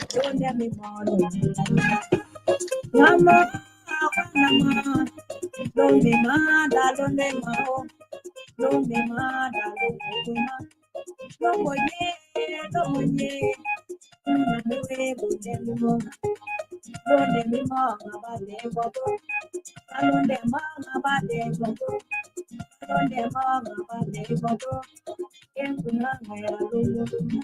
Don't let me more. Mama, mama, don't be mad, don't be mad, don't be mad, don't be mad. Don't go yeah, don't go yeah. Don't let me more about the bubble. I don't let more about the bubble. I don't let more about the bubble. Can't do nothing.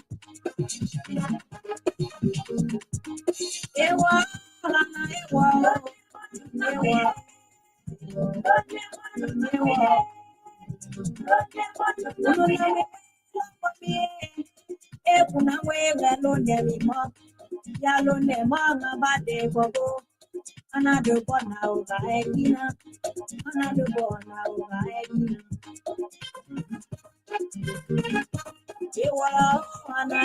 Another one now, Gina. Another one now, Gina. You are on a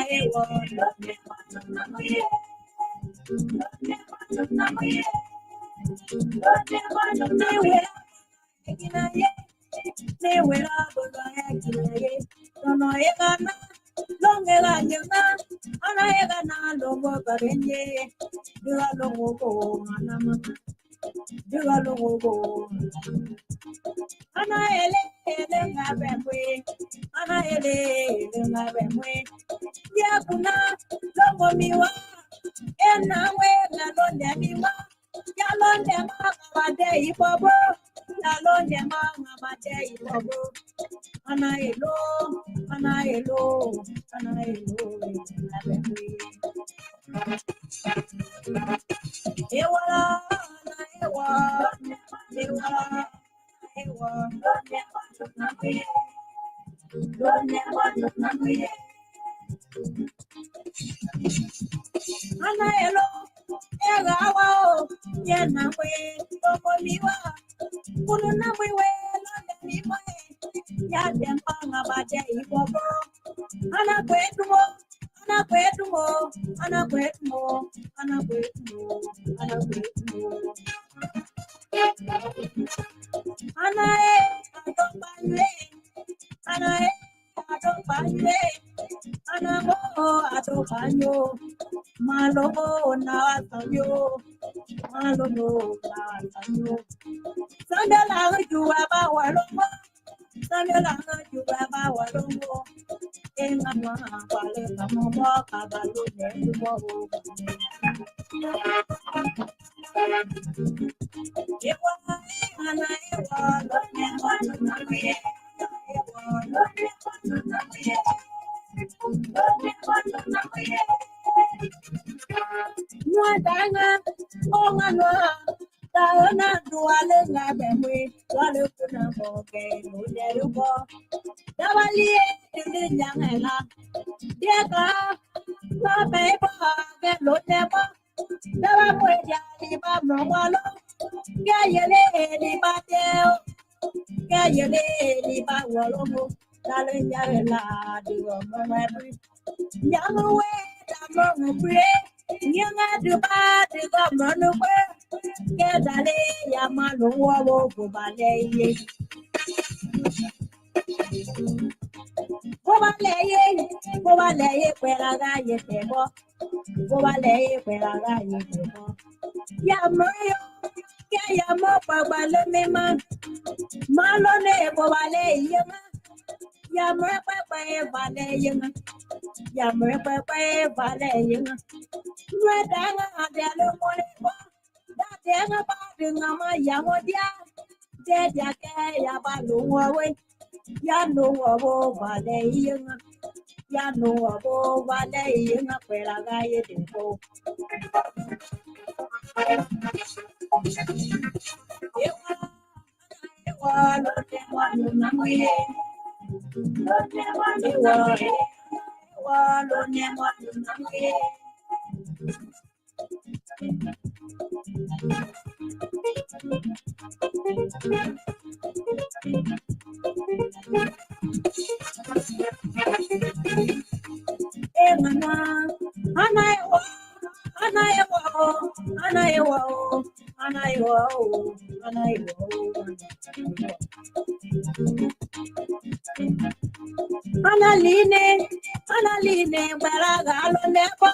Analine Baragalo Nebo,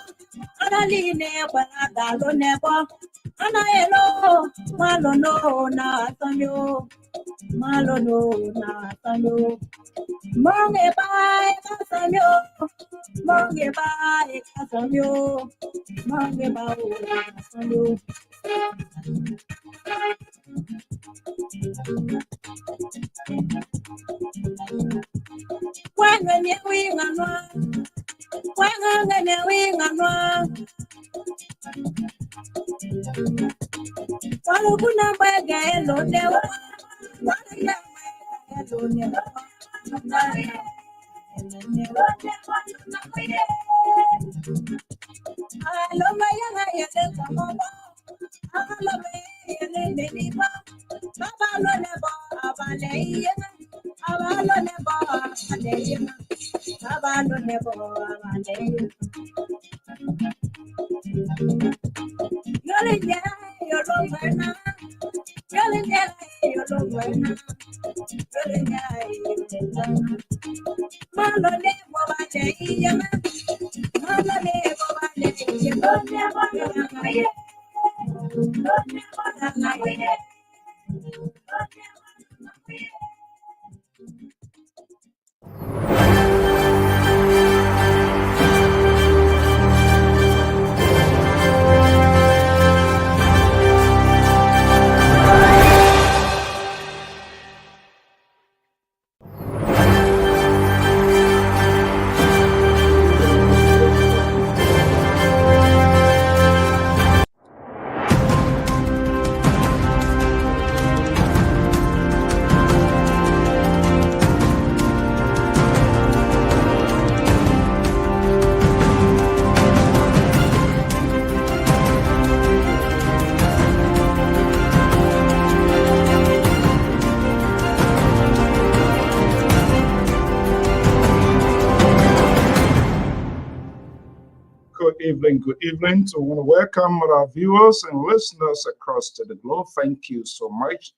Analine Baragalo Nebo, Anaelo, Malono, Nathano, Malono, Nathano, Monge by Casamio, Monge by Casamio, Monge by Casamio. When you wing and run, when you wing and run, follow Guna Bagay, Lord, never. I love my young I love me, Baba Loneba, Abalay, Abaloneba, Abalay, Abaloneba, Abalay. You're over now. You're over now. Malone, Abalay, Good evening. So I want to welcome our viewers and listeners across the globe. Thank you so much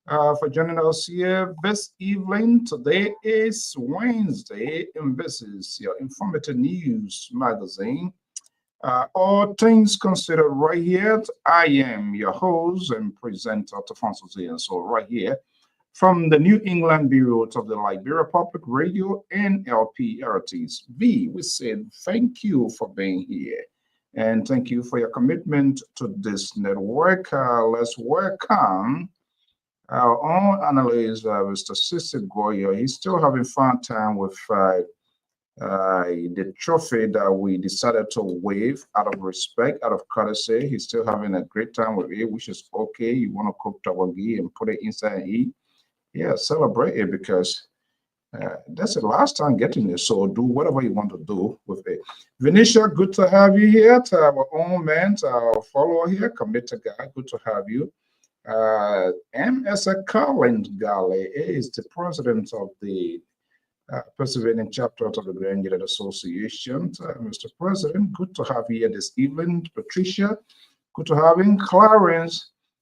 for joining us here this evening. Today is Wednesday, and this is your informative news magazine. All things considered right here. I am your host and presenter, Tafonso Zia. So right here from the New England Bureau of the Liberia Public Radio and LPR-TV, we said thank you for being here. And thank you for your commitment to this network. Let's welcome our own analyst, Mr. Sisi Goyo. He's still having fun time with the trophy that we decided to waive out of respect, out of courtesy. He's still having a great time with it, which is okay. You want to cook tawagi and put it inside and eat. Yeah, celebrate it because that's the last time getting it. So do whatever you want to do with it. Venetia, good to have you here. To our own man, to our follower here, committed guy, good to have you. M.S. Collins Gale is the president of the Pennsylvania chapter of the Grand United Association. Mr. President, good to have you here this evening. Patricia, good to have you.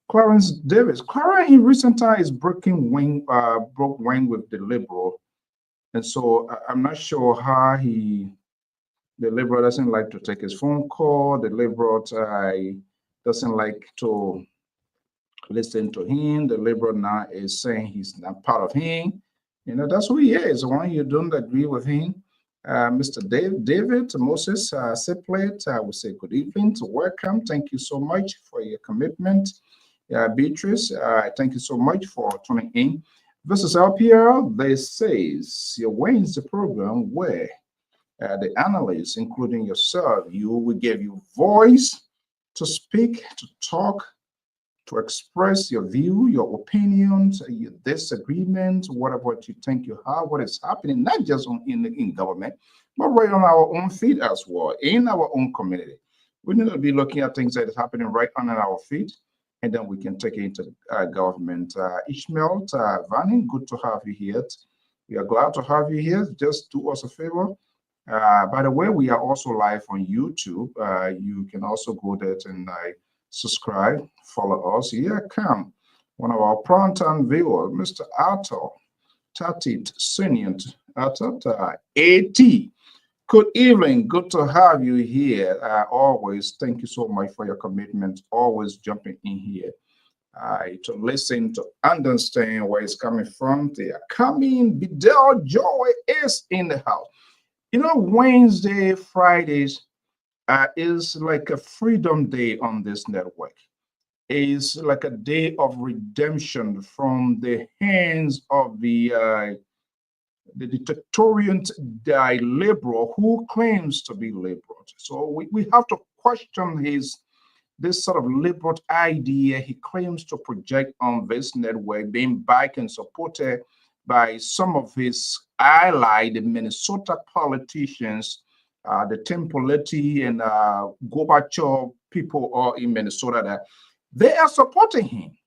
Clarence Davis. Clarence in recent time is broke wing with the Liberal. And so I'm not sure how the Liberal doesn't like to take his phone call. The Liberal doesn't like to listen to him. The Liberal now is saying he's not part of him. You know, that's who he is. When you don't agree with him, Mr. David Moses Seplet, I would say good evening, welcome. Thank you so much for your commitment. Beatrice, thank you so much for tuning in. This is LPR. This says your wins the program where the analysts, including yourself, we give you voice to speak, to talk, to express your view, your opinions, your disagreements, whatever you think you have, what is happening, not just in government, but right on our own feet as well, in our own community. We need to be looking at things that is happening right on our feet, and then we can take it into government. Ishmael, Vanning, good to have you here. We are glad to have you here. Just do us a favor. By the way, we are also live on YouTube. You can also go there and subscribe, follow us. Here come one of our primetime viewers, Mr. Arthur Tatit Senior, Arthur AT. Good evening. Good to have you here. Always, thank you so much for your commitment. Always jumping in here to listen, to understand where it's coming from. They are coming. Bidel Joy is in the house. You know, Wednesday, Fridays is like a freedom day on this network. Is like a day of redemption from the hands of the dictatorial liberal who claims to be liberal. So we have to question his this sort of liberal idea he claims to project on this network, being backed and supported by some of his allied Minnesota politicians, the Tim Poletti and Gorbachev people are in Minnesota that they are supporting him.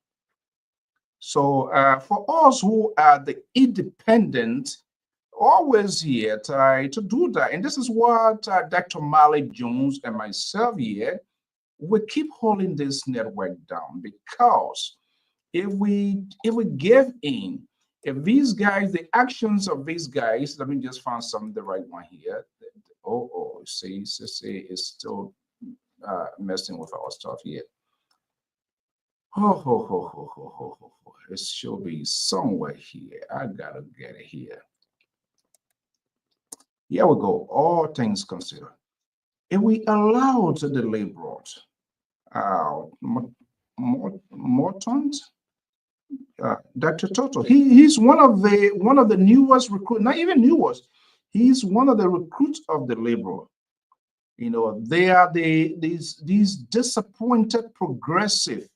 So for us who are the independent, always here to do that. And this is what Dr. Malik Jones and myself here, we keep holding this network down because if we give in, if these guys, the actions of these guys, let me just find some the right one here. See, is still messing with our stuff here. It should be somewhere here. I gotta get it here. Here we go. All things considered. If we allow to the liberals, Morton, Dr. Toto, he's one of the newest recruits, not even newest. He's one of the recruits of the liberal. You know, they are these disappointed progressive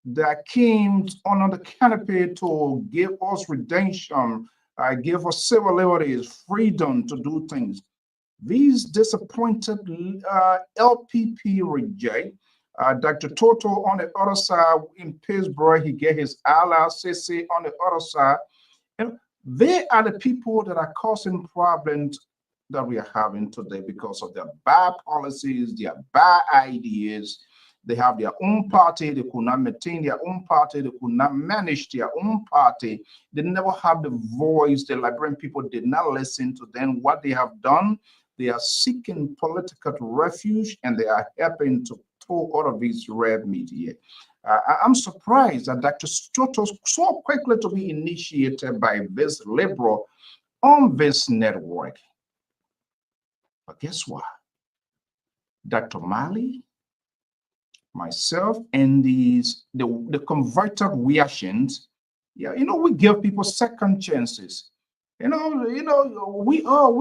that came under the canopy to give us redemption, give us civil liberties, freedom to do things. These disappointed LPP reject. Dr. Toto on the other side in Pittsburgh, he get his LLCC on the other side. And they are the people that are causing problems that we are having today because of their bad policies, their bad ideas. They have their own party. They could not maintain their own party. They could not manage their own party. They never have the voice. The Liberian people did not listen to them. What they have done, they are seeking political refuge and they are helping to throw all of these red media. I'm surprised that Dr. Stotos so quickly to be initiated by this liberal on this network. But guess what? Dr. Mali, myself, and the converted reactions, yeah, you know, we give people second chances. We all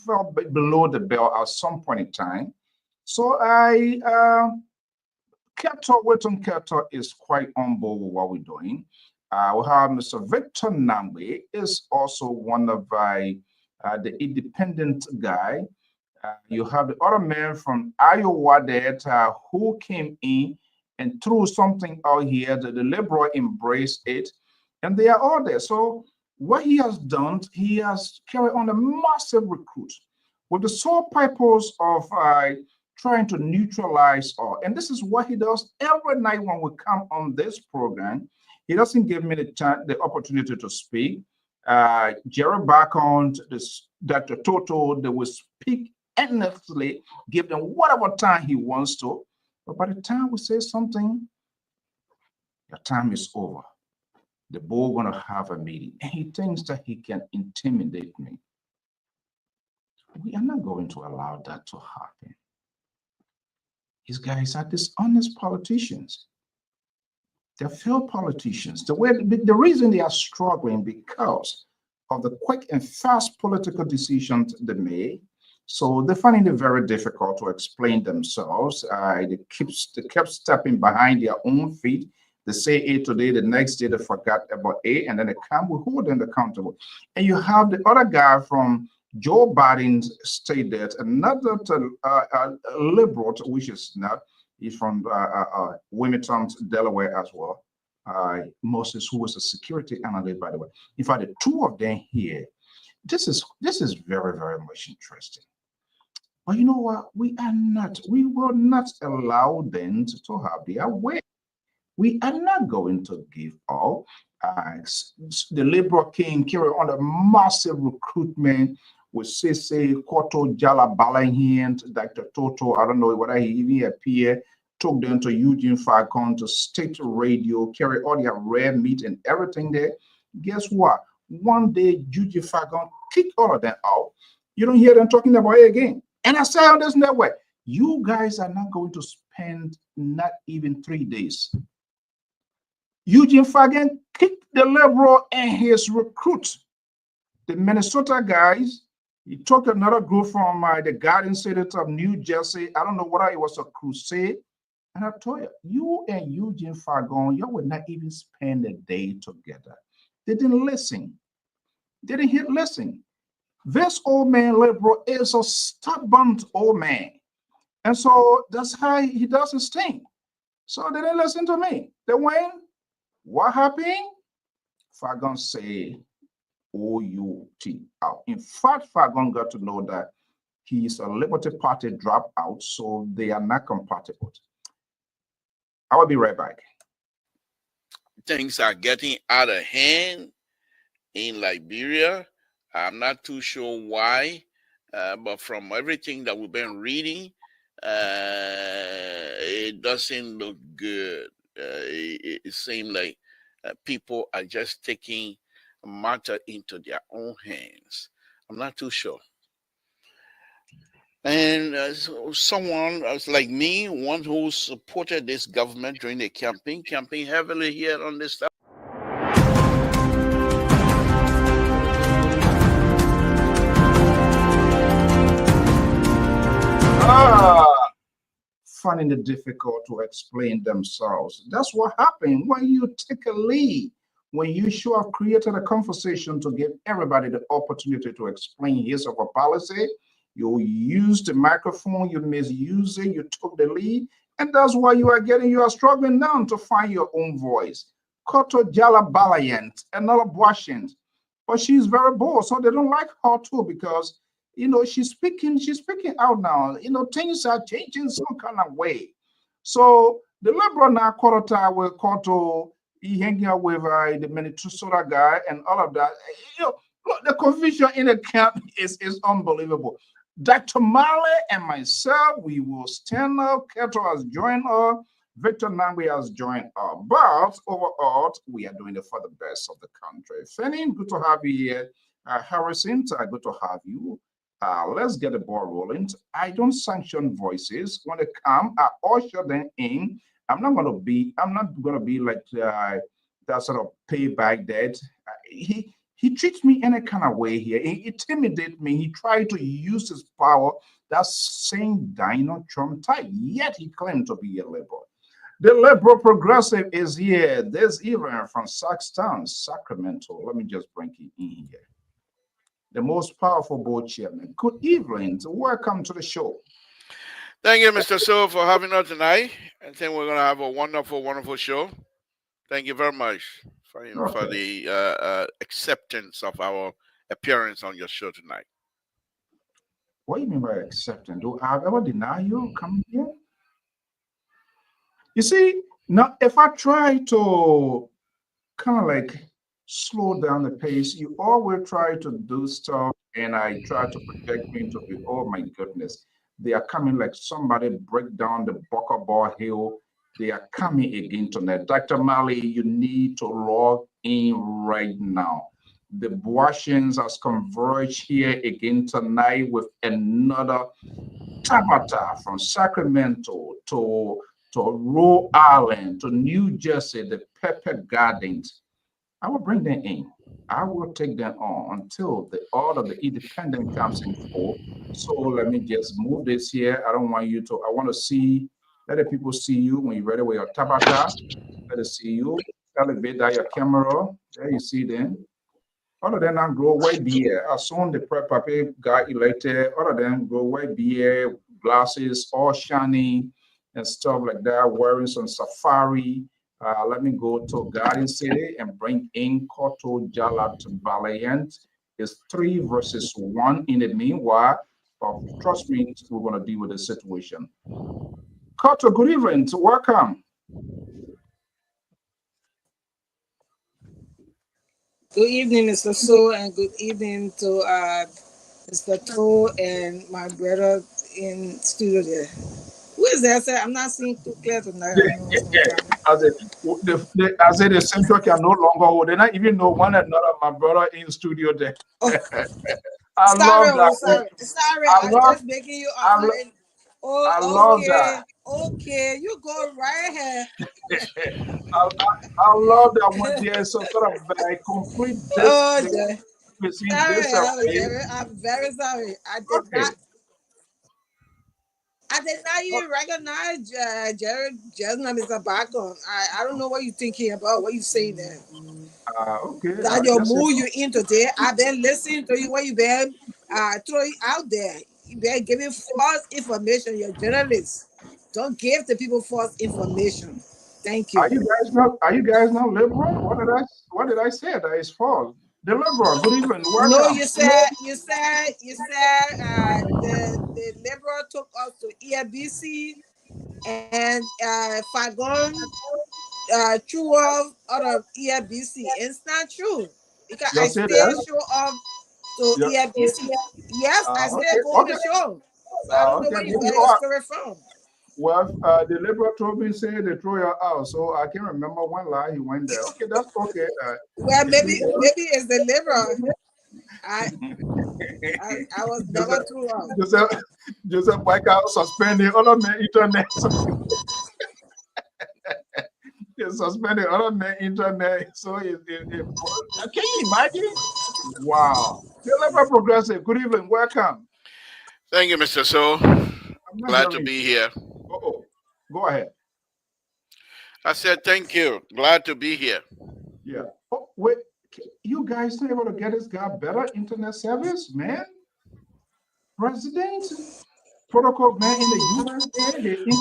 fell below the belt at some point in time. So Keto Wilton Keto is quite on board with what we're doing. We have Mr. Victor Namwe is also one of the independent guy. You have the other man from Iowa that who came in and threw something out here that the liberal embraced it, and they are all there. So what he has done, he has carried on a massive recruit with the sole purpose of trying to neutralize all. And this is what he does every night when we come on this program. He doesn't give me the opportunity to speak. Jerry Bacon, Dr. Toto, they will speak endlessly, give them whatever time he wants to. But by the time we say something, the time is over. The board going to have a meeting, and he thinks that he can intimidate me. We are not going to allow that to happen. These guys are dishonest politicians. They're failed politicians. The reason they are struggling because of the quick and fast political decisions they made. So they're finding it very difficult to explain themselves. They kept stepping behind their own feet. They say A today, the next day they forgot about A, and then they can't hold them accountable. And you have the other guy from Joe Biden's state that another liberal, which is not, he's from Wilmington, Delaware as well. Moses, who was a security analyst, by the way. In fact, the two of them here, this is very, very much interesting. But you know what? We will not allow them to have their way. We are not going to give up. The Liberal King carry on a massive recruitment with Sese, Koto, Jala, Balahian, Dr. Toto, I don't know whether he even appeared, took them to Eugene Falcon to state radio, carry all their rare meat and everything there. Guess what? One day, Eugene Falcon kicked all of them out. You don't hear them talking about it again. And I say on this network, you guys are not going to spend not even 3 days. Eugene Falcon kicked the liberal and his recruit, the Minnesota guys. He took another group from the Garden City of New Jersey. I don't know whether it was a crusade. And I told you, you and Eugene Falcon, you would not even spend a day together. They didn't listen. They didn't listen. This old man, liberal, is a stubborn old man. And so that's how he does his thing. So they didn't listen to me. They went, what happened? Falcon say, OUT out. In fact, Falcon got to know that he's a Liberty Party dropout, so they are not compatible. I will be right back. Things are getting out of hand in Liberia. I'm not too sure why, but from everything that we've been reading, it doesn't look good. It seems like people are just taking matter into their own hands. I'm not too sure. And someone like me, one who supported this government during the campaign heavily here on this stuff. Finding it difficult to explain themselves. That's what happened when you take a lead. When you should have created a conversation to give everybody the opportunity to explain his or her policy, you used the microphone, you misused it, you took the lead, and that's why you are struggling now to find your own voice. Koto Jala Balayant, another Washington, but she's very bold, so they don't like her too because she's speaking out now. Things are changing some kind of way. So the liberal now Koto will Koto. He hanging out with the Minnesota guy and all of that. Look, the confusion in the camp is unbelievable. Dr. Marley and myself, we will stand up. Keto has joined us. Victor Nangwe has joined us. But overall, we are doing it for the best of the country. Fanny, good to have you here. Harrison, good to have you. Let's get the ball rolling. I don't sanction voices. When they come, I usher them in. I'm not gonna be like that sort of payback that he treats me any kind of way here. He intimidates me. He tried to use his power. That same Donald Trump type. Yet he claimed to be a liberal. The liberal progressive is here. There's Ivan from Saxtown, Sacramento. Let me just bring you in here. The most powerful board chairman. Good evening. Welcome to the show. Thank you, Mr. So, for having us tonight. I think we're going to have a wonderful, wonderful show. Thank you very much for the acceptance of our appearance on your show tonight. What do you mean by acceptance? Do I ever deny you coming here? You see, now if I try to kind of like slow down the pace, you always try to do stuff, and I try to project me into the, oh my goodness. They are coming like somebody break down the Bokabor Hill. They are coming again tonight. Dr. Mali, you need to log in right now. The Boasians has converged here again tonight with another Tabata from Sacramento to Rhode Island to New Jersey, the Pepper Gardens. I will bring them in. I will take them on until the order of the independent comes in full. So let me just move this here. I don't want you to, I want to see, let the people see you when you're ready with your tabata. Let us see you. Elevate that your camera. There you see them. All of them now grow white beard. As soon the prep paper got elected, all of them grow white beard, glasses, all shiny and stuff like that, wearing some safari. Let me go to Garden City and bring in Koto Jalat Valiant. It's 3 versus 1 in the meanwhile. But trust me, we're going to deal with the situation. Koto, good evening. Welcome. Good evening, Mr. So, and good evening to Mr. Toe and my brother in studio there. Who is that? I said, I'm not seeing too clear tonight. I don't know what's going on. I said the central can no longer hold. They not even know one another. My brother in studio there. Oh, I sorry, love that. sorry. I I'm love. just making you I, lo- offline. I Oh, love okay. that. Okay. You go right ahead. I love that when there is some sort of a complete Oh, display between sorry, disarray. Jerry. I'm very sorry. Okay. I did not Oh, even recognize Jared Jesnam is a background. I don't know what you're thinking about, what you saying there. okay. That I your just said, mood you in today. I've been listening to you what you been throwing out there. You been giving false information. You're a journalist. Don't give the people false information. Thank you. are you guys not liberal? What did I say? That is false. The liberal, good evening, No, welcome. the liberal took us to EFBC and Fagon true off out of EFBC. It's not true because You I say still that? show up to Yeah. EFBC. Yes, I still Okay, go on okay. the show. So I don't know Okay. where you Maybe, got your story from. well, the liberal told me say they throw you out, so I can remember one lie he went there. Okay, that's okay. Well, You see, maybe it's the liberal. I I was never Joseph, through out. Joseph, Joseph Whitehouse suspending all of my internet. They suspended all of my internet. So can you imagine? Wow. The liberal progressive. Good evening. Welcome. Thank you, Mr. So. I'm not Glad to hearing be you. here. Oh, go ahead. I said thank you. Glad to be here. Yeah. Oh, wait. You guys not able to get this guy better internet service, man? President protocol, man, in the US, man, the internet.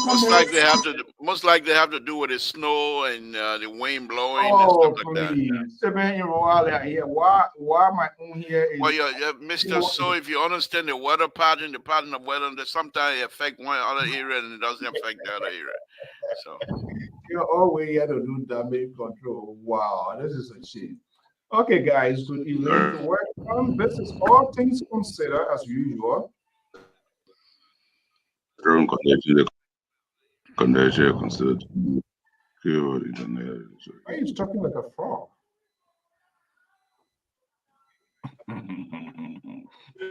Most likely have to do with the snow and the wind blowing and stuff Oh, like that. please. Man, in Raleigh here. Why my own here Well, is Mr. So, if you understand the weather pattern, the pattern of weather, that sometimes it affect one other area and it doesn't affect the other area. So, you're always here to do damage control. Wow, this is a shame. Okay, guys, good evening. Welcome. This is All Things Considered as usual. Considered. Why are you talking like a frog?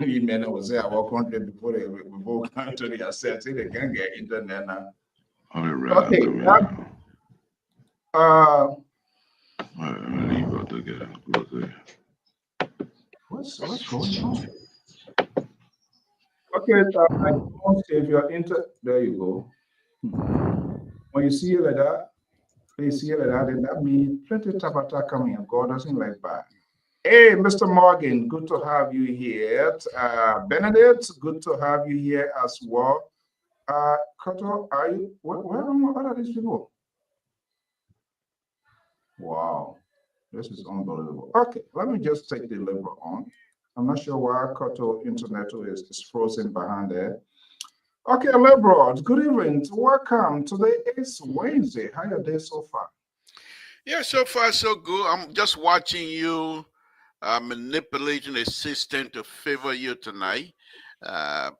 You men was there our country before they before country assets. They can get internet now. Okay. What's going on? Okay, I don't say if you're there you go. When you see it like that, please see it like that, then that means plenty of tabata coming and God doesn't like that. Hey, Mr. Morgan, good to have you here. Benedict, good to have you here as well. Koto, are you, what are these people? Wow, this is unbelievable. Okay, let me just take the liberal on. I'm not sure why Koto Internet is frozen behind there. Okay, liberals, good evening. Welcome. Today is Wednesday. How are your day so far? yeah, so far so good. I'm just watching you manipulating the system to favor you tonight,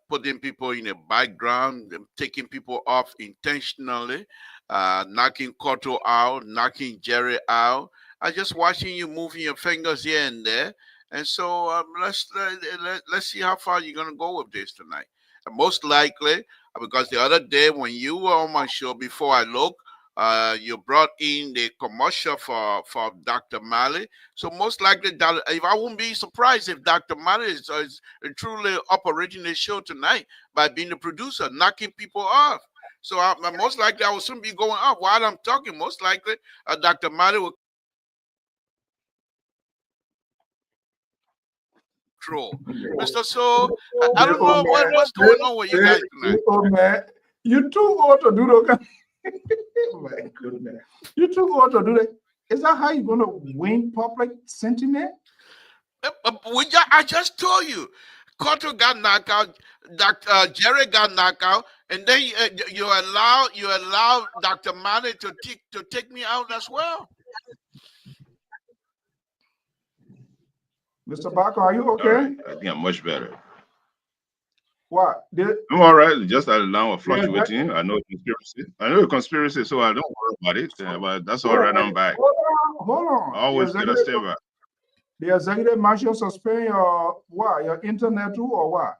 putting people in the background, taking people off intentionally, knocking Cotto out, knocking Jerry out. I'm just watching you moving your fingers here and there. And so let's see how far you're gonna go with this tonight. And most likely, because the other day when you were on my show before I looked, you brought in the commercial for Dr. Malley. So most likely, if I wouldn't be surprised if Dr. Malley is truly operating the show tonight by being the producer, knocking people off. So most likely I will soon be going off while I'm talking. Most likely, Dr. Malley will control. Mr. So, I don't know what's going on with you guys tonight. Oh man, you too old to do that. Oh my goodness, you too old to do that. Is that how you're gonna win public sentiment? I just told you, Cotto got knocked out, Dr. Jerry got knocked out, and then you allow Dr. Mane to take me out as well. Mr. Barker, are you okay? I think I'm much better. What? I'm all right. Just that the line was fluctuating. I know conspiracy. I know a conspiracy, so I don't worry about it. But that's all right. I'm back. Hold on. Always get a stay back. The executive marshal suspend your what? Your internet too, or what?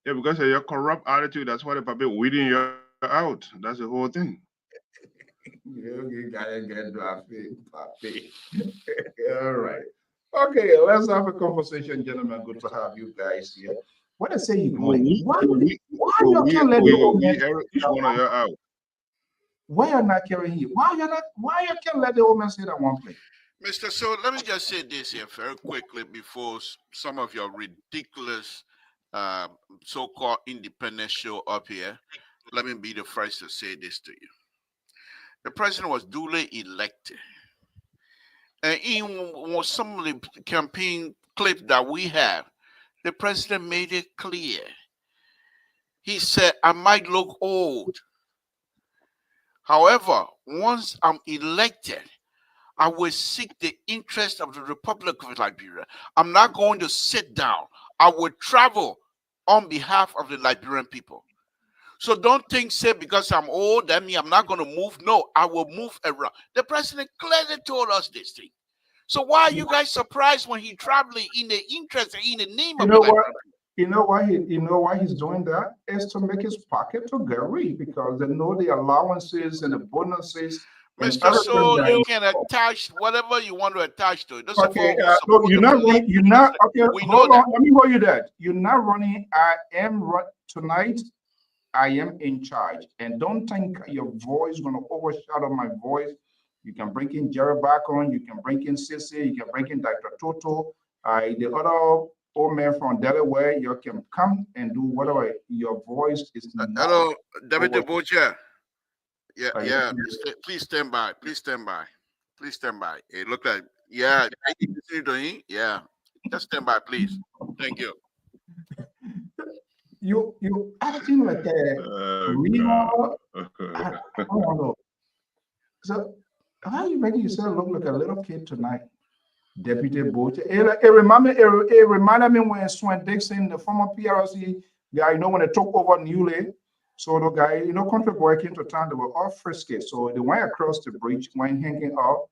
Yeah, because of your corrupt attitude, that's why they're probably weeding you out. That's the whole thing. You gotta get to our feet, papi. All right. Okay, let's have a conversation, gentlemen. Good to have you guys here. What I say you going? Why you can't let the old man each one of you out? Why you're not carrying him? Why you can't let the old man sit at one place? Mr. So let me just say this here very quickly before some of your ridiculous so-called independent show up here. Let me be the first to say this to you. The president was duly elected. And in some of the campaign clips that we have, the president made it clear. He said, I might look old. However, once I'm elected, I will seek the interest of the Republic of Liberia. I'm not going to sit down. I will travel on behalf of the Liberian people. So don't think, say, because I'm old, that means I'm not going to move. No, I will move around. The president clearly told us this thing. So why are you guys surprised when he's traveling in the interest and in the name of the Liberian people? You know why he's doing that? Is to make his pocket to get rich, because they know the allowances and the bonuses. Mr. So you can attach whatever you want to attach to it. Okay, no, you're not running. You're not. Okay, hold on. Let me hold you that. You're not running. I am tonight. I am in charge, and don't think your voice is going to overshadow my voice. You can bring in Jerry back on. You can bring in Sissy. You can bring in Dr. Toto. The other old man from Delaware. You can come and do whatever. Your voice is. Hello, David Bocha. Yeah. Please stand by. Please stand by. Please stand by. It looked like, yeah. Yeah. Just stand by, please. Thank you. You acting like a real. I don't know. So how you making yourself look like a little kid tonight, Deputy Bocha? It reminded me when Swan Dixon, the former PRC guy, when they took over newly. So the guy, country boy came to town, they were all frisky. So they went across the bridge, went hanging up,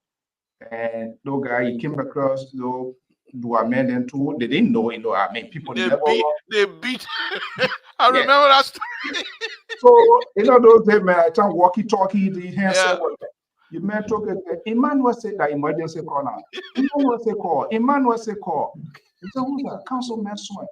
and the guy, he came across, do I mean them too? They didn't know, I mean, people they beat. I remember that story. So, those days, man, I tell walkie-talkie, the hands you man took it. Emmanuel said that emergency call now. Emmanuel say call. He said, who's that? Councilman Swan.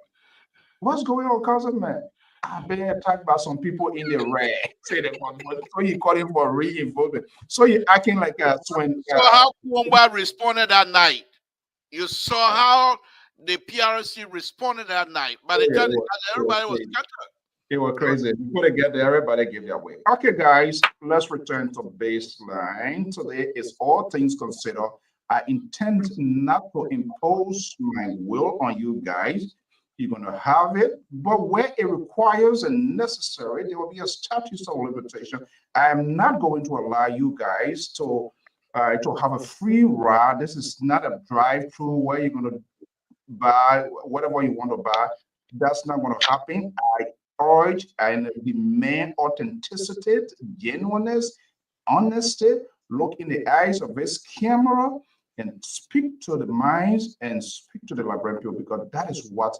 What's going on, Councilman? I've been attacked by some people in the red. Say that one. So he called him for reinvolvement. So he acting like a Swan. So how Kwamba responded that night? You saw how the PRC responded that night. By the time everybody was scattered. It was crazy. Before they get there, everybody gave their way. Okay, guys, let's return to baseline. Today is all things considered. I intend not to impose my will on you guys. You're going to have it, but where it requires and necessary, there will be a statute of limitation. I am not going to allow you guys to have a free ride. This is not a drive-through where you're going to buy whatever you want to buy. That's not going to happen. I urge and demand authenticity, genuineness, honesty. Look in the eyes of this camera and speak to the minds and speak to the Liberian people, because that is what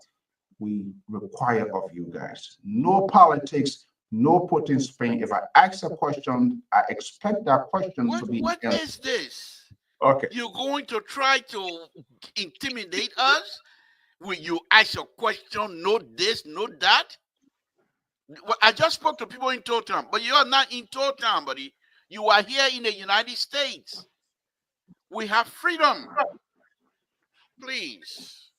we require of you guys. No politics, no putting spin. If I ask a question, I expect that question to be answered. What is this? Okay. You're going to try to intimidate us? When you ask a question, no this, no that? I just spoke to people in Town, but you are not in Town, buddy. You are here in the United States. We have freedom. Please.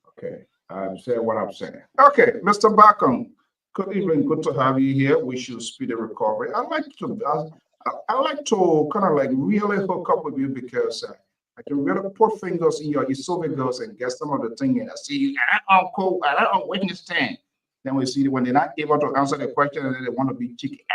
Okay. I'm saying what I'm saying. Okay, Mr. Bacon, good evening. Good to have you here. We should speed the recovery. I like to kind of like really hook up with you, because I can really put fingers in your esophagus and get some of the thing in. I see you, I don't witness stand. Then we see when they're not able to answer the question and they want to be cheeky.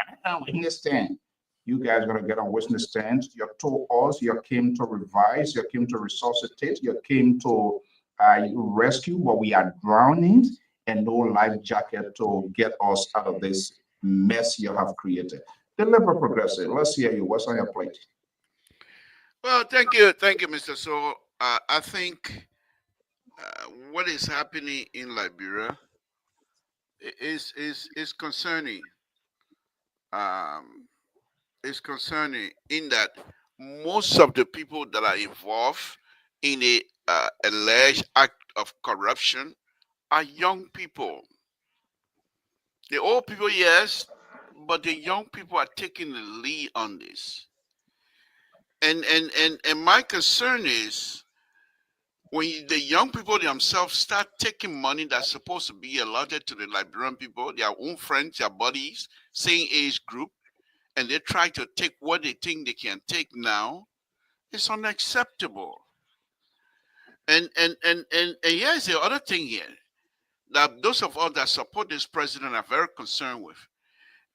Witness stand. You guys are going to get on witness stand. You told us you came to revise, you came to resuscitate, you came to rescue, but we are drowning, and no life jacket to get us out of this mess you have created. The Liberal Progressive, let's hear you. What's on your plate? Well, thank you, Mr. So. I think what is happening in Liberia is concerning. Um, is concerning in that most of the people that are involved in a alleged act of corruption are young people. The old people, yes, but the young people are taking the lead on this. And my concern is when the young people themselves start taking money that's supposed to be allotted to the Liberian people, their own friends, their buddies, same age group, and they try to take what they think they can take now, it's unacceptable. And here's the other thing here that those of us that support this president are very concerned with.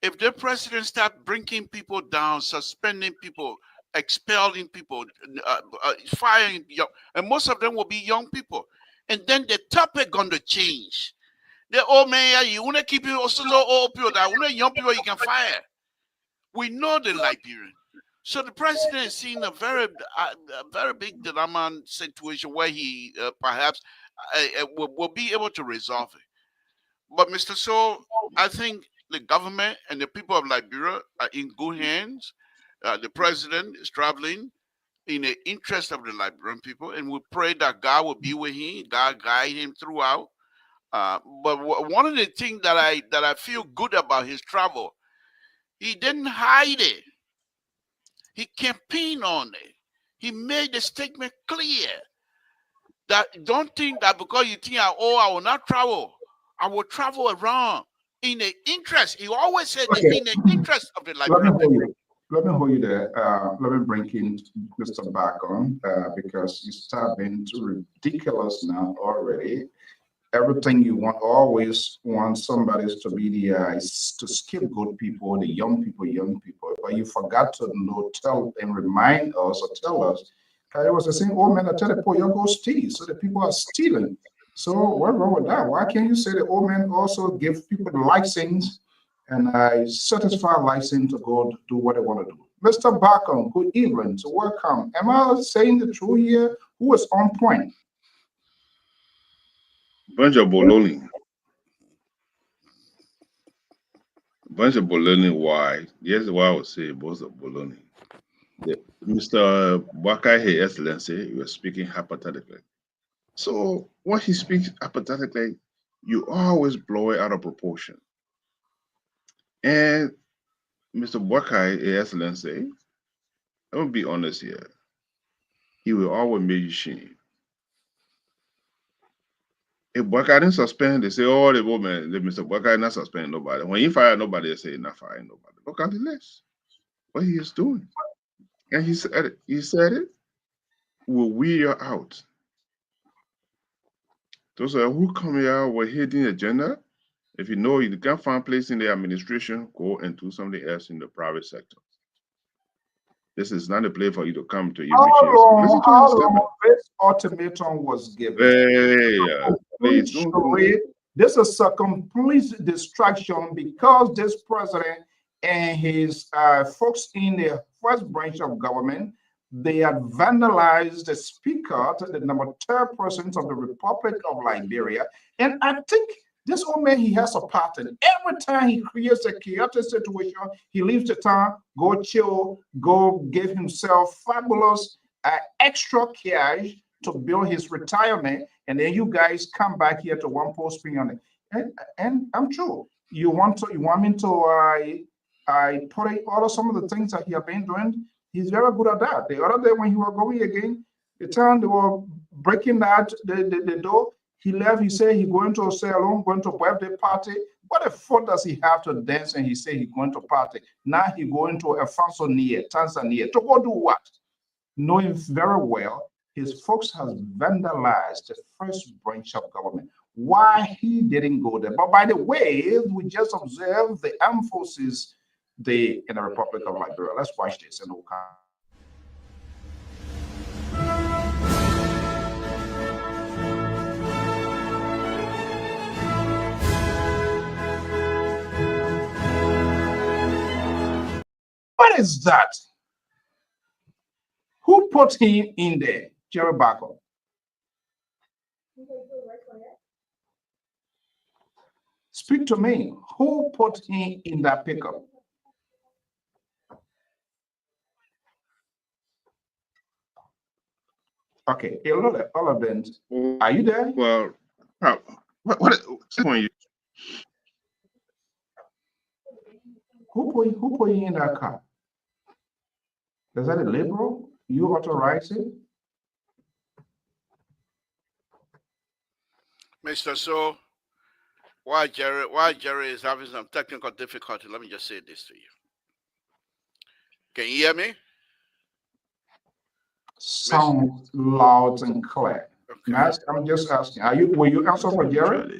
If the president start bringing people down, suspending people, expelling people, firing young, and most of them will be young people, and then the topic going to change. The old man, you want to keep it also old people, that young people you can fire. We know the Liberian. So the president is seeing a very big dilemma situation where he perhaps will be able to resolve it. But Mr. So, I think the government and the people of Liberia are in good hands. The president is traveling in the interest of the Liberian people, and we pray that God will be with him, God guide him throughout. But one of the things that I feel good about his travel, he didn't hide it. He campaigned on it. He made the statement clear that don't think that because you think I will not travel. I will travel around in the interest. He always said that in the interest of the Liberian people. Let me hold you there. Let me bring in Mr. back on because you start being too ridiculous now already. Everything you want, always want somebody to be the to scapegoat people, the young people, but you forgot to tell and remind us or tell us. It was the same old man that tell the poor young go steal, so the people are stealing. So what's wrong with that? Why can't you say the old man also give people the license and satisfy license to go do what they want to do? Mr. Barkham, good evening. So welcome. Am I saying the truth here? Who is on point? Bunch of baloney. Bunch of baloney. Why? Yes, why I would say both of baloney. Mr. Wakai, Excellency, you were speaking hypothetically. So when he speaks hypothetically, you always blow it out of proportion. And Mr. Wakai, Excellency, I'm gonna be honest here. He will always make you shame. If Wakai didn't suspend, they say, oh, the woman, Mr. Wakai not suspend nobody. When he fire nobody, they say not fire nobody. Look at the list. What he is doing. And he said it. He said it will wear out. Those are who come here with hidden agenda. If you know you can't find place in the administration, go and do something else in the private sector. This is not a place for you to come to. How long this ultimatum was given? This is a complete distraction because this president and his folks in the first branch of government, they had vandalized the speaker, the number 3rd president of the Republic of Liberia. And I think this old man, he has a pattern. Every time he creates a chaotic situation, he leaves the town, go chill, go give himself fabulous extra cash to build his retirement. And then you guys come back here to one post me on it. And I'm sure you want me to put all of some of the things that he has been doing. He's very good at that. The other day when he was going again, the time they were breaking that the door, he left. He said he's going to Sierra Leone, going to a birthday party. What the fuck does he have to dance? And he said he's going to party. Now he's going to Tanzania. To go do what? Knowing very well his folks has vandalized the first branch of government. Why he didn't go there? But by the way, we just observed the armed forces in the Republic of Liberia. Let's watch this and we'll come. What is that? Who put him in there? Jerry Barker. Speak to me. Who put him in that pickup? Okay, all of them. Are you there? Well, what point? Who put you in that car? Is that a liberal? You authorize it? Mr. So, while Jerry is having some technical difficulty, let me just say this to you. Can you hear me? Sound loud and clear. Okay. I'm just asking. Will you answer for Jerry?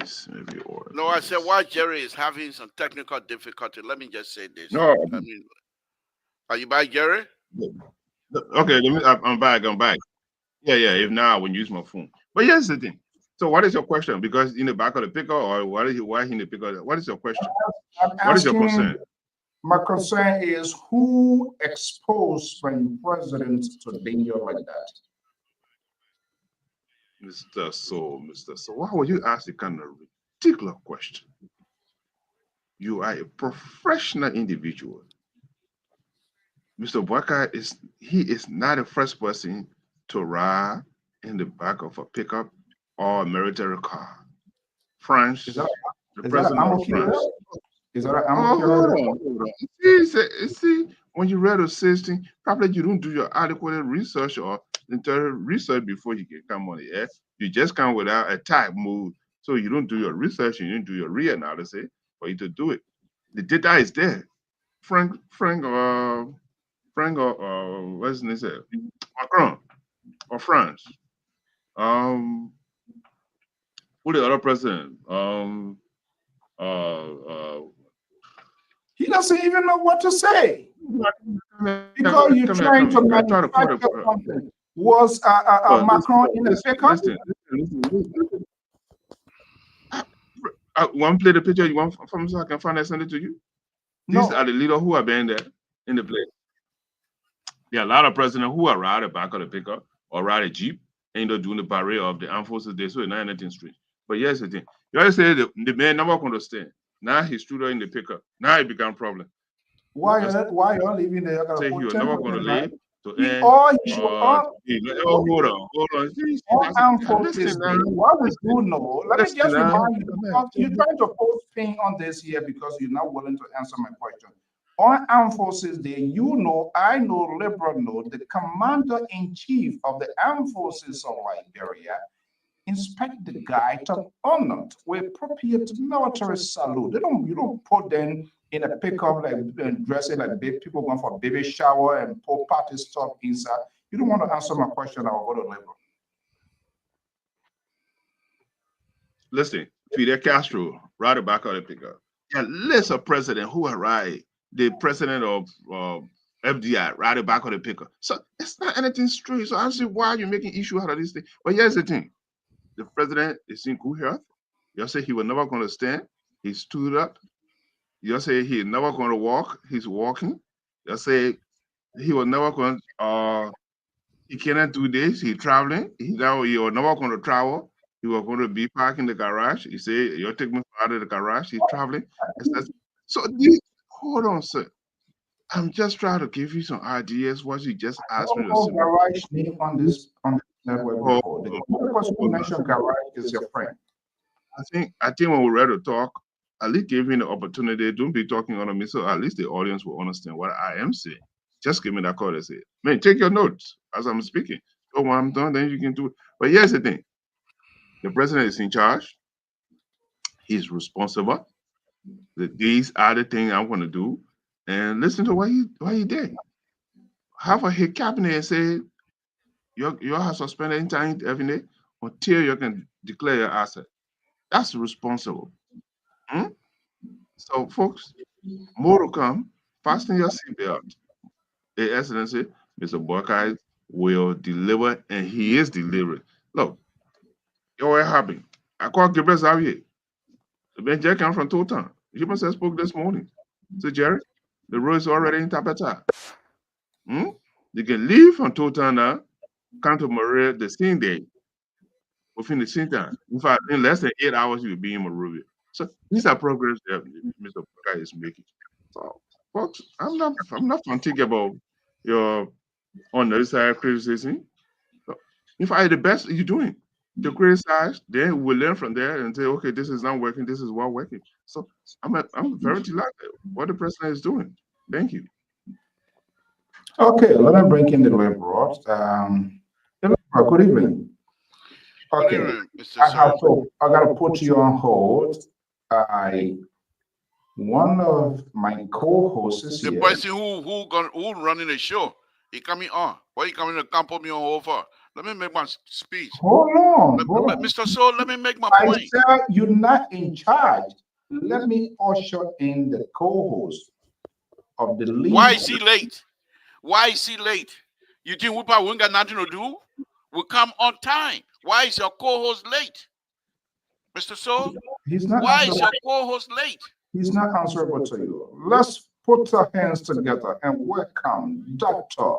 No, I said while Jerry is having some technical difficulty, let me just say this. No. I mean, are you back, Jerry? Okay, I'm back. Yeah. If now, when you use my phone. But here's the thing. So, what is your question? Because in the back of the pickup, or why in the pickup? What is your question? What is your concern? My concern is who exposed my president to danger like that? Mr. So, why would you ask the kind of ridiculous question? You are a professional individual. Mr. Bwaka is not the first person to ride in the back of a pickup or a military car. France, the president of France. Is that an hold on. See, when you read a system, probably you don't do your adequate research or internal research before you can come on the air. You just come without a type mode. So you don't do your research, you don't do your reanalysis for you to do it. The data is there. Frank, what's his name? Macron or France. Who the other president? He doesn't even know what to say because you're trying to manufacture something. Was Macron in the pickup? Listen. Want to play the picture you want from so I can find and send it to you? These are the leaders who have been there in the place. There are a lot of presidents who are riding back of the pickup or ride a Jeep and they're doing the parade of the armed forces there, so it's not anything strange. But here's the thing. You always say the man never understand. Now he's stood in the pickup. Now it become problem. Why you're leaving there? Say he was never going to leave. Hold on. Armed forces. What we do know? Let me just remind you, because you're trying to post thing on this here because you're not willing to answer my question. On Armed Forces Day, you know, I know, Liberal know, the Commander-in-Chief of the Armed Forces of Liberia inspect the guy to honor with appropriate military salute. You don't put them in a pickup like dressing like people going for a baby shower and pour party stuff inside. You don't want to answer my question, I'll go to Liberal. Listen, Fidel Castro, right back of the pickup. Yeah, list of president who arrived. The president of FDI, right back of the pickup. So it's not anything strange. So I don't see why you're making issue out of this thing. But here's the thing. The president is in good health. You say he was never going to stand. He stood up. You say he's never going to walk. He's walking. You say he was never going he cannot do this. He's traveling. He was never going to travel. He was going to be parked in the garage. He say, you'll take me out of the garage. He's traveling. So hold on, sir. I'm just trying to give you some ideas. What you just asked me to say. Garage name on this network before. The person who mentioned garage is your friend. I think when we're ready to talk, at least give me the opportunity. Don't be talking on me, so at least the audience will understand what I am saying. Just give me that call and say, man, take your notes as I'm speaking. So when I'm done, then you can do it. But here's the thing. The president is in charge. He's responsible. These are the things I'm going to do. And listen to what he did. Have a hit cabinet and say, you have suspended entire every day until you can declare your asset. That's responsible. So, folks, more to come. Fasten your seatbelt. Your Excellency, Mr. Buckeye will deliver, and he is delivering. Look, you're happy. I called Gabriel Xavier. The Ben Jack came from Totan. He must have spoke this morning. So, Jerry, The road is already in Tabata. You can leave from Totana, come to Maria the same day, within the same time. In fact, in less than 8 hours, you'll be in Monrovia. So these are progress that Mr. Baka is making. So, folks, I'm not fatigued about your on the other side criticism. So, in fact, the best you're doing. To criticize, then we'll learn from there and say, okay, this is not working, this is what working. So I'm very delighted what the president is doing. Thank you. Okay, let me bring in the liberals. Good evening. Okay, Good evening, Mr. I got to put you on hold. One of my co-hosts is the here. person who running the show, he coming on. Why you coming to camp me on hold for? Let me make my speech. Hold on. Mr. Soul, let me make my I point. said you're not in charge. Let me usher in the co-host of the league. Why is he late? Why is he late? You think we ain't got nothing to do? We come on time. Why is your co-host late? Mr. Soul? He's not. Why is your co-host late? He's not answerable to you. Let's put our hands together and welcome Dr.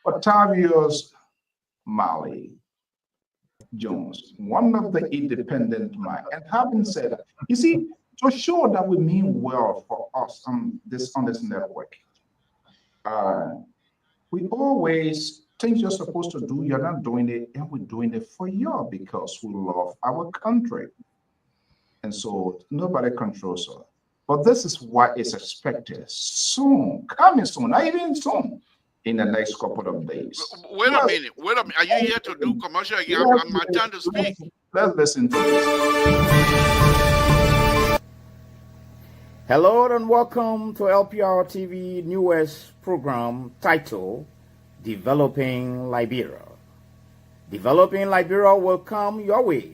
Octavius Mali Jones, one of the independent minds. And having said that, you see, to show that we mean well for us on this network, we always things you're supposed to do, you're not doing it, and we're doing it for you because we love our country. And so nobody controls us. But this is what is expected soon, coming soon, not even soon, in the next couple of days. Wait a minute. Are you here to do commercial? I'm my time to speak. Let's listen to this. Hello and welcome to LPR-TV newest program titled Developing Liberia. Developing Liberia will come your way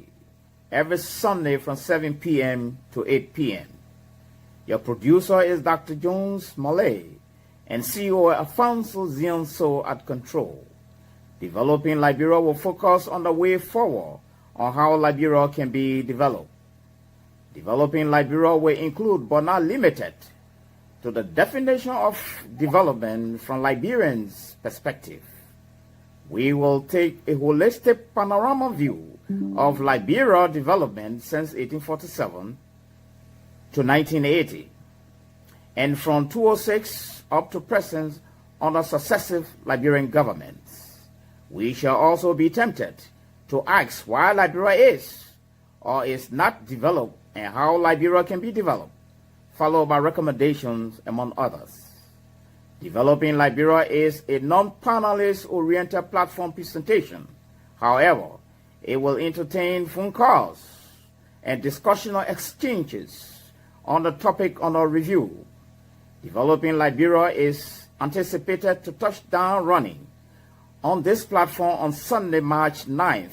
every Sunday from 7 p.m. to 8 p.m. Your producer is Dr. Jones Malay and CEO Afonso Zionso at control. Developing Liberia will focus on the way forward on how Liberia can be developed. Developing Liberia will include, but not limited to, the definition of development from Liberians' perspective. We will take a holistic panorama view of Liberia development since 1847 to 1980, and from 2006 up to present under successive Liberian governments. We shall also be tempted to ask why Liberia is or is not developed and how Liberia can be developed, followed by recommendations among others. Developing Liberia is a non-panelist oriented platform presentation. However, it will entertain phone calls and discussional exchanges on the topic under review. Developing Liberia is anticipated to touch down running on this platform on Sunday, March 9th,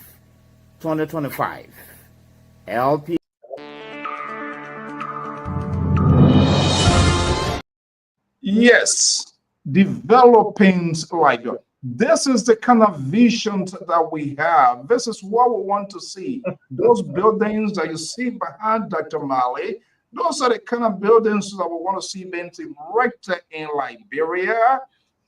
2025. LP. Yes, developing Liberia. This is the kind of vision that we have. This is what we want to see. Those buildings that you see behind Dr. Mali, those are the kind of buildings that we want to see being erected in Liberia.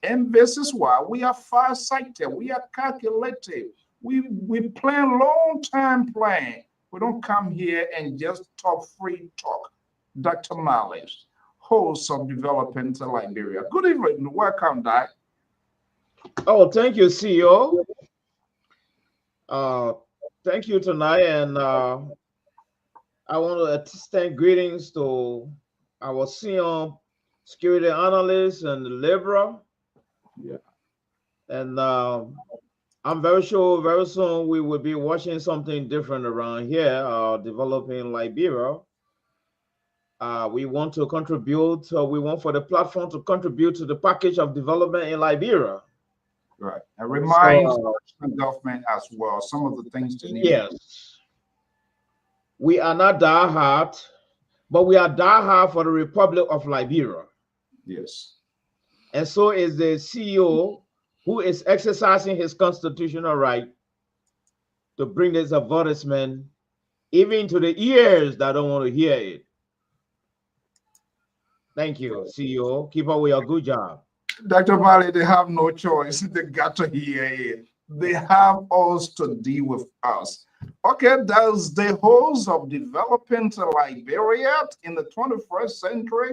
And this is why we are far-sighted. We are calculated. We plan long-term plan. We don't come here and just talk free talk. Dr. Mali, host of Development in Liberia. Good evening. Welcome, Doc. Oh, thank you, CEO. Thank you tonight, and I want to extend greetings to our senior security analyst and the liberal. Yeah. And I'm very sure very soon we will be watching something different around here, developing Liberia. We want to contribute, we want for the platform to contribute to the package of development in Liberia. Right. And remind the government as well some of the things they need. Yes. We are not diehard, but we are diehard for the Republic of Liberia. Yes. And so is the CEO who is exercising his constitutional right to bring this advertisement even to the ears that don't want to hear it. Thank you, CEO. Keep up with your good job. Dr. Mali, they have no choice. They got to hear it. They have us to deal with us. Okay, that's the host of Developing Liberia in the 21st century.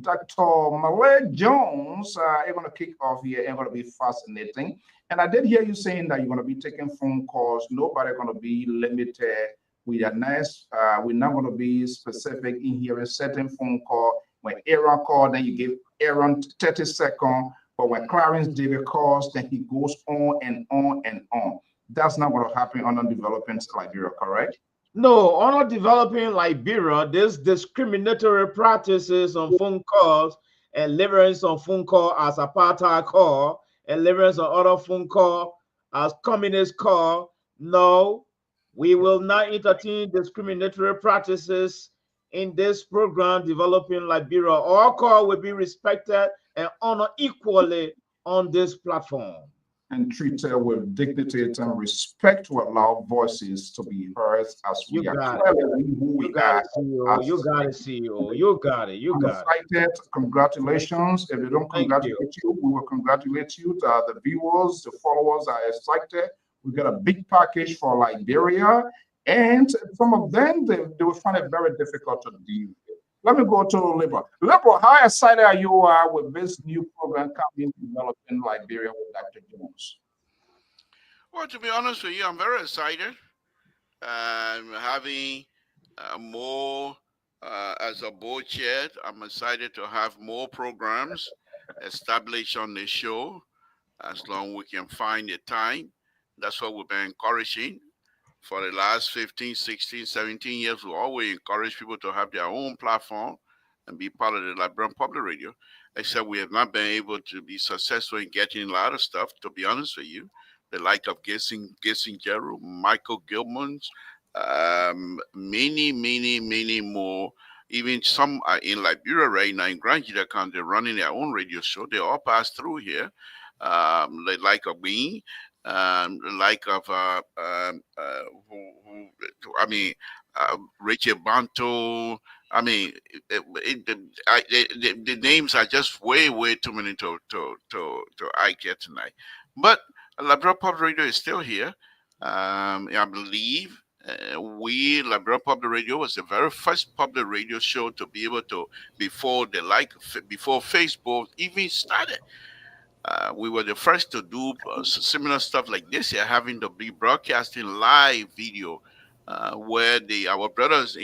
Dr. Malay Jones, you're going to kick off here and going to be fascinating. And I did hear you saying that you're going to be taking phone calls. Nobody going to be limited with a nice, we're not going to be specific in here, a certain phone call. When Aaron called, then you give Aaron 30 seconds. But when Clarence David calls, then he goes on and on and on. That's not going to happen on Developing Liberia, correct? No, on Developing Liberia, there's discriminatory practices on phone calls and leverage on phone call as apartheid call and leverage on other phone call as communist call. No, we will not entertain discriminatory practices in this program, Developing Liberia. All call will be respected and honored equally on this platform. And treated with dignity and respect to allow voices to be heard as we are clearly who we are. You got it, CEO. You got it. You got it. Congratulations. If they don't congratulate you, we will congratulate you. The viewers, the followers are excited. We got a big package for Liberia. And some of them, they will find it very difficult to deal with. Let me go to Liberal. Liberal, how excited are you with this new program coming Developing Liberia with Dr. Jones? Well, to be honest with you, I'm very excited. Having more as a board chair, I'm excited to have more programs established on the show as long as we can find the time. That's what we've been encouraging. For the last 15, 16, 17 years, we always encourage people to have their own platform and be part of the Liberian Public Radio, except we have not been able to be successful in getting a lot of stuff, to be honest with you. The like of Gissing Jeru, Michael Gilmans, many more. Even some are in Liberia right now, in Grand Gita County, running their own radio show. They all pass through here. The like of me, like of Richard Banto. I mean, the names are just way too many to I get tonight. But Liberia Public Radio is still here. I believe Liberia Public Radio was the very first public radio show to be able to before Facebook even started. We were the first to do similar stuff like this here, having to be broadcasting live video, where our brothers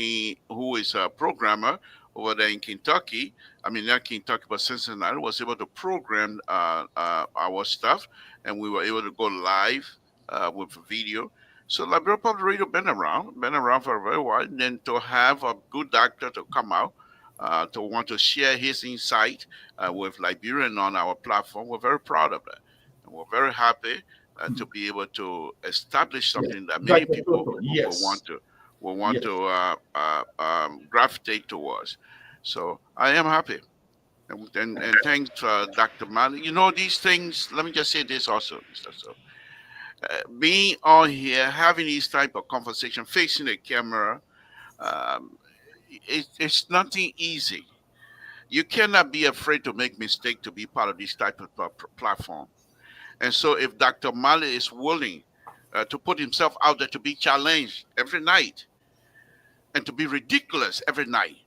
who is a programmer over there in Kentucky, I mean not Kentucky but Cincinnati, was able to program our stuff, and we were able to go live with video. So Liberia Public Radio been around for a very while, and then to have a good doctor to come out to want to share his insight with Liberian on our platform. We're very proud of that. And we're very happy to be able to establish something that many people will want to gravitate towards. So I am happy. And thanks, Dr. Mali. You know, these things, let me just say this also, Mr. So. Being on here, having these type of conversation, facing the camera, it's nothing easy. You cannot be afraid to make mistake to be part of this type of platform. And so if Dr. Mali is willing to put himself out there to be challenged every night and to be ridiculous every night,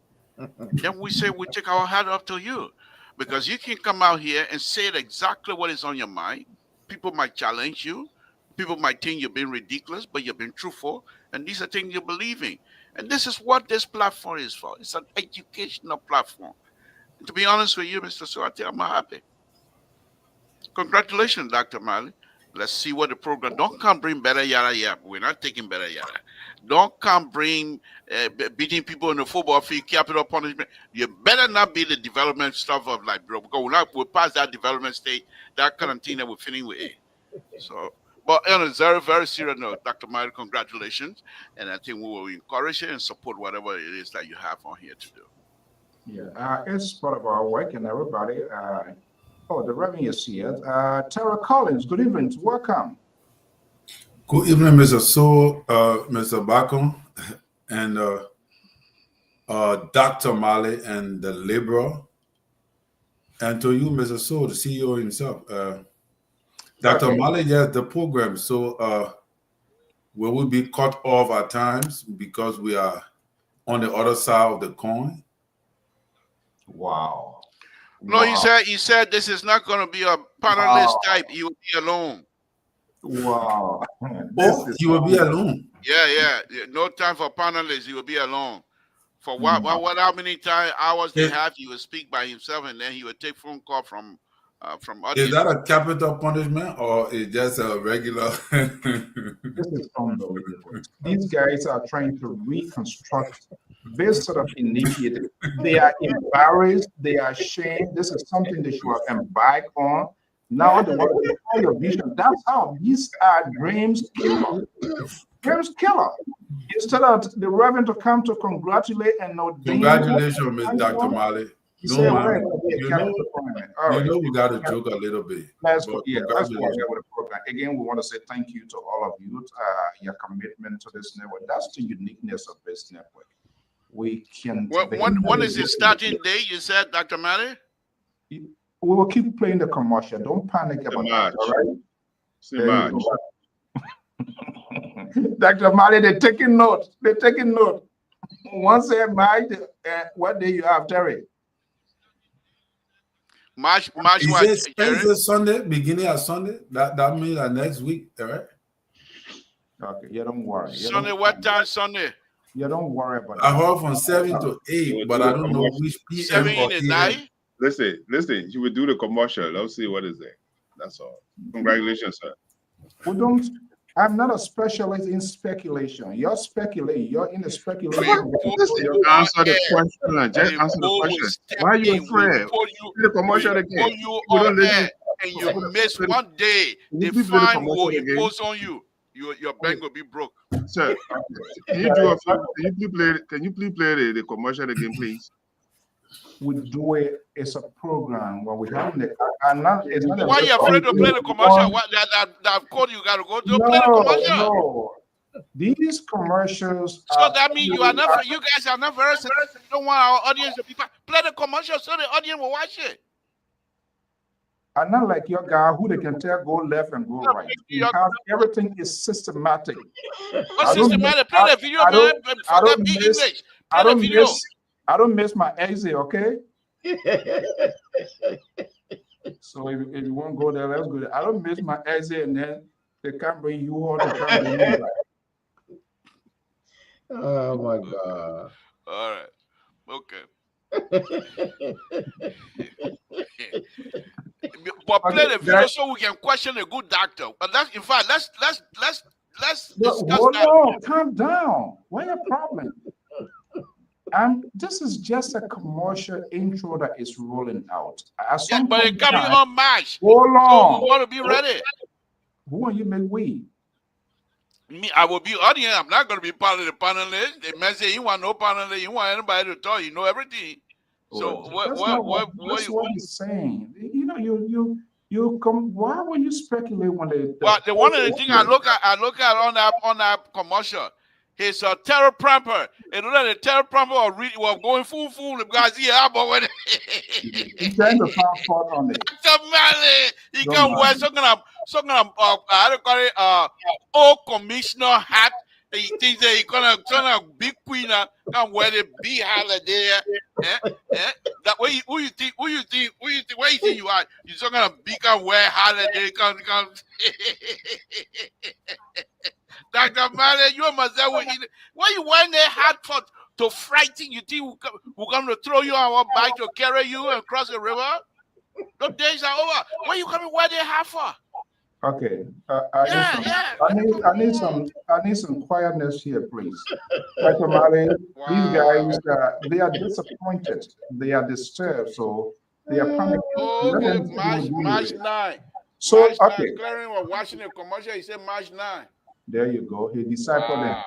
then we say we take our hat off to you, because you can come out here and say exactly what is on your mind. People might challenge you. People might think you're being ridiculous, but you're being truthful. And these are things you believe in. And this is what this platform is for. It's an educational platform. And to be honest with you, Mr. Suati, I'm happy. Congratulations, Dr. Mali. Let's see what the program. Don't come bring better yada yada. We're not taking better yada. Don't come bring beating people in the football field, capital punishment. You better not be the development stuff of Liberia, because we're past that development stage, that quarantine that we're finishing with it. So, but on a very, very serious note, Dr. Mali, congratulations. And I think we will encourage it and support whatever it is that you have on here to do. Yeah, it's part of our work, and everybody. The revenue is here. Tara Collins, good evening. Welcome. Good evening, Mr. So, Mr. Bacon. and Dr. Mali and the Liberal, and to you, Mr. Soul, the CEO himself. Dr. Mali, yes, the program. So will we be cut off at times because we are on the other side of the coin? Wow. No, wow. he said this is not going to be a panelist type. He will be alone. Wow. He will be alone. Yeah. No time for panelists. He will be alone. For how many hours they have, he will speak by himself, and then he will take phone call from audience. Is that a capital punishment or is just a regular? This is unbelievable. These guys are trying to reconstruct this sort of initiative. They are embarrassed. They are ashamed. This is something they should have embarked on. Now they want to destroy your vision. That's how these are dreams killer. Dreams killer. Instead of the Reverend to come to congratulate and ordain. Congratulations, Miss Dr. Mali. You know we got to joke a little bit. Let's go with the program. Again, we want to say thank you to all of you, your commitment to this network. That's the uniqueness of this network. We can. When is the starting date? You said, Dr. Mali? We will keep playing the commercial. Don't panic about that. All right. Dr. Mali, they're taking note. They're taking note. Once they March, what day you have, Terry? March is it Sunday, beginning of Sunday? That means next week, all right? Okay, you don't worry. Sunday, what time Sunday? You don't worry about it. I heard from 7 to 8, but I don't know which PM 7 or 9? Listen, you will do the commercial. Let's see what is there. That's all. Congratulations, sir. I'm not a specialist in speculation. You're speculating. You're in the speculation. Answer the question. Just answer the question. Why are you afraid? The commercial again. And you miss one day, the fine will impose on you. Your bank will be broke. Sir, can you do can you please play the commercial again, please? We do it. It's a program when we have the. Why are you afraid to play the commercial? That code you got to go to play the commercial. No. These commercials. So that means you guys are not very sensitive. You don't want our audience to be play the commercial so the audience will watch it. I'm not like your guy who they can tell go left and go right. Everything is systematic. What's systematic? Play the video, man. I don't miss my exit, okay? So if you want to go there, let's go there. I don't miss my exit, and then they can't bring you all to come bring you back. Oh my God. All right. Okay. But play the video so we can question a good doctor. But that's in fact, let's discuss hold that. on, calm down. What's your problem? This is just a commercial intro that is rolling out. Yeah, but it's coming on March. Hold on. So we want to be ready. Who are you, McWee? Me, I will be audience. I'm not going to be part of the panelists. They may say you want no panelists. You want anybody to talk. You know everything. So what he's saying? You know, you come. Why would you speculate when they? Well, one of the things I look at on that commercial. He's a terror pramper. And the terror pramper was going full because he had about it. He's trying to find fault on it. He can wear some kind of how to call it old commissioner hat. He thinks that he's gonna turn a big queen can wear the big hat there. That way, who you think where you think you are? You're talking about big and wear hat there. Come. Dr. Mali, you must say, why you wearing that hat for to frighten you? Think we're going to throw you on our bike to carry you and cross the river? Those days are over. Why you coming wear that hat for? Okay, I need some quietness here, please. Dr. Mali, these guys, they are disappointed. They are disturbed, so they are panicking. Oh, March 9. So, March 9, okay. Clarence was watching a commercial. He said March 9. There you go. He deciphered them.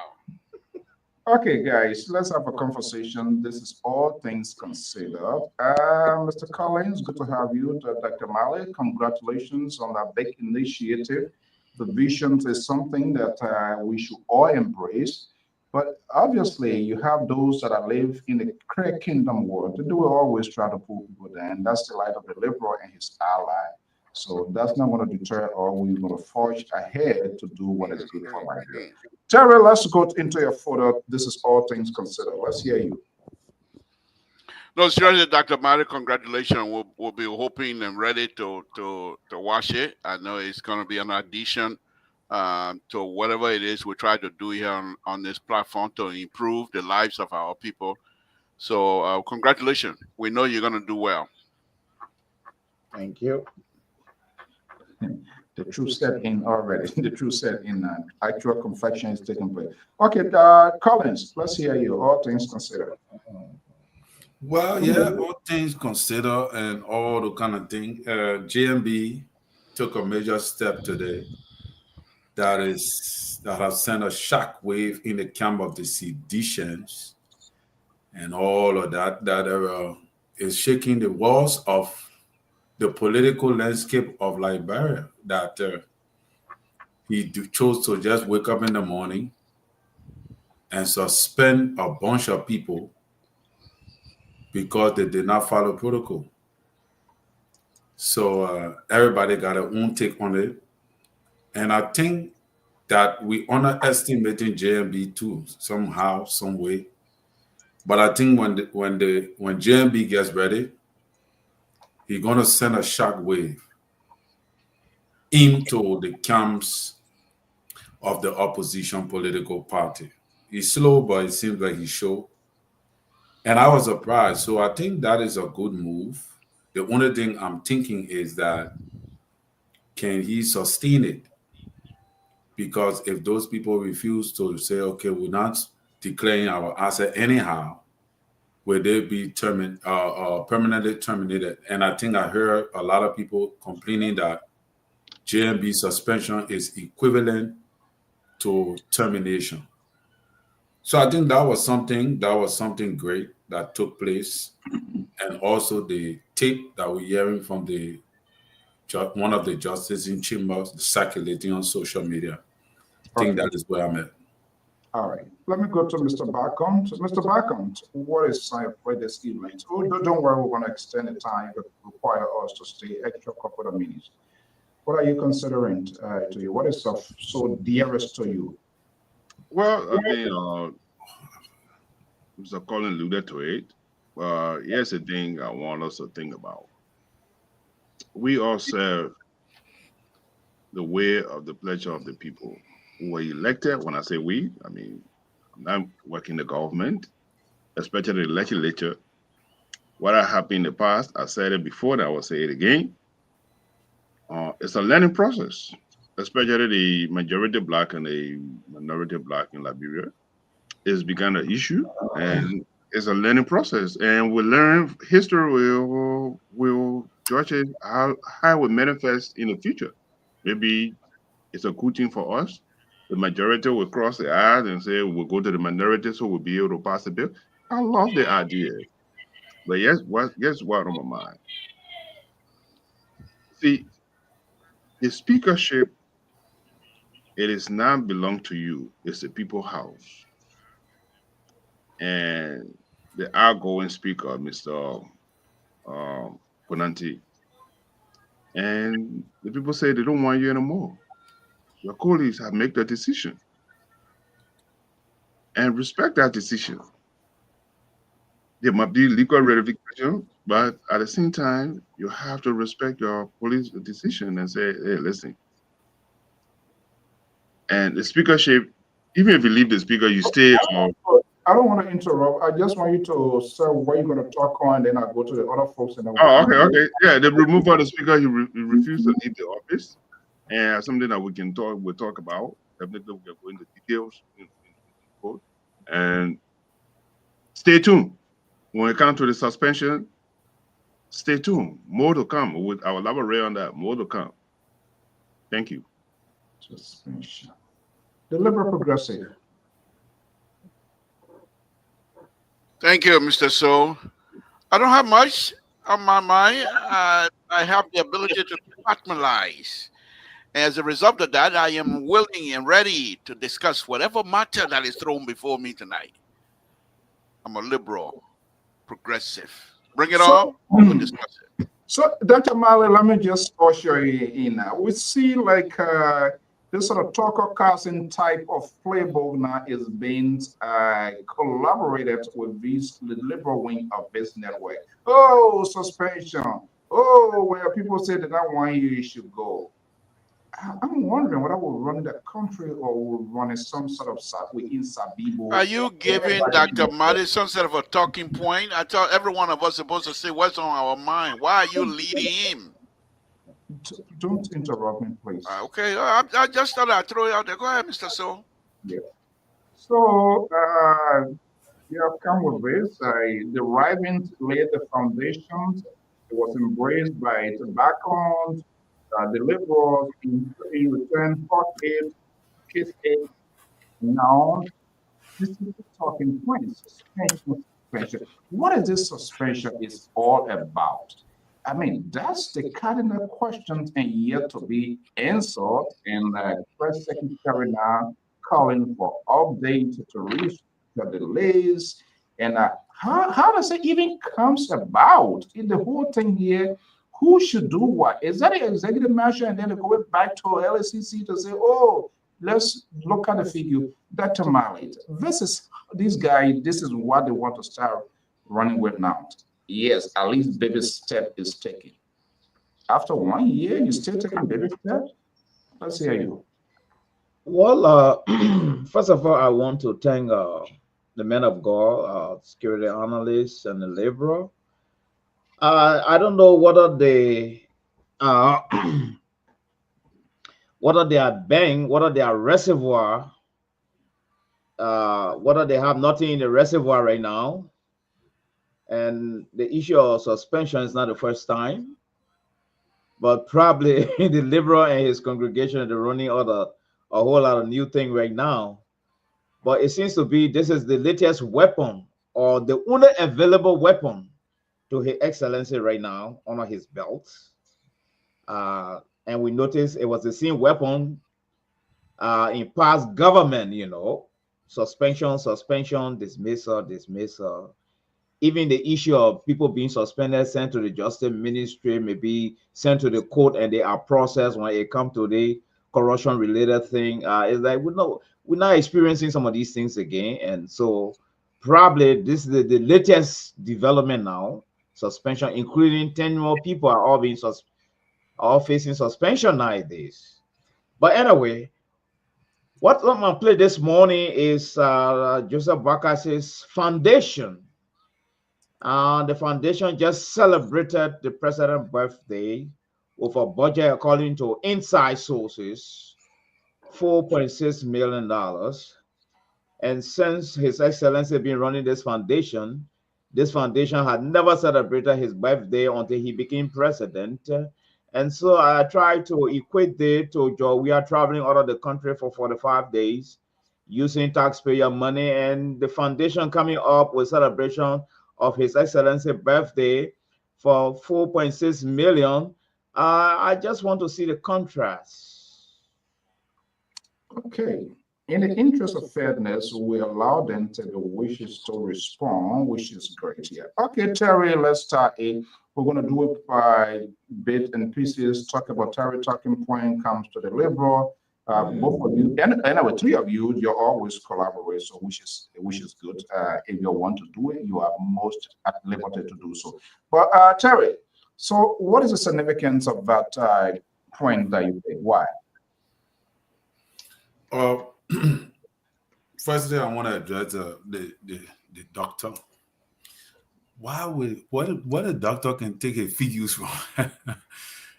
Okay, guys, let's have a conversation. This is all things considered. Mr. Collins, good to have you. Dr. Mali, congratulations on that big initiative. The vision is something that we should all embrace. But obviously, you have those that are live in the crack kingdom world. They will always try to pull people down. That's the light of the liberal and his ally. So that's not going to deter, or we're going to forge ahead to do what is good for Liberia. Terry, let's go into your photo. This is all things considered. Let's hear you. No, seriously, Dr. Mari, congratulations. We'll be hoping and ready to watch it. I know it's going to be an addition to whatever it is we try to do here on this platform to improve the lives of our people. So congratulations. We know you're going to do well. Thank you. The truth set in already. The truth set in. Actual confection is taking place. Okay, Collins, let's hear you. All things considered. Well, yeah, all things considered and all the kind of thing. GMB took a major step today that has sent a shock wave in the camp of the seditions and all of that is shaking the walls of the political landscape of Liberia, that he chose to just wake up in the morning and suspend a bunch of people because they did not follow protocol. So everybody got their own take on it. And I think that we underestimating JMB too, somehow, some way. But I think when JMB gets ready, he's gonna send a shock wave into the camps of the opposition political party. He's slow, but it seems like he's sure. And I was surprised. So I think that is a good move. The only thing I'm thinking is that can he sustain it? Because if those people refuse to say, okay, we're not declaring our asset anyhow, will they be permanently terminated? And I think I heard a lot of people complaining that JMB suspension is equivalent to termination. So I think that was something great that took place. And also the tape that we're hearing from one of the justices in chambers circulating on social media. I think that is where I'm at. All right. Let me go to Mr. Barcom. So Mr. Barcom, what is your this evening? Oh, don't worry, we're going to extend the time that require us to stay extra couple of minutes. What are you considering to you? What is so dearest to you? Well, I think Mr. Colin alluded to it. Here's the thing I want us to think about. We all serve the way of the pleasure of the people who were elected. When I say we, I mean, I'm working the government, especially the legislature. What happened in the past, I said it before, and I will say it again. It's a learning process, especially the majority black and the minority black in Liberia. It's become an issue, and it's a learning process. And we learn, history will judge it how it will manifest in the future. Maybe it's a good thing for us. The majority will cross the aisle and say we'll go to the minority so we'll be able to pass the bill. I love the idea. But guess what on my mind? See, the speakership, it is not belong to you. It's the people's house. And the outgoing speaker, Mr. Konanti, and the people say they don't want you anymore. Your colleagues have made the decision. And respect that decision. There might be legal ratification, but at the same time, you have to respect your police decision and say, hey, listen. And the speakership, even if you leave the speaker, you stay. I don't want to interrupt. I just want you to say what you're going to talk on, then I'll go to the other folks. And okay. Yeah, the removal of the speaker, he refused to leave the office. And something that we'll talk about. Definitely we'll go into details in court. And stay tuned. When it comes to the suspension, stay tuned. More to come. I will elaborate on that. More to come. Thank you. Suspension. The Liberal Progressive. Thank you, Mr. So. I don't have much on my mind. I have the ability to compartmentalize. As a result of that, I am willing and ready to discuss whatever matter that is thrown before me tonight. I'm a liberal, progressive. Bring it on, we'll discuss it. So, Dr. Malley, let me just usher you in. We see like this sort of Tucker Carlson type of playbook now is being collaborated with the liberal wing of this network. Oh, suspension. Oh, where people say that 1 year you should go. I'm wondering whether we'll run the country or we'll run it some sort of within Sabibo. Are you giving Dr. Malley some sort of a talking point? I thought every one of us is supposed to say what's on our mind. Why are you leading him? Don't interrupt me, please. Okay, I just thought I'd throw it out there. Go ahead, Mr. So. Yeah. So, you have come with this. The Ravens laid the foundations. It was embraced by its background. The liberals in return fought it, kissed it. Now, this is the talking point. Suspension. What is this suspension is all about? I mean, that's the cardinal question and yet to be answered. And Press Secretary now calling for updates to reach the delays. And how does it even comes about in the whole thing here? Who should do what? Is that an executive measure and then they go back to LSCC to say, oh, let's look at the figure? Dr. Malley, this is what they want to start running with now. Yes, at least baby step is taken. After 1 year, you still taking baby step? Let's hear you. Well, first of all, I want to thank the men of God, security analysts, and the laborer. I don't know whether they whether they are reservoir, whether they have nothing in the reservoir right now. And the issue of suspension is not the first time, but probably the liberal and his congregation are running a whole lot of new thing right now. But it seems to be this is the latest weapon or the only available weapon to His Excellency right now under his belt. And we noticed it was the same weapon in past government, suspension, dismissal. Even the issue of people being suspended, sent to the justice ministry, maybe sent to the court, and they are processed when it comes to the corruption-related thing. It's like we're not experiencing some of these things again, and so probably this is the latest development now. Suspension, including 10 more people, are all facing suspension nowadays. But anyway, what I'm gonna play this morning is Joseph Bakas's foundation. The foundation just celebrated the president's birthday with a budget, according to inside sources, $4.6 million. And since His Excellency has been running this foundation had never celebrated his birthday until he became president. And so I try to equate it to we are traveling out of the country for 45 days using taxpayer money, and the foundation coming up with celebration of His Excellency birthday for 4.6 million. I just want to see the contrast. Okay. In the interest of fairness, we allow them to the wishes to respond, which is great here. Okay, Terry, let's start it. We're going to do it by bit and pieces. Talk about Terry talking point comes to the liberal. Both of you, and anyway, three of you, you're always collaborate, so which is good. If you want to do it, you are most at liberty to do so. But Terry, so what is the significance of that point that you made? Why? Firstly, I want to address the doctor. What a doctor can take a figures from?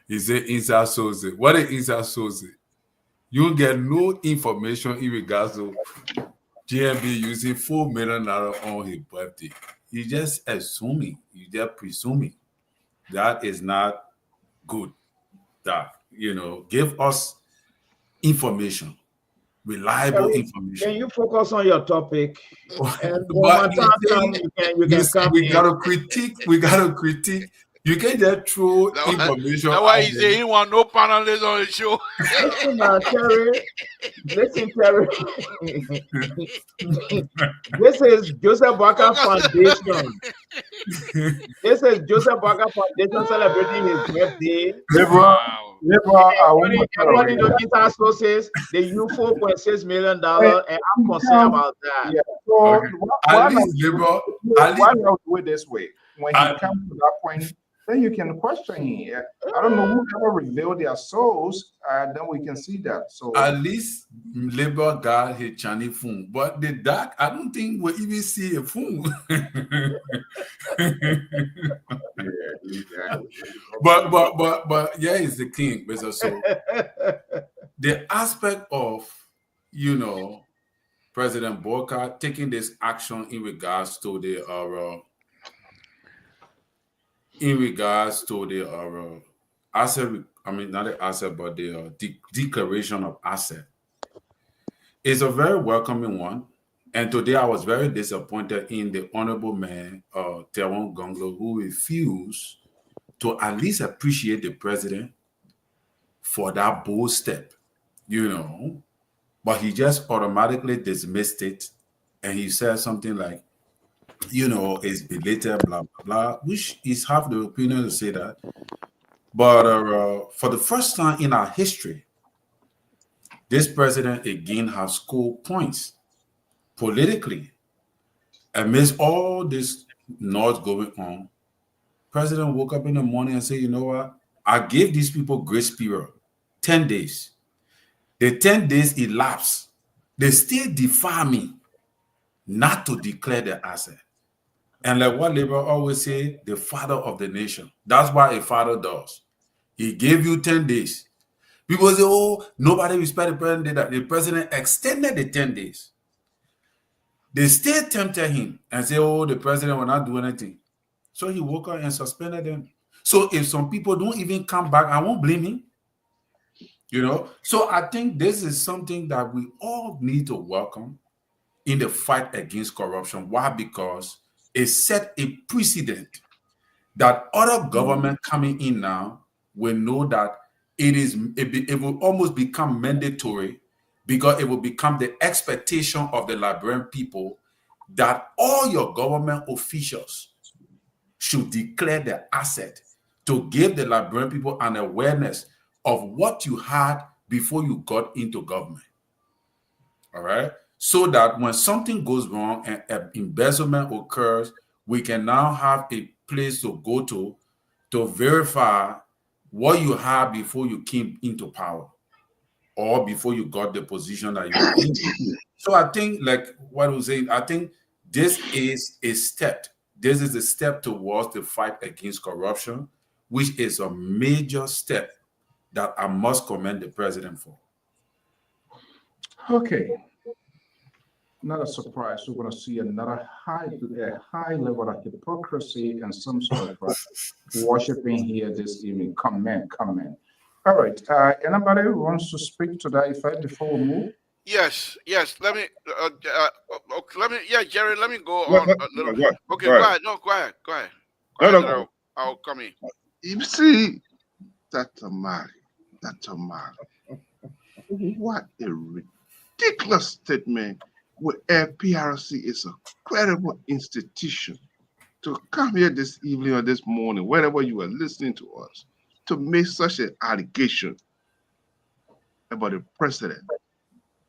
He said inside source. What an inside source. You get no information in regards to GMB using $4 million on his birthday. You just assuming, you just presuming. That is not good. That, give us information. Reliable information. Can you focus on your topic? And we gotta critique You can't just throw That's information why out he there. say he want no panelists on the show. Listen, Terry. Listen, Terry. This is Joseph Barker Foundation. This is Joseph Barker Foundation celebrating his birthday. Liberal, Wow. According to inside sources, they use $4.6 million, and I'm concerned about that. Yeah. So Okay. At least liberal. At why least not do it this way? When he comes to that point, then you can question him. I don't know whoever revealed their souls, then we can see that. So at least Labour got his Chinese phone, but the dark, I don't think we'll even see a phone. but yeah, it's the king, Mr. So the aspect of President Boca taking this action in regards to the asset, I mean not the asset, but the declaration of asset is a very welcoming one. And today I was very disappointed in the honorable man, Teron Gonglo, who refused to at least appreciate the president for that bold step, but he just automatically dismissed it. And he said something like, it's belated, blah, blah, blah, which is half the opinion to say that. But for the first time in our history, this president again has scored points politically. Amidst all this noise going on, president woke up in the morning and said, you know what? I gave these people grace period, 10 days. The 10 days elapsed. They still defy me not to declare the asset. And like what Labour always say, the father of the nation. That's what a father does. He gave you 10 days. People say, oh, nobody respect the president. That the president extended the 10 days. They still tempted him and say, oh, the president will not do anything. So he woke up and suspended them. So if some people don't even come back, I won't blame him. So I think this is something that we all need to welcome in the fight against corruption. Why? Because it set a precedent that other government coming in now will know that it will almost become mandatory, because it will become the expectation of the Liberian people that all your government officials should declare their asset to give the Liberian people an awareness of what you had before you got into government. All right? So that when something goes wrong and embezzlement occurs, we can now have a place to go to verify what you had before you came into power or before you got the position that you are in. So I think, like what I was saying, I think this is a step. This is a step towards the fight against corruption, which is a major step that I must commend the president for. okay. Not a surprise. We're going to see another high level of hypocrisy and some sort of worshiping here this evening. Comment. All right. Anybody who wants to speak to that effect before we move? Yes. Let me. Jerry. Let me go on a little. Go Okay, go ahead. No, go ahead. No. I'll come in. You see, Dr. Mali, what a ridiculous statement. Where LPRC is a credible institution, to come here this evening or this morning, wherever you are listening to us, to make such an allegation about the president.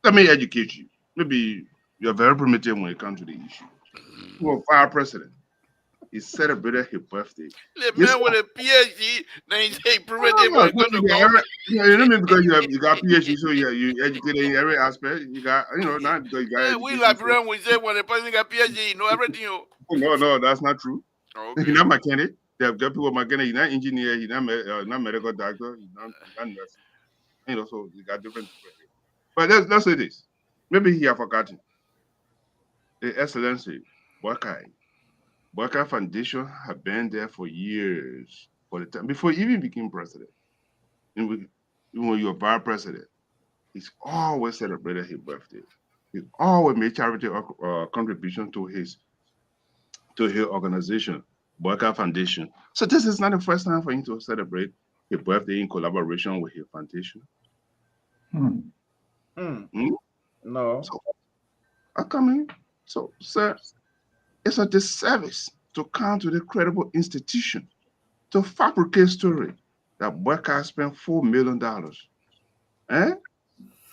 Let me educate you. Maybe you're very primitive when it comes to the issue. Well, our president, he celebrated his birthday. The man with a PhD, now he's primitive when it comes to government. You know, because you got PhD, so you educated in every aspect. You got, not because you got. Yeah, we Liberian, we say when the person got PhD, you know everything. No, that's not true. Okay. He's not mechanic. There are people mechanic. He's not engineer. He's not medical doctor. He's not nurse. So he got different. But let's say this. Maybe he have forgotten. The Excellency Boca Foundation have been there for years, for the time before he even became president. Even when you're vice president, he's always celebrated his birthday. He always made charity contribution to his organization. Boyka Foundation. So this is not the first time for him to celebrate his birthday in collaboration with his foundation. No. So, how come? So, sir, it's a disservice to come to the credible institution to fabricate story that Boyka spent $4 million.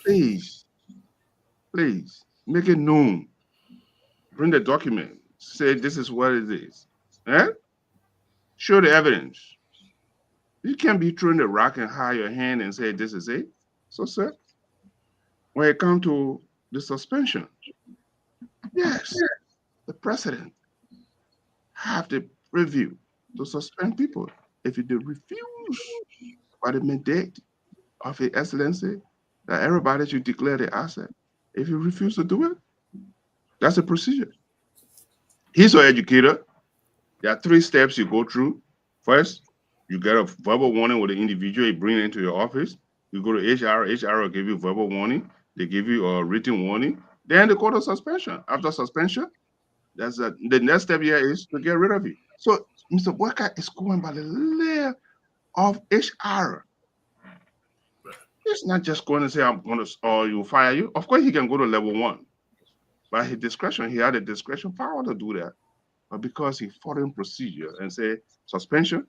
Please, make it known. Bring the document. Say this is what it is. Show the evidence. You can't be throwing the rock and hide your hand and say this is it. So, sir, when it comes to the suspension, yes, the president have the review to suspend people if they refuse by the mandate of His Excellency that everybody should declare the asset. If you refuse to do it, that's a procedure. He's an educator. There are 3 steps you go through. First, you get a verbal warning with the individual, you bring it into your office. You go to HR, HR will give you verbal warning. They give you a written warning. Then they go to suspension. After suspension, the next step here is to get rid of you. So Mr. Boyka is going by the layer of HR. He's not just going to say, I'm going to, or you fire you. Of course, he can go to level 1. By his discretion, he had a discretion power to do that. But because he followed procedure and say, suspension,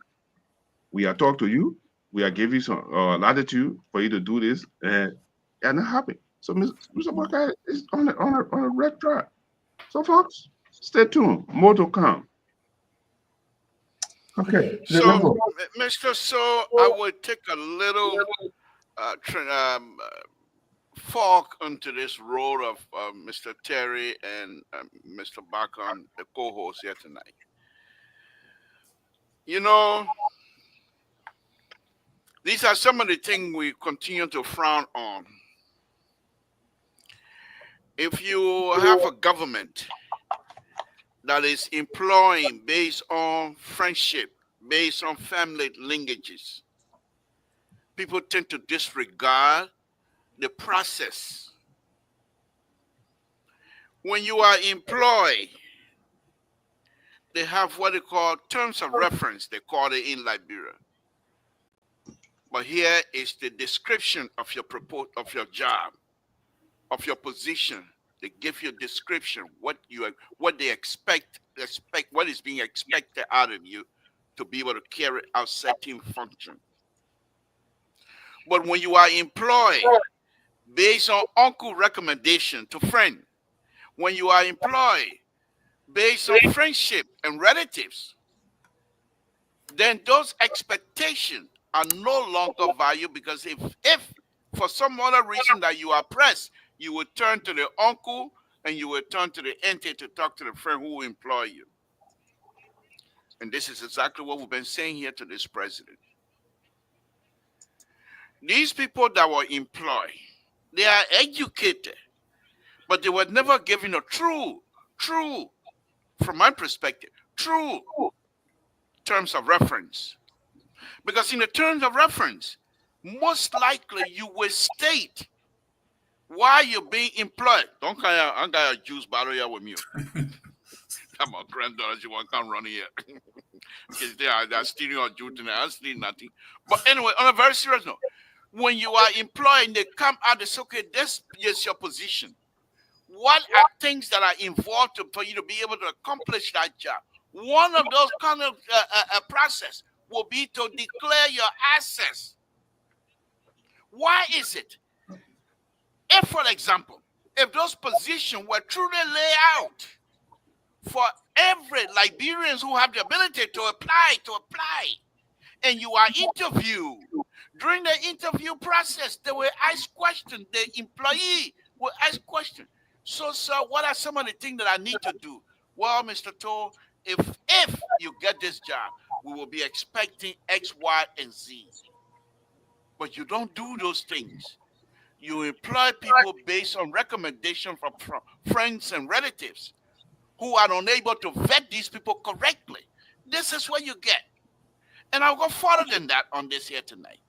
we are talking to you, we are giving you some latitude for you to do this, and not happy. So Mr. Boyka is on a red track. So folks, stay tuned. More to come. Okay. So, Mr. So, I would take a little fork onto this road of Mr. Terry and Mr. Bakon, the co-host here tonight. You know, these are some of the things we continue to frown on. If you have a government that is employing based on friendship, based on family linkages, people tend to disregard the process. When you are employed, they have what they call terms of reference. They call it in Liberia. But here is the description of your job, of your position. They give you a description, what they expect, what is being expected out of you to be able to carry out certain function. But when you are employed based on uncle recommendation to friend, when you are employed based on friendship and relatives, then those expectations are no longer valued, because if for some other reason that you are pressed, you will turn to the uncle and you will turn to the auntie to talk to the friend who will employ you. And this is exactly what we've been saying here to this president. These people that were employed, they are educated, but they were never given a true, from my perspective, true terms of reference. Because in the terms of reference, most likely you will state why you're being employed. Don't kind of, I got a juice bottle here with me. I'm a granddaughter, you want to come run here. Because they're stealing your juice and I'm stealing nothing. But anyway, on a very serious note, when you are employed and they come out and say, okay, this is your position. What are things that are involved for you to be able to accomplish that job? One of those kind of process will be to declare your assets. Why is it? If, for example, if those positions were truly laid out for every Liberians who have the ability to apply, and you are interviewed, during the interview process, they will ask questions, the employee will ask questions. So, sir, what are some of the things that I need to do? Well, Mr. Toll, if you get this job, we will be expecting X, Y, and Z. But you don't do those things. You employ people based on recommendation from friends and relatives who are unable to vet these people correctly. This is what you get. And I'll go further than that on this here tonight.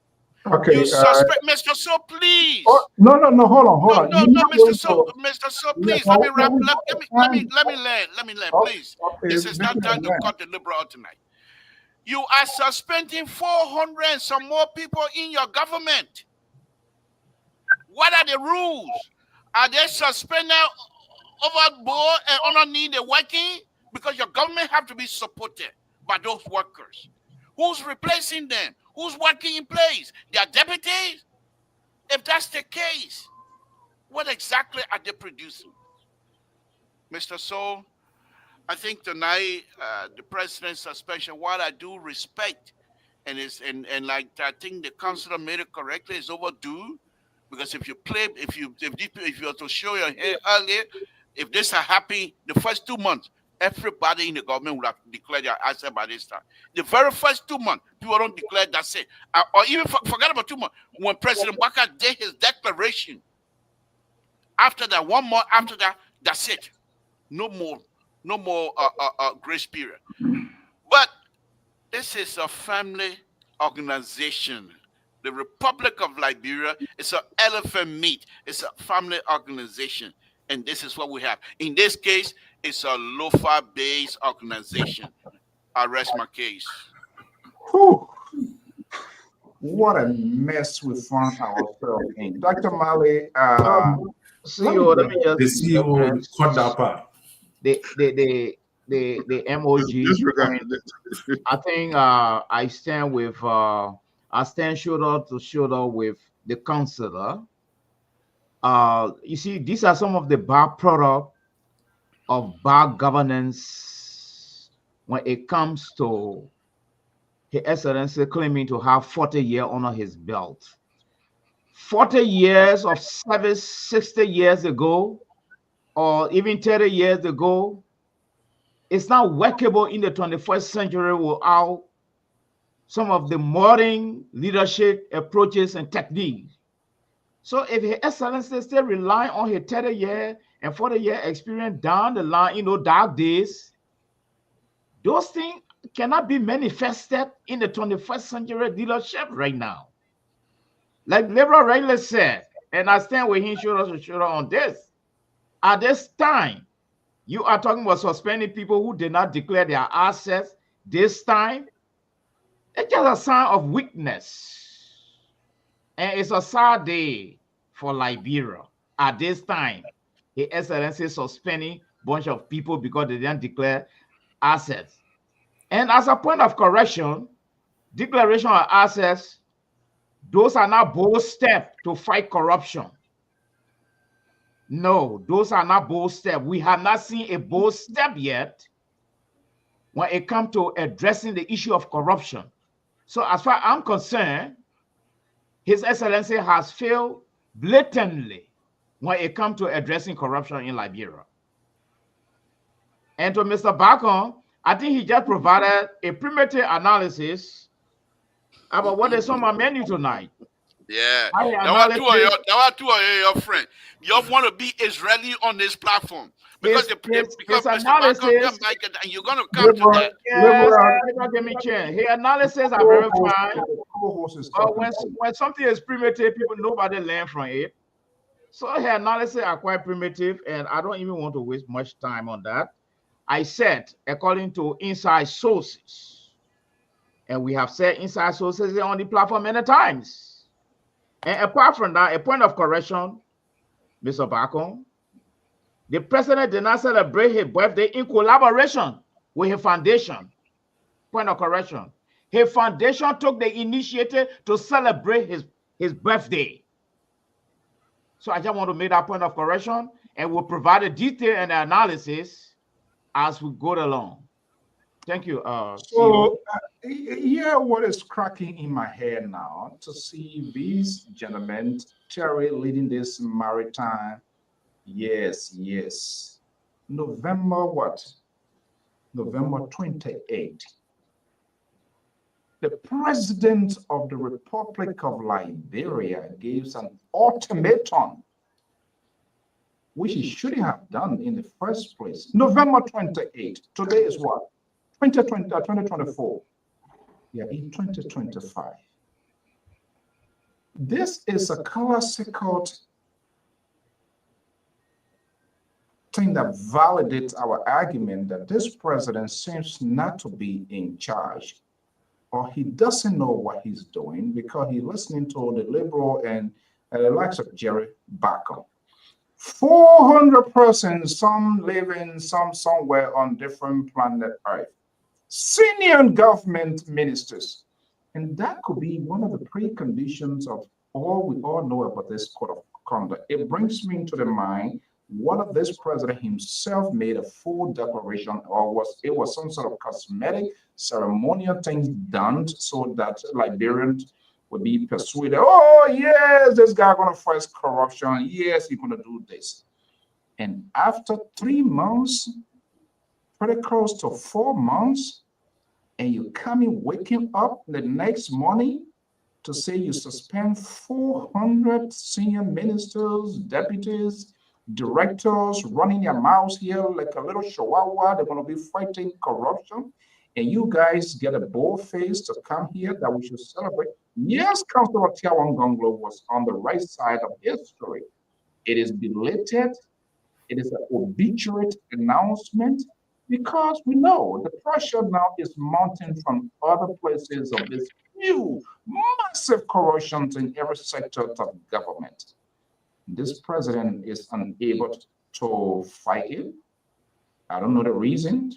Okay. You suspect, Mr. So, please. Oh, no, hold on. No, Mr. So, please. Let me wrap. Let me land. Please. Okay, This is not time to cut the liberal out tonight. You are suspending 400 and some more people in your government. What are the rules? Are they suspended overboard and underneath the working? Because your government have to be supported by those workers. Who's replacing them? Who's working in place? Their deputies? If that's the case, what exactly are they producing? Mr. Soul, I think tonight the president's suspension, while I do respect, and like I think the councilor made it correctly, is overdue. Because if you were to show your hand earlier, if this had happened the first 2 months, everybody in the government would have declared their asset by this time. The very first 2 months, people don't declare that's it. Or even forget about 2 months. When President Baka did his declaration, after that, 1 month after that, that's it. No more grace period. But this is a family organization. The Republic of Liberia is an elephant meat. It's a family organization. And this is what we have. In this case, it's a Lofa-based organization. I rest my case. Whew. What a mess we found ourselves in. Dr. Mali, CEO, let me just the CEO cut that part. The MOG. I think I stand shoulder to shoulder with the councillor. You see, these are some of the byproducts of bad governance when it comes to His Excellency claiming to have 40 years under his belt. 40 years of service 60 years ago, or even 30 years ago, it's not workable in the 21st century without some of the modern leadership approaches and techniques. So if His Excellency still rely on his 30-year and 40-year experience down the line, dark days, those things cannot be manifested in the 21st century leadership right now. Like Liberal rightly said, and I stand with him shoulder to shoulder on this, at this time, you are talking about suspending people who did not declare their assets this time. It's just a sign of weakness. And it's a sad day for Liberia at this time. His Excellency suspending a bunch of people because they didn't declare assets. And as a point of correction, declaration of assets, those are not bold steps to fight corruption. No, those are not bold steps. We have not seen a bold step yet when it comes to addressing the issue of corruption. So as far as I'm concerned, His Excellency has failed blatantly when it comes to addressing corruption in Liberia. And to Mr. Bacon, I think he just provided a primitive analysis about what is on my menu tonight. Yeah, there were two of your friends. You want to be Israeli on this platform because because Mr. Bacon come back and you're going to come to that. Yes, give me a chance. His analysis are very fine. But when something is primitive, people nobody learn from it. So her analysis are quite primitive, and I don't even want to waste much time on that. I said, according to inside sources, and we have said inside sources on the platform many times. And apart from that, a point of correction, Mr. Bacon, the president did not celebrate his birthday in collaboration with his foundation. Point of correction. His foundation took the initiative to celebrate his birthday. So I just want to make that point of correction, and we'll provide a detail and analysis as we go along. Thank you. So, yeah, what is cracking in my head now to see these gentlemen, Terry, leading this maritime. Yes. November what? November 28. The president of the Republic of Liberia gives an ultimatum, which he shouldn't have done in the first place. November 28. Today is what? 2024. Yeah, in 2025. This is a classical thing that validates our argument that this president seems not to be in charge, or he doesn't know what he's doing because he's listening to the liberal and the likes of Jerry Bacon. 400 persons, some living, some somewhere on different planet Earth. Senior government ministers. And that could be one of the preconditions of all we all know about this code of conduct. It brings me to the mind, what if this president himself made a full declaration, or it was some sort of cosmetic ceremonial things done so that Liberians would be persuaded, oh yes, this guy gonna fight corruption, yes, he's gonna do this. And after 3 months, pretty close to 4 months, and you coming waking up the next morning to say you suspend 400 senior ministers, deputies, directors running their mouths here like a little chihuahua. They're going to be fighting corruption. And you guys get a bold face to come here that we should celebrate. Yes, Councilor Tiawan Gonglo was on the right side of history. It is belated. It is an obituate announcement, because we know the pressure now is mounting from other places of this new massive corruption in every sector of government. This president is unable to fight it. I don't know the reason.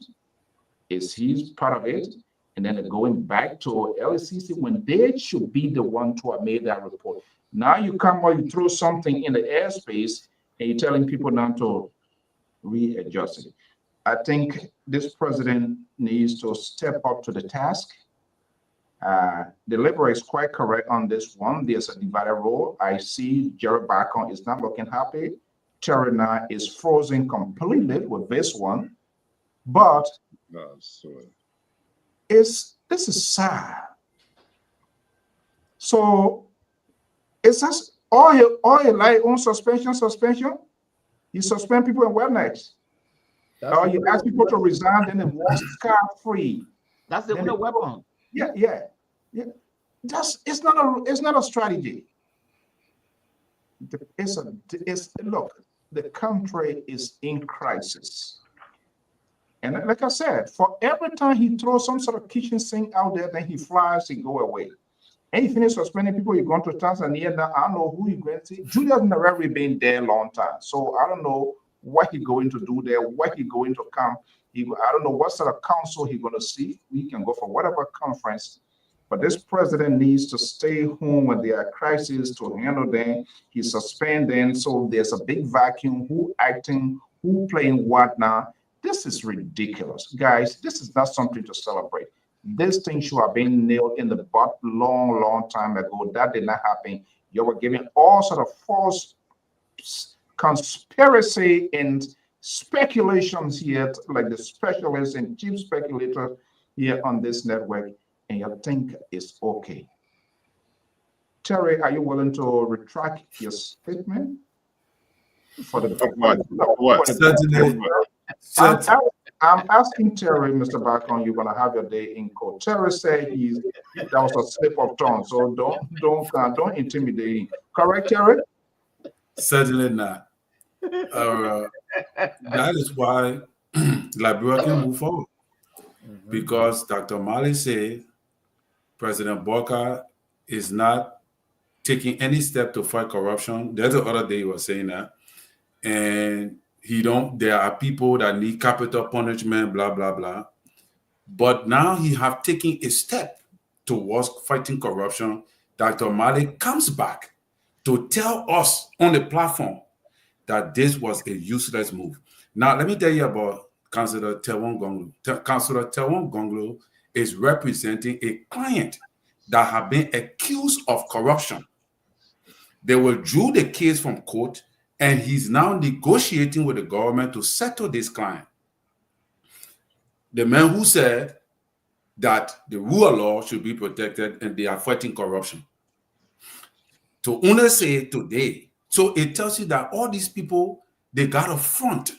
Is he's part of it? And then going back to LCC when they should be the one to have made that report. Now you come or you throw something in the airspace and you're telling people now to readjust it. I think this president needs to step up to the task. The Liberal is quite correct on this one. There's a divided role. I see Jerry Bacon is not looking happy. Terry now is frozen completely with this one. But this is sad. So it's just all your life on suspension. You suspend people in what next? Or you ask people to resign, then they walk scot-free. That's the only weapon. Yeah. It's not a strategy. Look, the country is in crisis. And like I said, for every time he throws some sort of kitchen sink out there, then he flies, he go away. And he finished suspending people, you're going to Tanzania now. I don't know who you're going to see. Julius never really been there a long time. So I don't know what he's going to do there, what he's going to come. I don't know what sort of council he's going to see. We can go for whatever conference. But this president needs to stay home when there are crises to handle them. He's suspending, so there's a big vacuum. Who acting, who playing what now? This is ridiculous. Guys, this is not something to celebrate. This thing should have been nailed in the butt long time ago. That did not happen. You were giving all sort of false conspiracy and speculations here, like the specialists and chief speculators here on this network, and you think it's okay. Terry, are you willing to retract your statement? For the I'm asking Terry, Mr. Bacon, you're gonna have your day in court. Terry said that was a slip of tongue, so don't intimidate him. Correct, Terry? Certainly not. That is why Liberia can move forward. Because Dr. Mali said President Boka is not taking any step to fight corruption. The other day he was saying that. And there are people that need capital punishment, blah, blah, blah. But now he have taken a step towards fighting corruption. Dr. Mali comes back to tell us on the platform that this was a useless move. Now, let me tell you about Councilor Tiawan Gonglo. Councilor Tiawan Gonglo is representing a client that have been accused of corruption. They withdrew the case from court, and he's now negotiating with the government to settle this client. The man who said that the rule of law should be protected and they are fighting corruption. To only say today, so it tells you that all these people, they got a front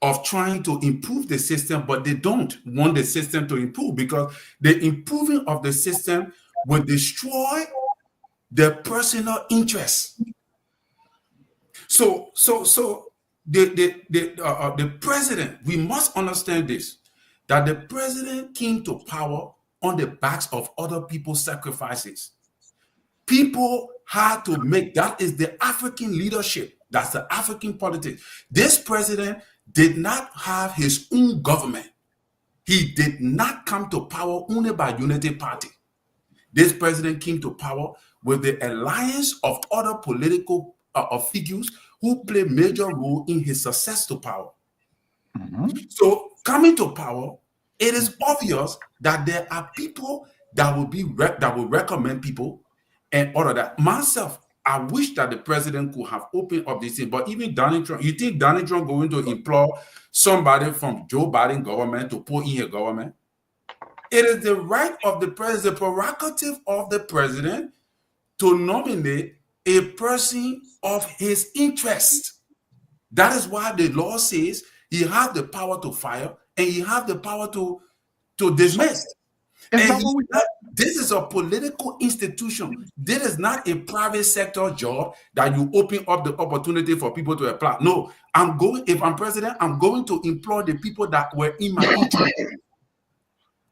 of trying to improve the system, but they don't want the system to improve because the improving of the system will destroy their personal interests. So the president, we must understand this, that the president came to power on the backs of other people's sacrifices. People had to make, that is the African leadership. That's the African politics. This president did not have his own government. He did not come to power only by unity party. This president came to power with the alliance of other political figures who play major role in his success to power. So coming to power, it is obvious that there are people that will recommend people and all of that. Myself, I wish that the president could have opened up this thing, but even Donald Trump, you think Donald Trump going to employ somebody from Joe Biden government to put in a government? It is the right of the president, the prerogative of the president to nominate a person of his interest. That is why the law says he has the power to fire and he has the power to dismiss. This is a political institution. This is not a private sector job that you open up the opportunity for people to apply. No, if I'm president, I'm going to employ the people that were in my interest.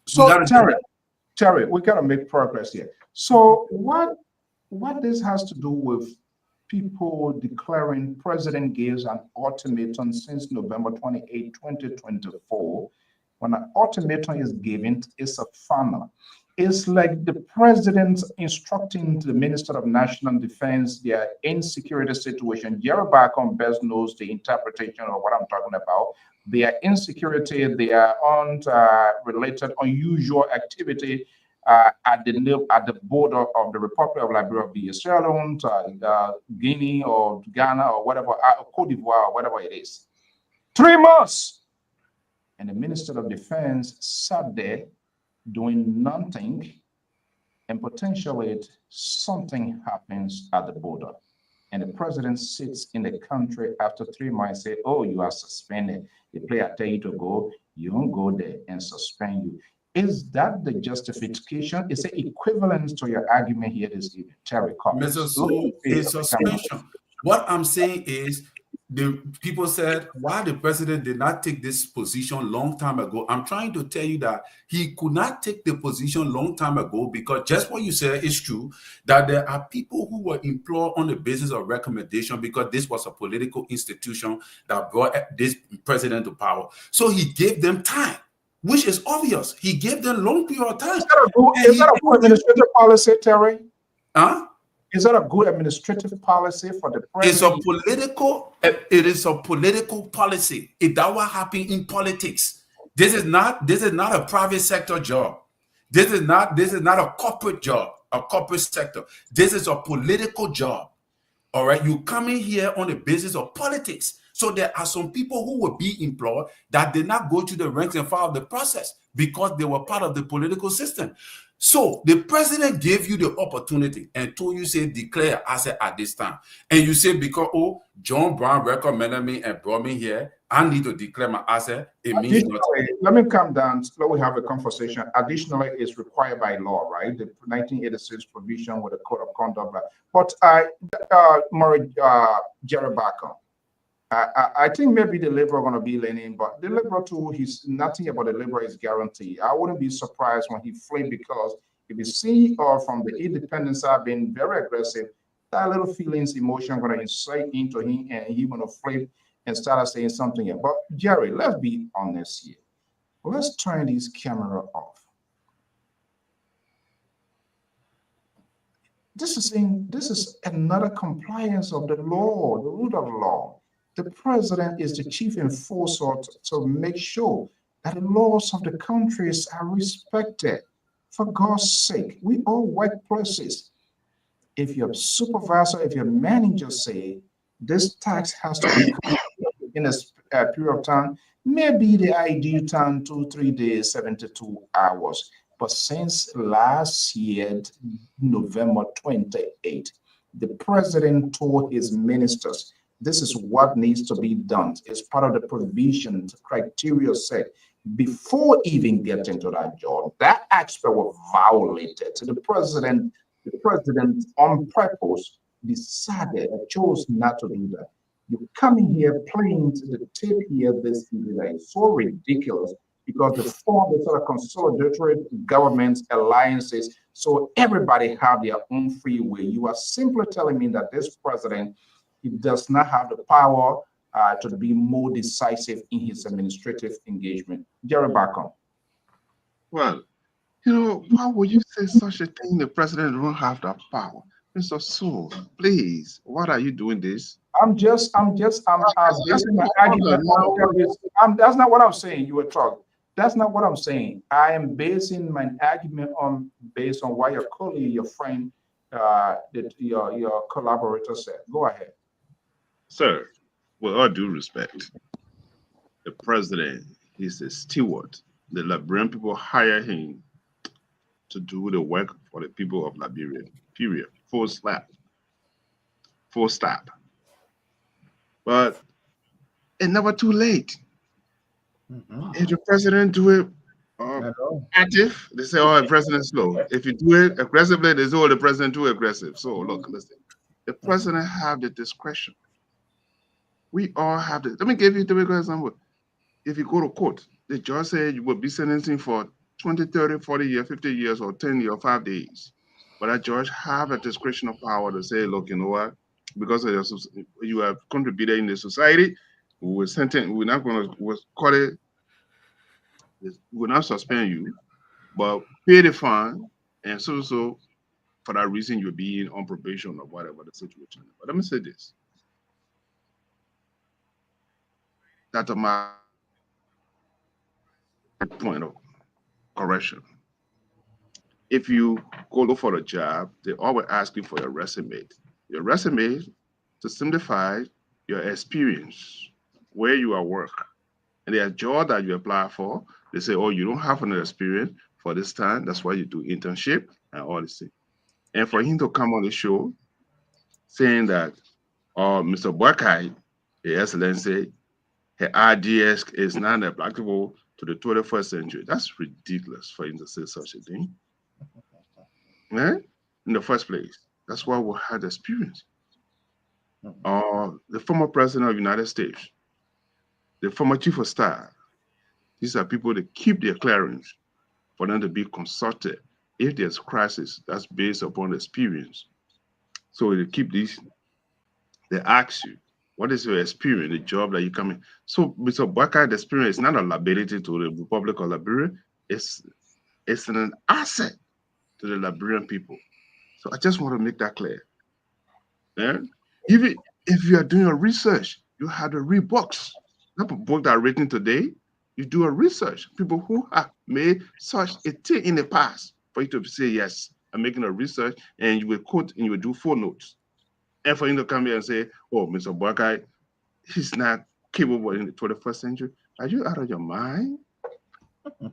So Terry, we gotta make progress here. So what this has to do with people declaring President gives an ultimatum since November 28, 2024. When an ultimatum is given, it's a final. It's like the president instructing the Minister of National Defense their insecurity situation. Jerry Barcom best knows the interpretation of what I'm talking about. Their insecurity, their unrelated, unusual activity at the border of the Republic of Liberia, Sierra Leone, Guinea, or Ghana, or whatever, Cote d'Ivoire, or whatever it is. 3 months. And the Minister of Defense sat there doing nothing, and potentially something happens at the border. And the president sits in the country after 3 months, say, oh, you are suspended. The player tell you to go, you don't go there and suspend you. Is that the justification? Is it equivalent to your argument here this evening? Terry, Mr. So, it's suspension. What I'm saying is, the people said, why the president did not take this position long time ago. I'm trying to tell you that he could not take the position long time ago because just what you said is true, that there are people who were employed on the basis of recommendation because this was a political institution that brought this president to power. So he gave them time, which is obvious. He gave them long period of time. Is that a good administrative policy, Terry? Huh? Is that a good administrative policy for the president? It is a political policy. That what happened in politics. This is not a private sector job. This is not a corporate job, a corporate sector. This is a political job. All right. You come in here on the basis of politics. So there are some people who will be employed that did not go through the ranks and file the process because they were part of the political system. So the president gave you the opportunity and told you, say, declare asset at this time. And you say, because, oh, John Brown recommended me and brought me here, I need to declare my asset. It means nothing. Let me come down. Let me have a conversation. Additionally, it's required by law, right? The 1986 provision with the Code of Conduct. But Jerry Barcom, I think maybe the Liberal are going to be leaning, but the Liberal too, he's nothing about the Liberal is guaranteed. I wouldn't be surprised when he flipped because if you see from the independent side being very aggressive, that little feelings, emotion going to incite into him and he going to flip and start saying something else. But Jerry, let's be honest here. Let's turn this camera off. This is another compliance of the law, the rule of law. The president is the chief enforcer to make sure that the laws of the countries are respected. For God's sake, we all workplaces. If your supervisor, if your manager say this tax has to be in a period of time, maybe the ideal time 2-3 days, 72 hours. But since last year, November 28, the president told his ministers, this is what needs to be done. It's part of the provision, the criteria set before even getting to that job. That aspect was violated. So the president The president, on purpose, decided, chose not to do that. You're coming here playing to the tape here this evening. That is so ridiculous because the form is sort of consolidatory government alliances, so everybody have their own free will. You are simply telling me that this president, he does not have the power to be more decisive in his administrative engagement. Jerry Bacon. Well, you know, why would you say such a thing? The president don't have that power. Mr. Soul, please, what are you doing this? I'm basing my argument on this. That's not what I'm saying. You were talking. That's not what I'm saying. I am basing my argument based on what your colleague, your friend, your collaborator said. Go ahead. Sir, with all due respect, the president is a steward. The Liberian people hire him to do the work for the people of Liberia, period. Full stop. But it's never too late. If the president do it active, they say, oh, the president's slow. If you do it aggressively, they say, oh, the president too aggressive. So look, listen. The president have the discretion. We all have the. Let me give you the big example. If you go to court, the judge said you will be sentencing for 20, 30, 40 years, 50 years, or 10 years, 5 days. But that judge have a discretional power to say, look, you know what? Because of you have contributed in the society, we're not going to call it, we're not suspend you, but pay the fine, and so for that reason you're being on probation or whatever the situation. But let me say this. That's my point of correction. If you go look for a job, they always ask you for your resume. Your resume to simplify your experience, where you are work. And the job that you apply for, they say, oh, you don't have an experience for this time. That's why you do internship and all this thing. And for him to come on the show saying that, oh, Mr. Buakai, the Excellency, her ideas is not applicable to the 21st century. That's ridiculous for him to say such a thing. In the first place, that's why we had experience. The former president of the United States, the former chief of staff, these are people that keep their clearance for them to be consulted if there's crisis that's based upon experience. So they keep these, they ask you, what is your experience, the job that you come in? So Mr. Buakai, the experience is not a liability to the Republic of Liberia, it's an asset to the Liberian people. So I just want to make that clear. Even if you are doing a research, you have to read books. Not a book that are written today. You do a research. People who have made such a thing in the past for you to say, yes, I'm making a research, and you will quote and you will do footnotes. And for him to come here and say, oh, Mr. Buakai, he's not capable in the 21st century. Are you out of your mind? Are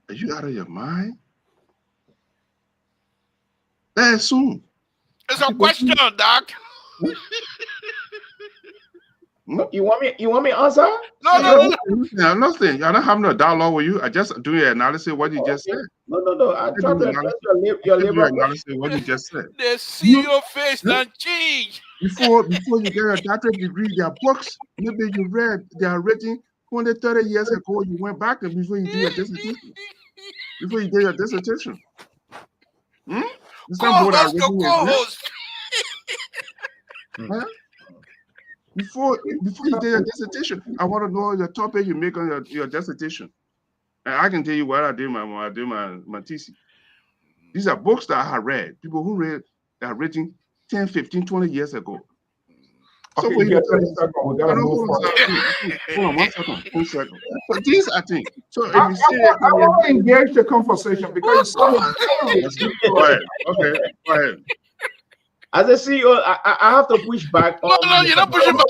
you out of your mind? Very soon. It's a question, Doc. You want me to answer? No. I'm not saying I'm not having a dialogue with you. I just doing an analysis of what you just said. No. I try to address your labor analysis of what you just said. They see your face and change. Before you get a doctorate degree, there are books maybe you read. They are written 20, 30 years ago. You went back and before you do your dissertation. Before you get your dissertation. Co-host. Before you do your dissertation, I want to know the topic you make on your dissertation. And I can tell you what I did my thesis. These are books that I have read. People who read that are written 10, 15, 20 years ago. Okay, so we gotta move on. One second. So these are things. So if I you say I want to engage the conversation because go ahead. Okay, go ahead. As a CEO, I have to push back. No, you're not pushing back.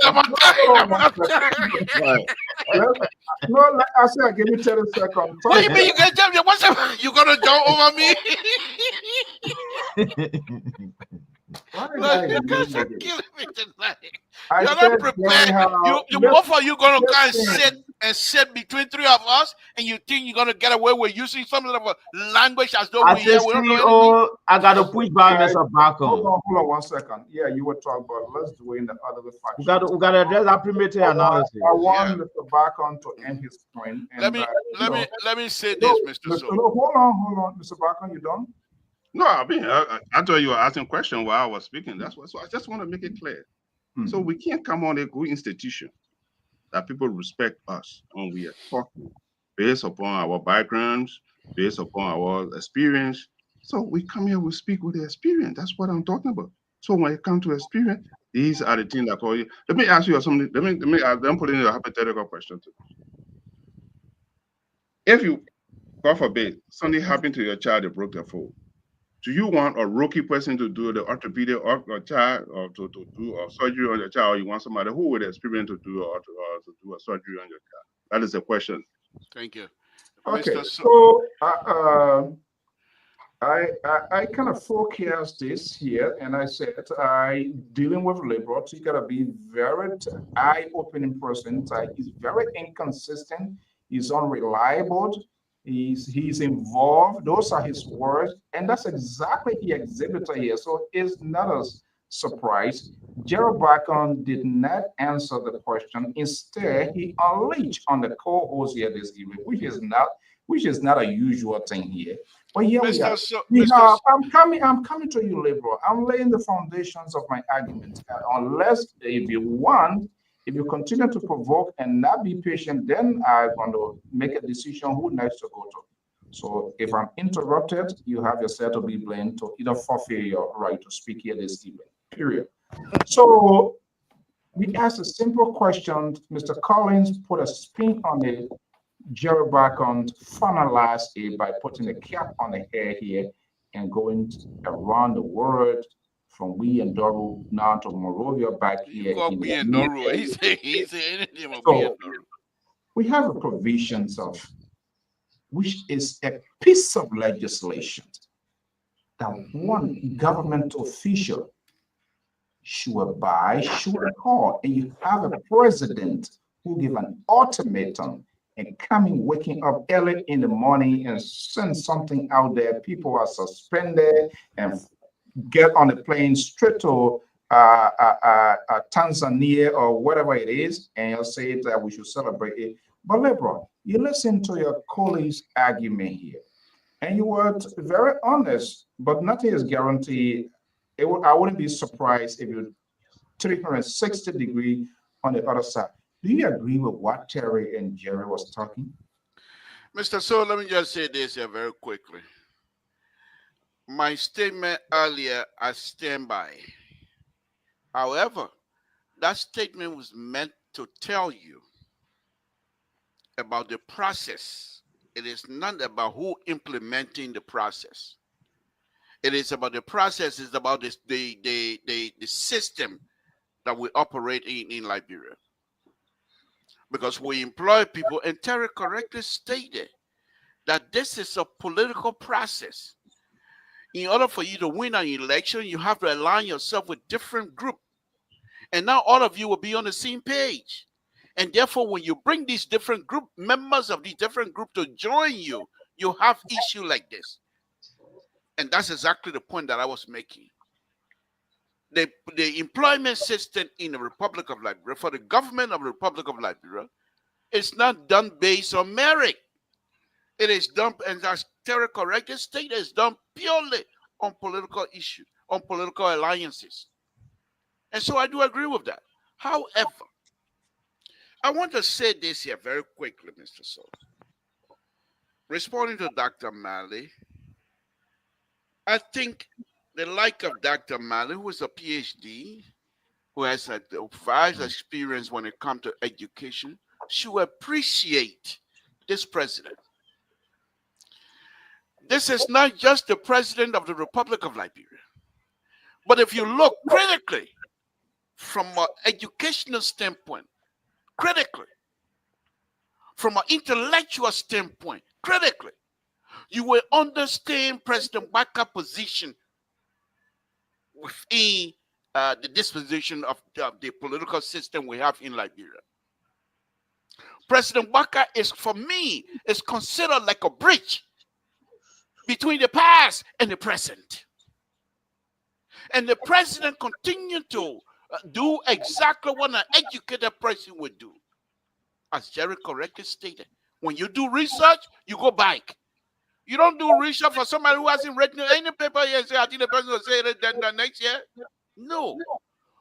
No, I said, give me 30 seconds. What do you mean you can jump? You gonna jump over me? You're killing me tonight. You're not prepared. You both of you gonna come and sit and sit between three of us, and you think you're gonna get away with using some sort of a language as though I we said, don't know anything? CEO, I got to push by Mr. Bacon. Hold on 1 second. Yeah, you were talking about, let's do it in the other fashion. We got to address our preliminary analysis. I want Mr. Bacon to end his point. And, let me say this, Mr. So. Hold on, Mr. Bacon, you done? No, I mean, I thought you were asking a question while I was speaking. That's what. So I just want to make it clear. So we can't come on a good institution that people respect us when we are talking based upon our backgrounds, based upon our experience. So we come here, we speak with the experience. That's what I'm talking about. So when it comes to experience, these are the things that call you. Let me ask you something. Let me put in a hypothetical question too. If you, God forbid, something happened to your child, they broke their phone. Do you want a rookie person to do the orthopedic or child or to do a surgery on your child? Or you want somebody who with experience to do to do a surgery on your child? That is the question. Thank you. Okay, so I kind of forecast this here, and I said, dealing with liberals, you gotta be very eye-opening person. He's very inconsistent. He's unreliable. He's involved. Those are his words, and that's exactly he exhibited here. So it's not a surprise. Gerald Bacon did not answer the question. Instead, he unleashed on the co-host here this evening, which is not a usual thing here. But here we are. I'm coming to you, liberal. I'm laying the foundations of my argument. Unless if you continue to provoke and not be patient, then I'm going to make a decision who next to go to. So if I'm interrupted, you have yourself to be blamed to either forfeit your right to speak here this evening, period. So we asked a simple question. Mr. Collins put a spin on it. Jerry Bacon finalized it by putting a cap on the hair here and going around the world from we and Doru now to Morovia back here. We have a provisions of which is a piece of legislation that one government official should abide, should call, and you have a president who give an ultimatum and coming, waking up early in the morning and send something out there. People are suspended and get on the plane straight to Tanzania or whatever it is, and you'll say that we should celebrate it. But LeBron, you listen to your colleague's argument here, and you were very honest, but nothing is guaranteed. I wouldn't be surprised if you 360 degree on the other side. Do you agree with what Terry and Jerry was talking? Mr. So, let me just say this here very quickly. My statement earlier, I stand by. However, that statement was meant to tell you about the process. It is not about who implementing the process. It is about the process. It's about the system that we operate in Liberia. Because we employ people, and Terry correctly stated that this is a political process. In order for you to win an election, you have to align yourself with different groups. And now all of you will be on the same page. And therefore, when you bring these different group members of these different groups to join you, you have issue like this. And that's exactly the point that I was making. The employment system in the Republic of Liberia, for the government of the Republic of Liberia, it's not done based on merit. It is done, and as Terry correctly stated, it's done purely on political issues, on political alliances. And so I do agree with that. However, I want to say this here very quickly, Mr. Soul. Responding to Dr. Malley, I think the like of Dr. Malley, who is a PhD, who has a vast experience when it comes to education, should appreciate this president. This is not just the president of the Republic of Liberia. But if you look critically from an educational standpoint, critically, from an intellectual standpoint, critically, you will understand President Baka's position within the disposition of the political system we have in Liberia. President Waka is, for me, is considered like a bridge between the past and the present. And the president continued to do exactly what an educated person would do. As Jerry correctly stated, when you do research, you go back. You don't do research for somebody who hasn't written any paper yet and say, I think the person will say it then the next year. No.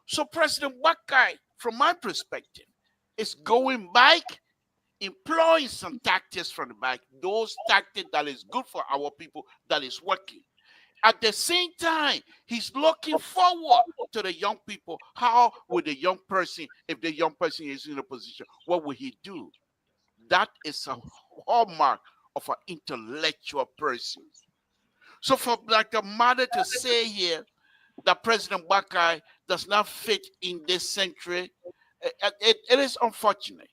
So President Wakai, from my perspective, is going back, employing some tactics from the back, those tactics that is good for our people, that is working. At the same time, he's looking forward to the young people. How would the young person, if the young person is in a position, what will he do? That is a hallmark of an intellectual person. So for Dr. Mother to say here that President Wakai does not fit in this century, it is unfortunate.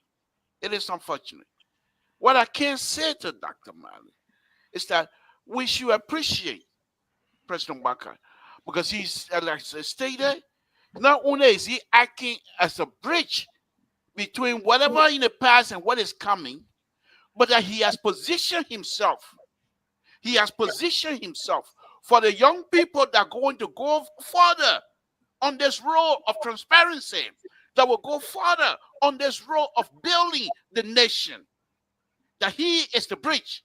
It is unfortunate. What I can say to Dr. Mali is that we should appreciate President Wakai, because he's, like I stated, not only is he acting as a bridge between whatever in the past and what is coming, but that he has positioned himself. He has positioned himself for the young people that are going to go further on this road of transparency, that will go further on this road of building the nation. That he is the bridge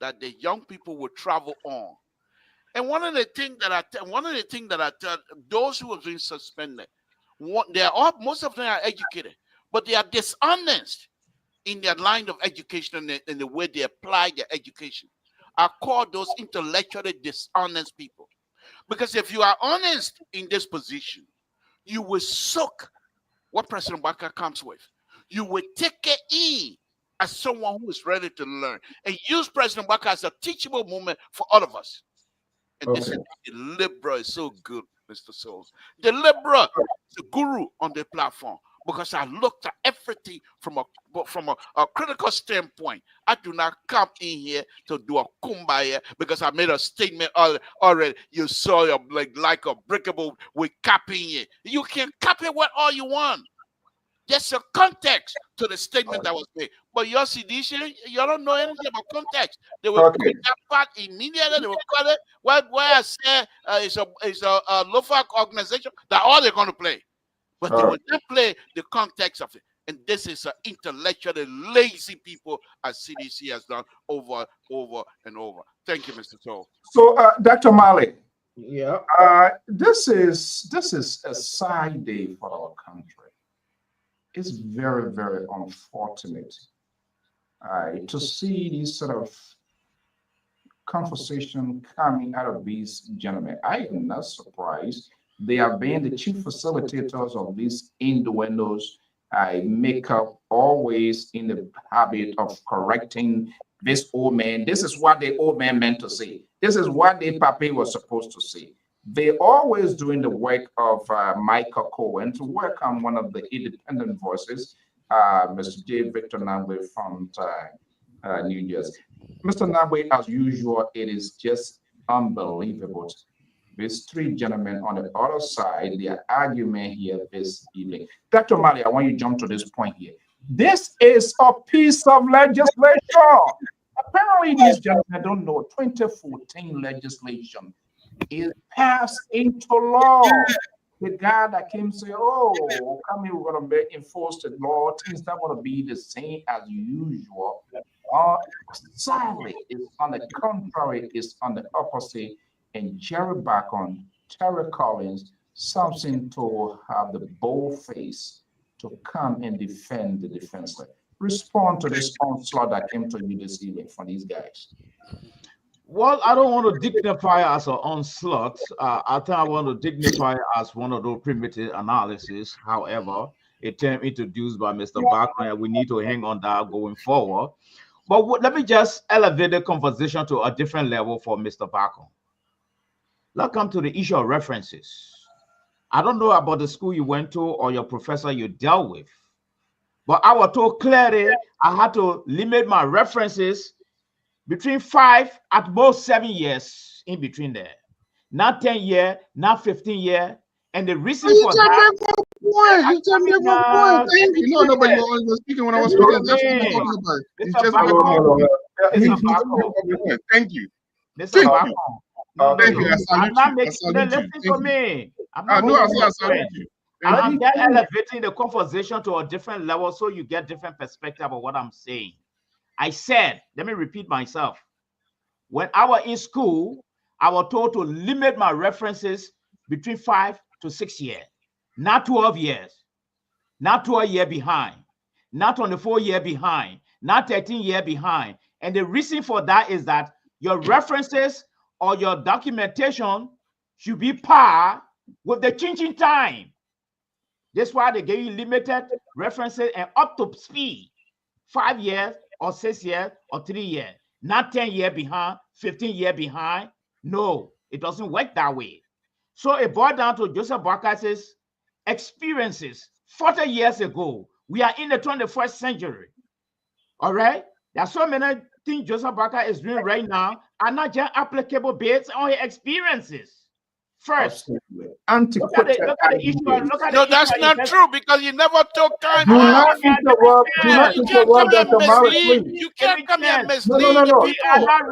that the young people will travel on. And one of the things that I tell those who have been suspended, most of them are educated, but they are dishonest in their line of education and in the way they apply their education. I call those intellectually dishonest people. Because if you are honest in this position, you will soak what President Waka comes with. You will take it in as someone who is ready to learn and use President Waka as a teachable moment for all of us. And this is the liberal is so good, Mr. Souls. The liberal is a guru on the platform because I looked at everything from a critical standpoint. I do not come in here to do a kumbaya because I made a statement already. You saw your like a breakable with copying it. You can copy what all you want. There's a context to the statement that was made. But your CDC, you don't know anything about context. They will put that part immediately. They will cut it. Where I say it's a local organization, that all they're going to play. But they will not play the context of it. And this is an intellectually lazy people, as CDC has done over and over. Thank you, Mr. Toll. So, Dr. Mali, Yeah. this is a side day for our country. It's very, very unfortunate to see this sort of conversation coming out of these gentlemen. I am not surprised. They have been the chief facilitators of these innuendos. I make up always in the habit of correcting this old man. This is what the old man meant to say. This is what the papi was supposed to say. They always doing the work of Michael Cohen. To welcome one of the independent voices, Mr. J. Victor Nangwe from New Jersey. Mr. Nangwe, as usual, it is just unbelievable. These three gentlemen on the other side, their argument here this evening. Dr. Mali, I want you to jump to this point here. This is a piece of legislation. Apparently, these gentlemen don't know 2014 legislation is passed into law. The guy that came say, oh, come here, we're going to enforce the law. Things not going to be the same as usual. Sadly, it's on the contrary, it's on the opposite. And Jerry Bacon, Terry Collins, something to have the bold face to come and defend the defenseless. Respond to this onslaught that came to you this evening from these guys. Well, I don't want to dignify as an onslaught. I think I want to dignify as one of those primitive analysis. However, a term introduced by Mr. Barker, and we need to hang on that going forward. But let me just elevate the conversation to a different level for Mr. Barker. Let's come to the issue of references. I don't know about the school you went to or your professor you dealt with, but I was told clearly I had to limit my references between 5, at most 7 years in between there. Not 10 years, not 15 years. And the reason for that, You tell me one point. Thank you. No, nobody was speaking when I was speaking. That's what I'm talking about. It's just thank you. Mr. Bako, Thank you. I salute you. listen to me. I'm not I salute you. I'm just elevating the conversation to a different level so you get different perspective of what I'm saying. I said, let me repeat myself. When I was in school, I was told to limit my references between 5 to 6 years, not 12 years, not 12 years behind, not 24 years behind, not 13 years behind. And the reason for that is that your references or your documentation should be par with the changing time. That's why they gave you limited references and up to speed, 5 years or 6 years or 3 years, not 10 years behind, 15 years behind. No, it doesn't work that way. So it boiled down to Joseph Boakai's experiences 40 years ago. We are in the 21st century. All right? There are so many things Joseph Boakai is doing right now are not just applicable based on his experiences. First, look at the issue. No, that's not true because you never took time. Do not interrupt. Do not interrupt Dr. Malik. You can't come here and mislead. No. We are not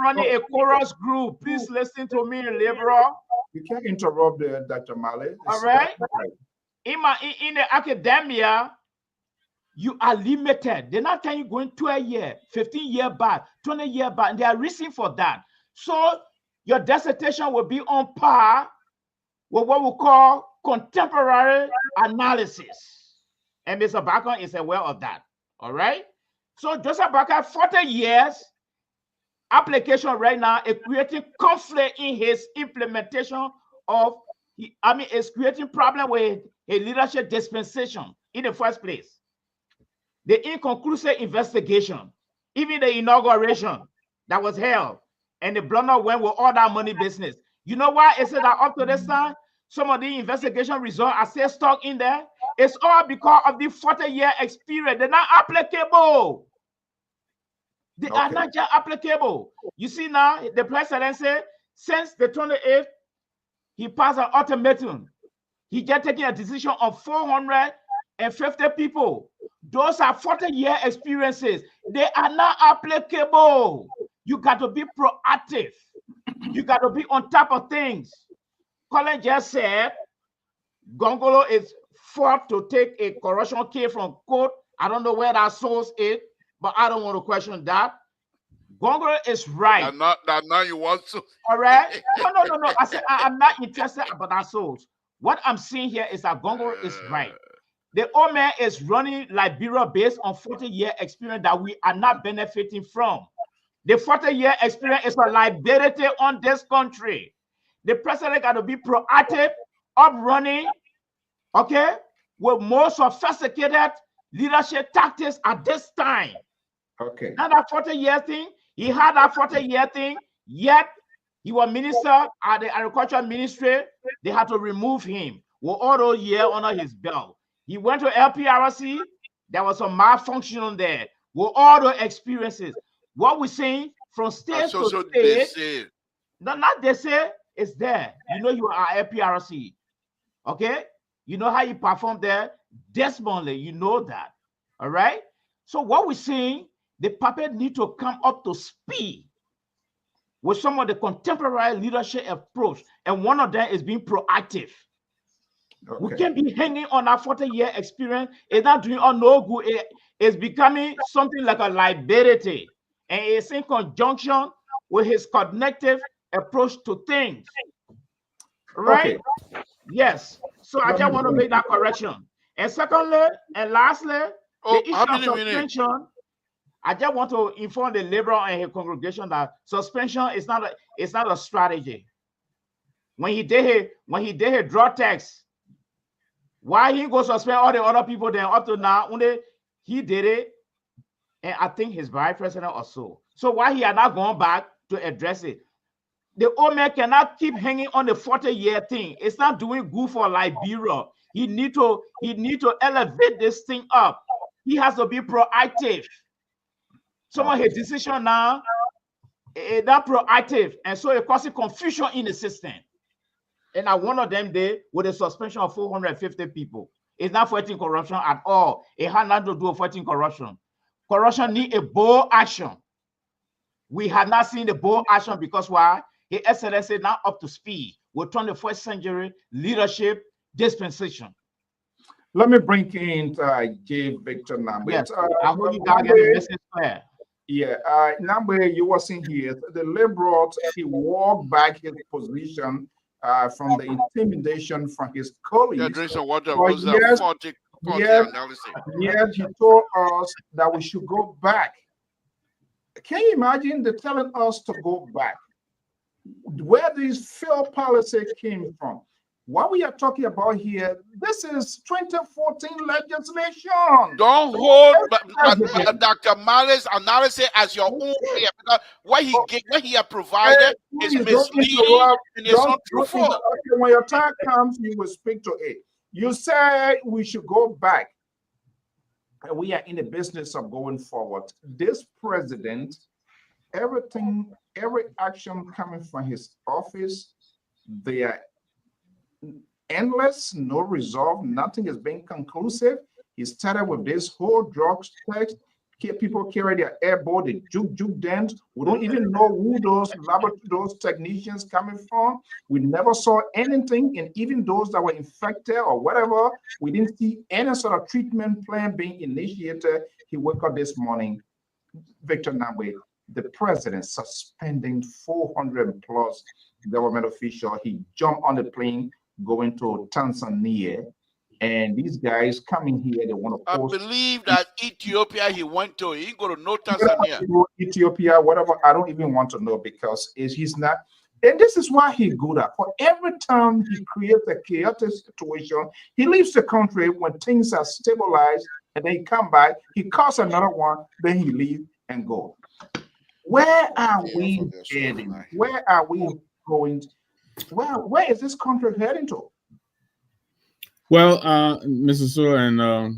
running a chorus group. Please listen to me, liberal. You can't interrupt Dr. Malik. All right. In the academia, you are limited. They're not telling you going 12 years, 15 years back, 20 years back, and there are reasons for that. So your dissertation will be on par with what we call contemporary analysis. And Mr. Bako is aware of that. All right. So Joseph Bako, 40 years application right now is creating conflict in his implementation of, it's creating problem with a leadership dispensation in the first place. The inconclusive investigation, even the inauguration that was held, and the blunder went with all that money business. You know why I said that up to this time, some of the investigation results are still stuck in there? It's all because of the 40-year experience. They're not applicable. They are not just applicable. You see now, the president said, since the 28th, he passed an ultimatum. He just taking a decision on 450 people. Those are 40-year experiences. They are not applicable. You got to be proactive. You got to be on top of things. Colin just said, Gongolo is fought to take a corruption case from court. I don't know where that source is, but I don't want to question that. Gongolo is right. Now you want to. All right? No. I said I'm not interested about that source. What I'm seeing here is that Gongolo is right. The old man is running Liberia based on 40-year experience that we are not benefiting from. The 40-year experience is a liability on this country. The president got to be proactive, up running, okay, with more sophisticated leadership tactics at this time. Okay. Not that 40-year thing. He had that 40-year thing, yet he was minister at the agriculture ministry. They had to remove him with all those years under his belt. He went to LPR-TV. There was some malfunction there with all the experiences. What we're saying from state to state, they say. No, not they say, it's there. You know you are LPR-TV. Okay? You know how you perform there? Desmondly, you know that. All right? So what we're saying, the puppet need to come up to speed with some of the contemporary leadership approach. And one of them is being proactive. Okay. We can't be hanging on our 40-year experience. It's not doing all no good. It's becoming something like a liability. And it's in conjunction with his cognitive approach to things. Right? Okay. Yes. So I just want to make that correction. And secondly, and lastly, the issue of suspension. I just want to inform the liberal and his congregation that suspension is not a strategy. When he did his draw text, why he go suspend all the other people then up to now, only he did it, and I think his vice president also. So why he are not going back to address it? The old man cannot keep hanging on the 40-year thing. It's not doing good for Liberia. He need to elevate this thing up. He has to be proactive. Some of his decision now is not proactive, and so it causes confusion in the system. And at one of them day with a suspension of 450 people. It's not fighting corruption at all. It had nothing to do with fighting corruption. Corruption need a bold action. We have not seen the bold action because why? His Excellency not up to speed with 21st century leadership dispensation. Let me bring in J. Victor Nambe. Yes, I hope you guys get the message clear. Yeah, Nambe, you were saying here, the liberals, he walked back his position from the intimidation from his colleagues. Yeah, drink some water. Yes, he told us that we should go back. Can you imagine the telling us to go back? Where this failed policy came from? What we are talking about here, this is 2014 legislation. Don't hold Dr. Malley's analysis as your own here, because what he has provided is misleading and it's not truthful. Okay, when your time comes, you will speak to it. You say we should go back. And we are in the business of going forward. This president, every action coming from his office, they are endless, no resolve, nothing is being conclusive. He started with this whole drugs text. People carry their airboat, they juke them. We don't even know who those technicians coming from. We never saw anything, and even those that were infected or whatever, we didn't see any sort of treatment plan being initiated. He woke up this morning, Victor Nambe, the president suspending 400 plus government officials. He jumped on the plane going to Tanzania. And these guys coming here, they want to post. I believe that Ethiopia he went to, he go to no Tanzania. Ethiopia, whatever, I don't even want to know because he's not. And this is why he good at. For every time he creates a chaotic situation, he leaves the country when things are stabilized, and then he come back, he calls another one, then he leave and go. Where are we heading? Where are we going? Where is this country heading to? Well, Mr. So and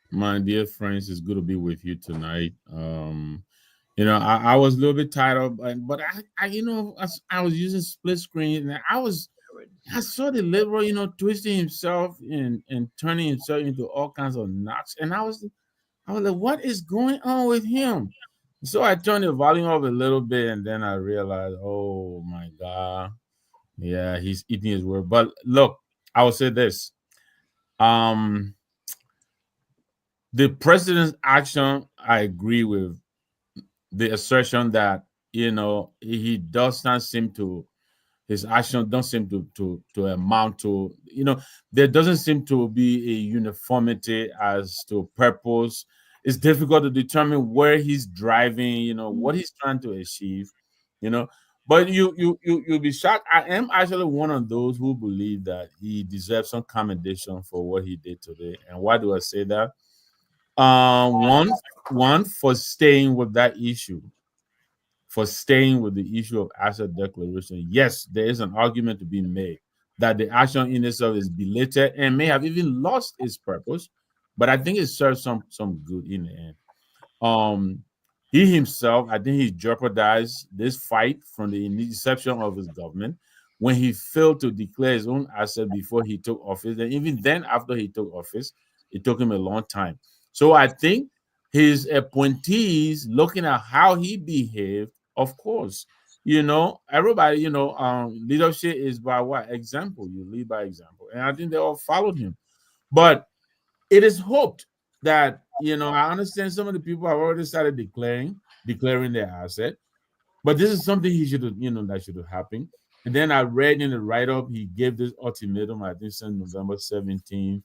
my dear friends, it's good to be with you tonight. I was a little bit tired of, but I was using split screen, and I saw the liberal, twisting himself and turning himself into all kinds of knots, and I was like, what is going on with him? So I turned the volume up a little bit, and then I realized, oh my God, yeah, he's eating his word. But look, I will say this. The president's action, I agree with the assertion that he does not seem to, his action don't seem to amount to, there doesn't seem to be a uniformity as to purpose. It's difficult to determine where he's driving, what he's trying to achieve, But you'll be shocked. I am actually one of those who believe that he deserves some commendation for what he did today. And why do I say that? One for staying with that issue, for staying with the issue of asset declaration. Yes, there is an argument to be made that the action in itself is belated and may have even lost its purpose, but I think it serves some good in the end. He himself, I think he jeopardized this fight from the inception of his government when he failed to declare his own asset before he took office. And even then, after he took office, it took him a long time. So I think his appointees, looking at how he behaved, of course, everybody, leadership is by what? Example. You lead by example. And I think they all followed him. But it is hoped that, I understand some of the people have already started declaring their asset, but this is something he should have, that should have happened. And then I read in the write-up, he gave this ultimatum, I think since November 17th,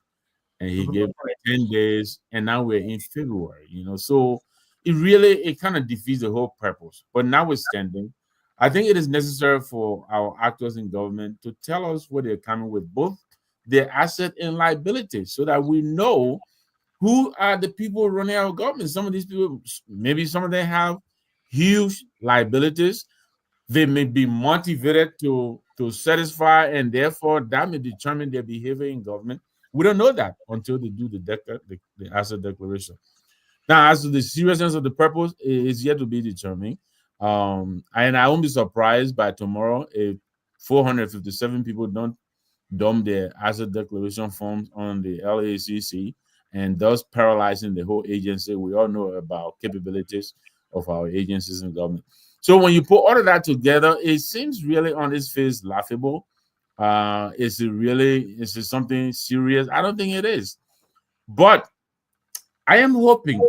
and he gave 10 days, and now we're in February, so it kind of defeats the whole purpose. But notwithstanding, I think it is necessary for our actors in government to tell us what they're coming with, both their asset and liability, so that we know who are the people running our government. Some of these people, maybe some of them have huge liabilities. They may be motivated to satisfy, and therefore that may determine their behavior in government. We don't know that until they do the asset declaration. Now, as to the seriousness of the purpose, is yet to be determined. And I won't be surprised by tomorrow if 457 people don't dump their asset declaration forms on the LACC and thus paralyzing the whole agency. We all know about capabilities of our agencies in government. So when you put all of that together, it seems really on its face laughable. Is it something serious? I don't think it is. But I am hoping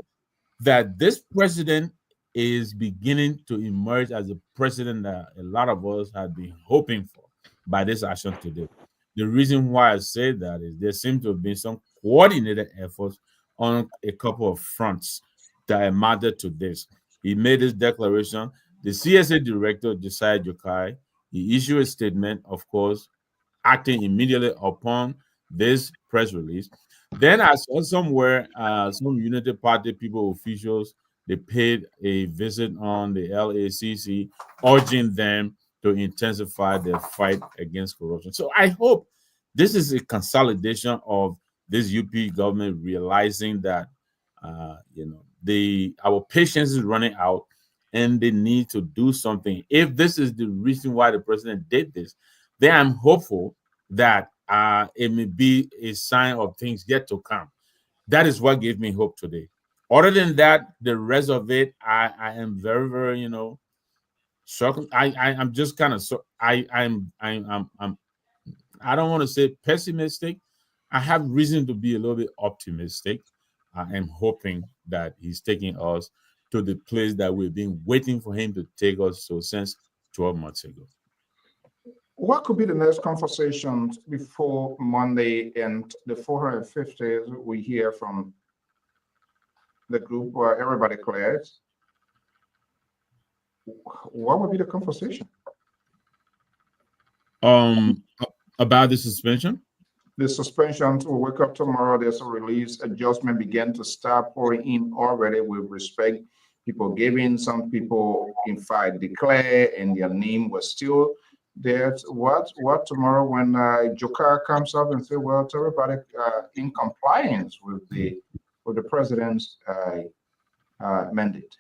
that this president is beginning to emerge as a president that a lot of us had been hoping for by this action today. The reason why I say that is there seems to have been some coordinated efforts on a couple of fronts that amounted to this. He made this declaration. The CSA director, Josiah Jokai, he issued a statement, of course, acting immediately upon this press release. Then I saw somewhere some United Party people officials they paid a visit on the LACC, urging them to intensify their fight against corruption. So I hope this is a consolidation of this UP government realizing that our patience is running out and they need to do something. If this is the reason why the president did this, then I'm hopeful that it may be a sign of things yet to come. That is what gave me hope today. Other than that, the rest of it, I am very, very, shocked. I'm just kind of so I don't want to say pessimistic. I have reason to be a little bit optimistic. I am hoping that he's taking us to the place that we've been waiting for him to take us to since 12 months ago. What could be the next conversations before Monday and the 450th we hear from the group where everybody clears? What would be the conversation? About the suspension? The suspension will wake up tomorrow. There's a release. Adjustment began to start pouring in already with respect. People giving, some people in fact declare, and their name was still there. What tomorrow when Joker comes up and say, well, to everybody in compliance with the president's mandate.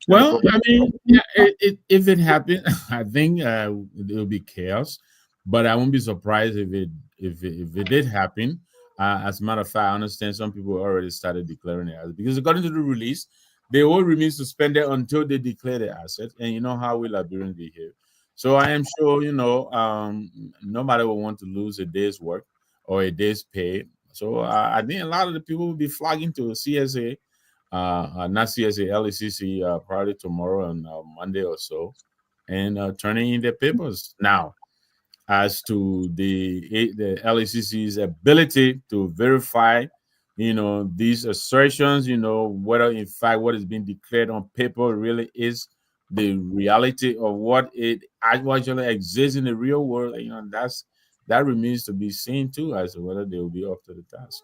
Well, I mean, yeah, if it happened, I think it will be chaos. But I won't be surprised if it did happen. As a matter of fact, I understand some people already started declaring their assets because according to the release, they will remain suspended until they declare their assets. And you know how we Liberians behave. So I am sure, nobody will want to lose a day's work or a day's pay. So I think a lot of the people will be flagging to CSA, not CSA, LACC, probably tomorrow on Monday or so, and turning in their papers. Now, as to the LACC's ability to verify, these assertions, whether in fact what is being declared on paper really is the reality of what it actually exists in the real world, that remains to be seen too, as to whether they will be up to the task.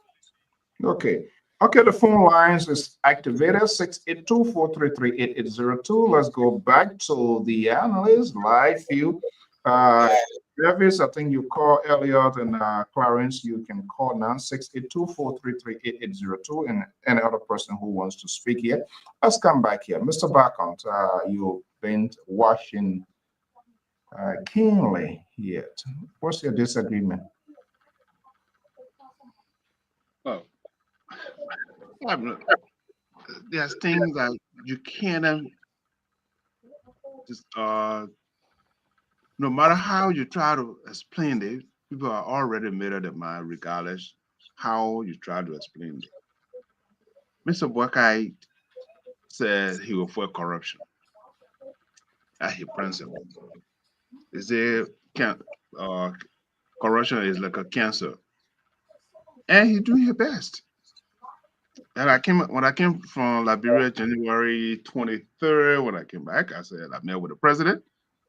Okay, the phone lines is activated 682-433-8802. Let's go back to the analyst live view. Travis, I think you called Elliot and Clarence. You can call now 682-433-8802, and any other person who wants to speak here. Let's come back here. Mr. Bacont, you've been watching keenly yet. What's your disagreement? Well, there's things that you can't just no matter how you try to explain it, people are already made up their mind regardless how you try to explain it. Mr. Boakai said he will fight corruption at his principle. He said corruption is like a cancer, and he's doing his best. And when I came from Liberia, January 23rd, when I came back, I said I met with the president.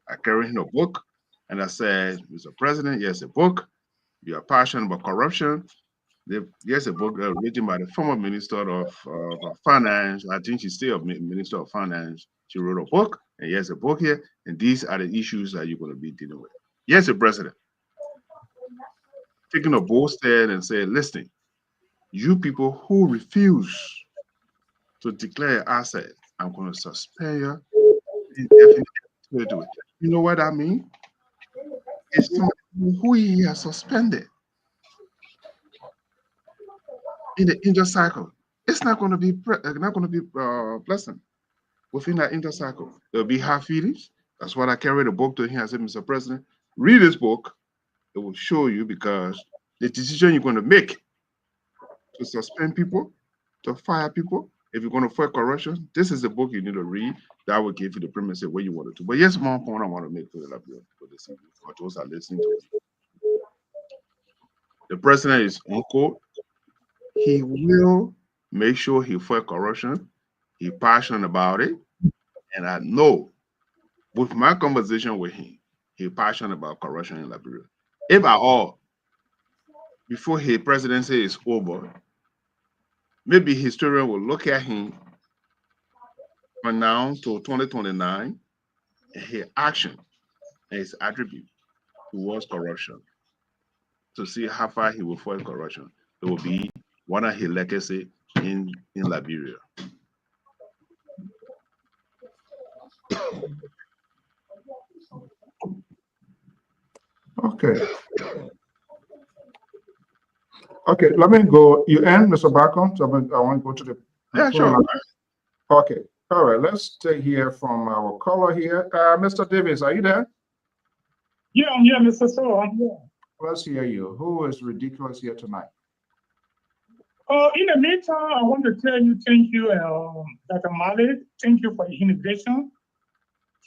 I carried him a book, and I said, Mr. President, yes, a book. You are passionate about corruption. Yes, a book written by the former Minister of Finance. I think she's still Minister of Finance. She wrote a book, and yes, a book here. And these are the issues that you're going to be dealing with. Yes, the president. Taking a bold stand and saying, listen, you people who refuse to declare asset, I'm going to suspend you indefinitely. You know what I mean? It's who he has suspended in the intercycle, it's not going to be pleasant within that intercycle. There'll be hard feelings. That's why I carried a book to him. I said, Mr. President, read this book. It will show you, because the decision you're going to make to suspend people, to fire people, if you're going to fight corruption, this is the book you need to read. That will give you the premise of where you want it to. But yes, one point I want to make for the for this evening, for those who are listening to it. The president is on court. He will make sure he fight corruption. He's passionate about it. And I know with my conversation with him, he's passionate about corruption in Liberia. If at all, before his presidency is over, maybe historian will look at him from now to 2029 and his action and his attribute towards corruption to see how far he will fight corruption. It will be one of his legacy in Liberia. Okay. Okay, let me go. You end, Mr. Bacon? So I want to go to the... Yeah, sure. Okay. All right, let's take here from our caller here. Mr. Davis, are you there? Yeah, I'm here, Mr. So. I'm here. Let's hear you. Who is ridiculous here tonight? In the meantime, I want to tell you thank you, Dr. Malik. Thank you for the innovation,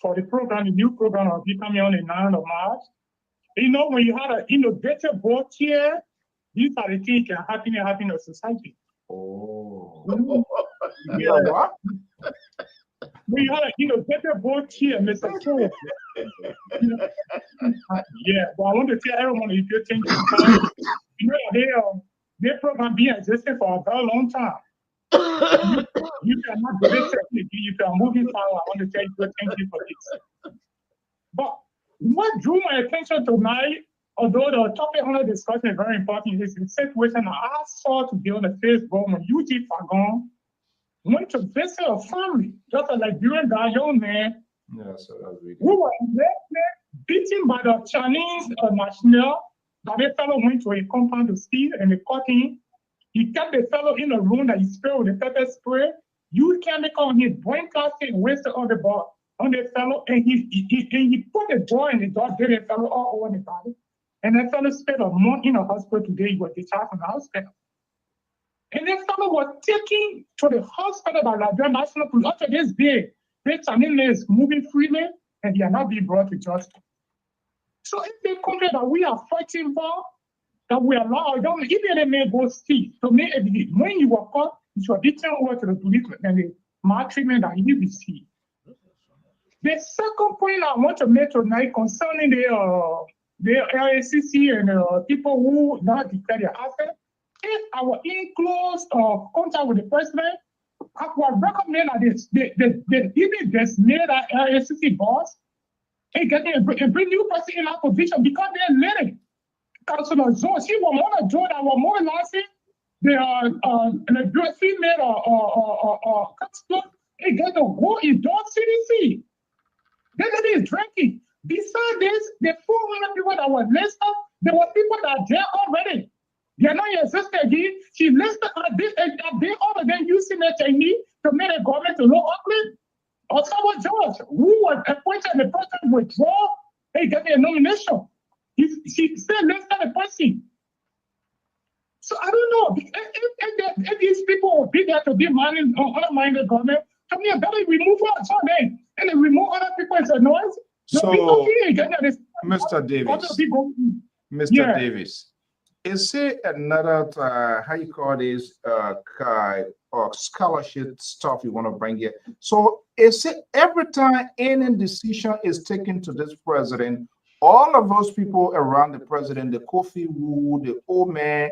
for the program, the new program of becoming on the 9th of March. You know, when you have an innovative board here, these are the things that are happening in society. Oh. Yeah. What? When you have an innovative board here, Mr. So. Yeah, but I want to tell everyone, if you think you know, their program been existing for a very long time. You cannot do this. You can move it forward. I want to tell you thank you for this. But what drew my attention tonight, although the topic under discussion is very important, is the situation I saw to be on the Facebook when UG Fagon went to visit a family, just like during that young man, who was beaten by the Chinese national. That the fellow went to a compound to steal and they caught him. He kept the fellow in a room that he sprayed with the pepper spray. Used chemical on his brain plastic and wasted on the ball on the fellow, and he put the door in the door, gave the fellow all over the body. And the fellow spent a month in the hospital today. He was discharged from the hospital. And the fellow was taken to the hospital by Liberia National Police. Up to this day, this Chinese is moving freely and he are not being brought to justice. So if they come that we are fighting for, that we allow young, even they may go see. So maybe when you were caught, you should be turned over to the police and the maltreatment that you receive. The second point I want to make tonight concerning the LACC and people who not declare their assets, if I were in close contact with the president, I would recommend that they even dismiss that LACC boss and bring new person in that position because they're letting Councilor Jones. He was more Joe that was more lasting. The female councilor, he get to go in Dog CDC. That is drinking. Besides this, the 400 people that were listed, there were people that are there already. They are not existing again. She listed they all of them using the technique to make the government to look ugly. Osama George, who was appointed the person withdraw, he got a nomination. She still listed the person. So I don't know if these people will be there to be undermining the government. To me, better remove all some men and then remove other people as a noise. So, Mr. Davis, Davis, is it another how you call this or scholarship stuff you want to bring here? So is it every time any decision is taken to this president, all of those people around the president, the Kofi Wu, the old man,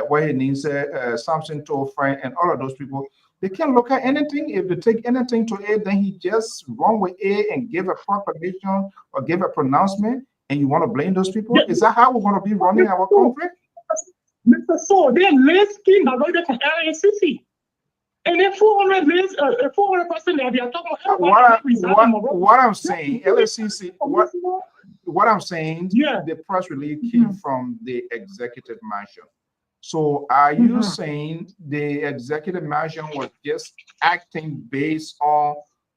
where he needs Samson Tofran, and all of those people, they can't look at anything. If they take anything to it, then he just run with it and give a proclamation or give a pronouncement, and you want to blame those people? Is that how we're going to be running our country? Mr. So, they're listing the leader from LACC. And then 400 lists, 400 person there, they are talking about what I'm saying, LACC, what I'm saying, the press release came from the executive mansion. So are you saying the executive mansion was just acting based on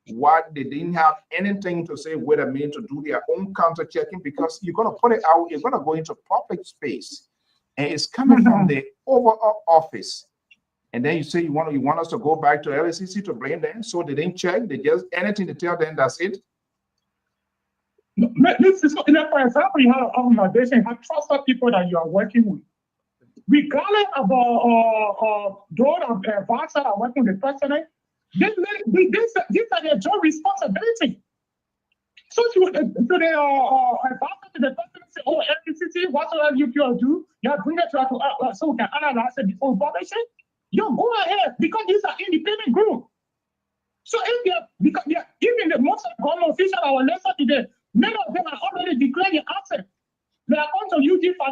what they didn't have anything to say with a mean to do their own counter checking? Because you're going to put it out, you're going to go into public space, and it's coming from the overall office. And then you say you want us to go back to LACC to blame them, so they didn't check, they just anything to tell them, that's it. This is, for example, you have an organization, you have trusted people that you are working with. Regardless of those advisors that are working with the president, these are their job responsibility. So to the advisor to the president say, oh, LPCC, whatever you do, you have bring it to us so we can analyze it before publish it. You go ahead, because these are independent group. So even the most government officials that were listed today, many of them are already declared the asset. They are going to use it for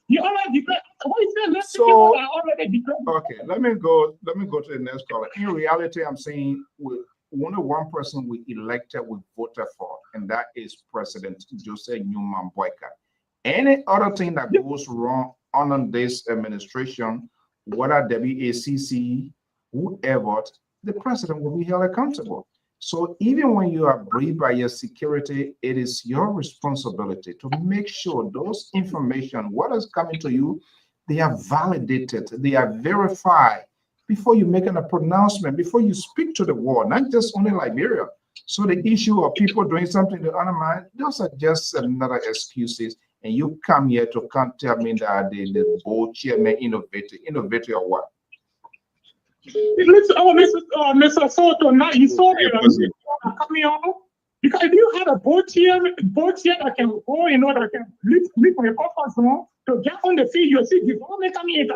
you already declared. What is that? So people are already declared. Okay, let me go to the next caller. In reality, I'm saying only one person we elected, we voted for, and that is President Joseph Newman Boyka. Any other thing that goes wrong under this administration, whether WACC, whoever, the president will be held accountable. So even when you are briefed by your security, it is your responsibility to make sure those information, what is coming to you, they are validated, they are verified before you make a pronouncement, before you speak to the world, not just only Liberia. So the issue of people doing something to undermine, those are just another excuses. And you come here to come tell me that the board chairman innovator or what? Mr. Soto, now you saw it coming on. Because if you had a board chair that can go, that can leave from your comfort zone to get on the field, you see, before they come in,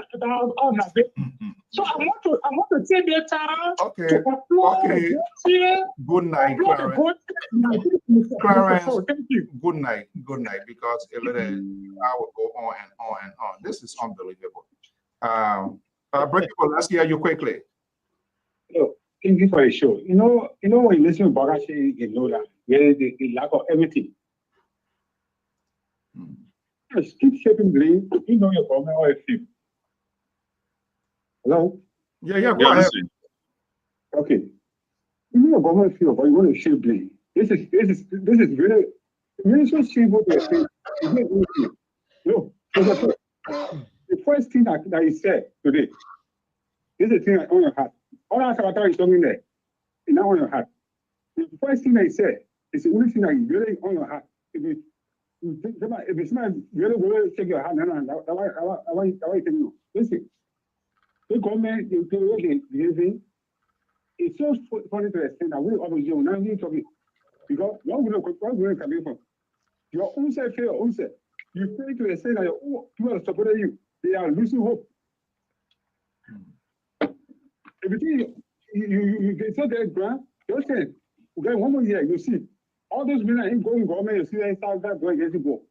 so I want to take their time to applaud the board chair. Good night, Clarence. Thank you. Good night, because I will go on and on and on. This is unbelievable. Breakable, let's hear you quickly. Thank you for the show. You know when you listen to Bagashi, you know that the lack of everything. Just keep shaping blame. You know your government or a few. Hello? Yeah, go ahead. Okay. You know your government feel, but you want to shape blame. This is really so simple to explain. No, the first thing that he said today, this is the thing on your heart. All that avatar is talking there. It's not on your heart. The first thing that he said is the only thing that is really on your heart. If it's not really check your heart, I want you to know. Listen, the government, the behaving, it's so funny to extent that we always do. Now you talking because what we're coming from. Your own self, your own self. You pray to the extent that your own people are supporting you. They are losing hope. Everything you get so that grant, just say, okay, 1 more year, you see. All those men are in going government, you see they start that going against the go.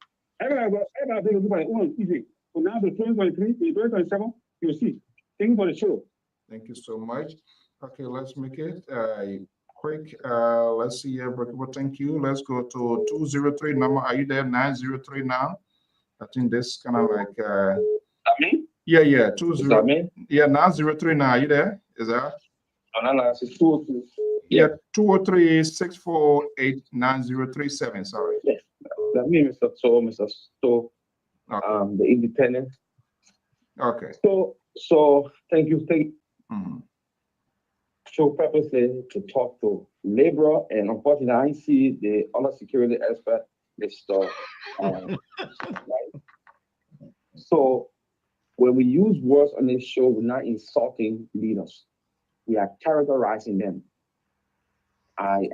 Everybody look by one easy. So now the 2023, the 2027, you see. Thank you for the show. Thank you so much. Okay, let's make it quick. Let's see here, Breakable. Thank you. Let's go to 203 number. Are you there? 903 now. I think this kind of like me? Yeah, 20. Yeah, 903 now. Are you there? Is that? No, it's 203. Yeah, 203-648-9037. Sorry. Yes, that means Mr. So, okay. The independent. Okay. So thank you. Show purposely to talk to labor, and unfortunately, I see the other security expert, Mr. Right? So when we use words on this show, we're not insulting leaders. We are characterizing them. I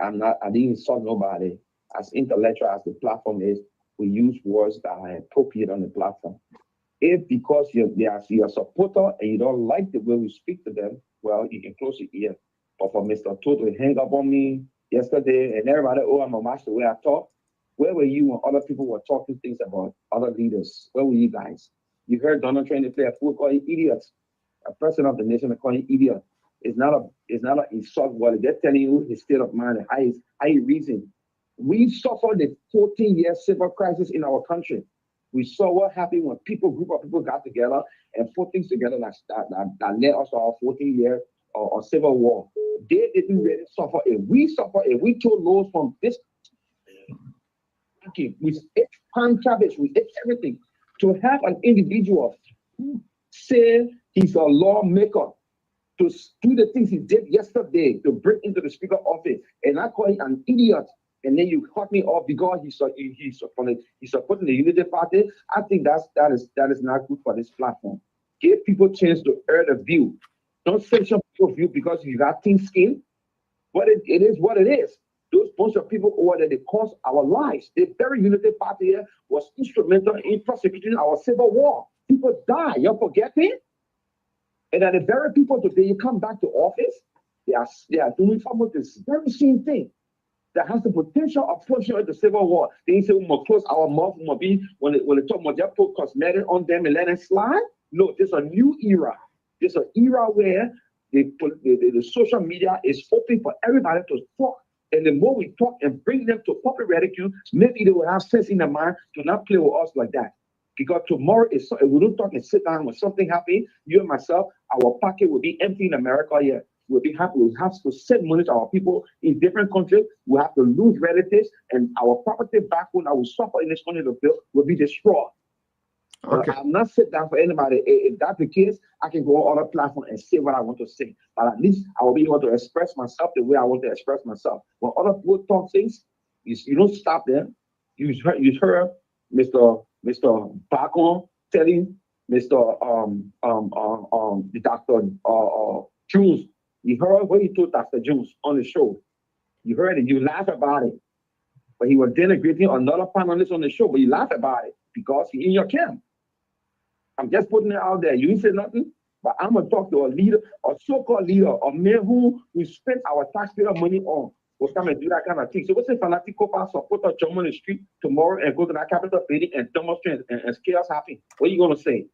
didn't insult nobody. As intellectual as the platform is, we use words that are appropriate on the platform. If because you're a supporter and you don't like the way we speak to them, well, you can close your ear. But for Mr. Toto to hang up on me yesterday and everybody, oh, I'm a master the way I talk. Where were you when other people were talking things about other leaders? Where were you guys? You heard Donald Trump play a fool call you idiots. A president of the nation call you idiot. It's not an insult word. They're telling you his state of mind and how he reasons. We suffered the 14-year civil crisis in our country. We saw what happened when group of people got together and put things together that led us to our 14-year or civil war. They didn't really suffer it. We suffered it. We took loads from this. We ate pan cabbage. We ate everything. To have an individual say he's a lawmaker, to do the things he did yesterday, to break into the speaker office, and I call him an idiot, and then you cut me off because he's supporting the Unity Party. I think that is not good for this platform. Give people a chance to air the view. Don't censor people's view because you got thin skin. But it is what it is. Those bunch of people over there, they cost our lives. The very Unity Party here was instrumental in prosecuting our civil war. People die. You're forgetting? And then the very people today, you come back to office, they are doing some of this very same thing that has the potential of pushing into civil war. They say we must close our mouth, we must be when they talk about just put cosmetic on them and let it slide. No, there's a new era. There's an era where the social media is open for everybody to talk. And the more we talk and bring them to public ridicule, maybe they will have sense in their mind to not play with us like that. Because tomorrow if we don't talk and sit down when something happens, you and myself, our pocket will be empty in America here. We'll have to send money to our people in different countries. We'll have to lose relatives, and our property backbone that we suffer in this country to build will be destroyed. Okay. I'm not sitting down for anybody. If that's the case, I can go on other platform and say what I want to say. But at least I will be able to express myself the way I want to express myself. When other people talk things, you don't stop them. You heard Mr. Bacon telling Mr. Dr. Jones. You heard what he told Dr. Jones on the show. You heard it. You laugh about it. But he was denigrating another panelist on the show, but you laugh about it because he's in your camp. I'm just putting it out there. You didn't say nothing, but I'm going to talk to a leader, a so-called leader, a man who we spent our taxpayer money on. Will come and do that kind of thing. So what's a fanatic copper support a jump on the street tomorrow and go to that Capitol building and demonstrate and scare us happy? What are you going to say?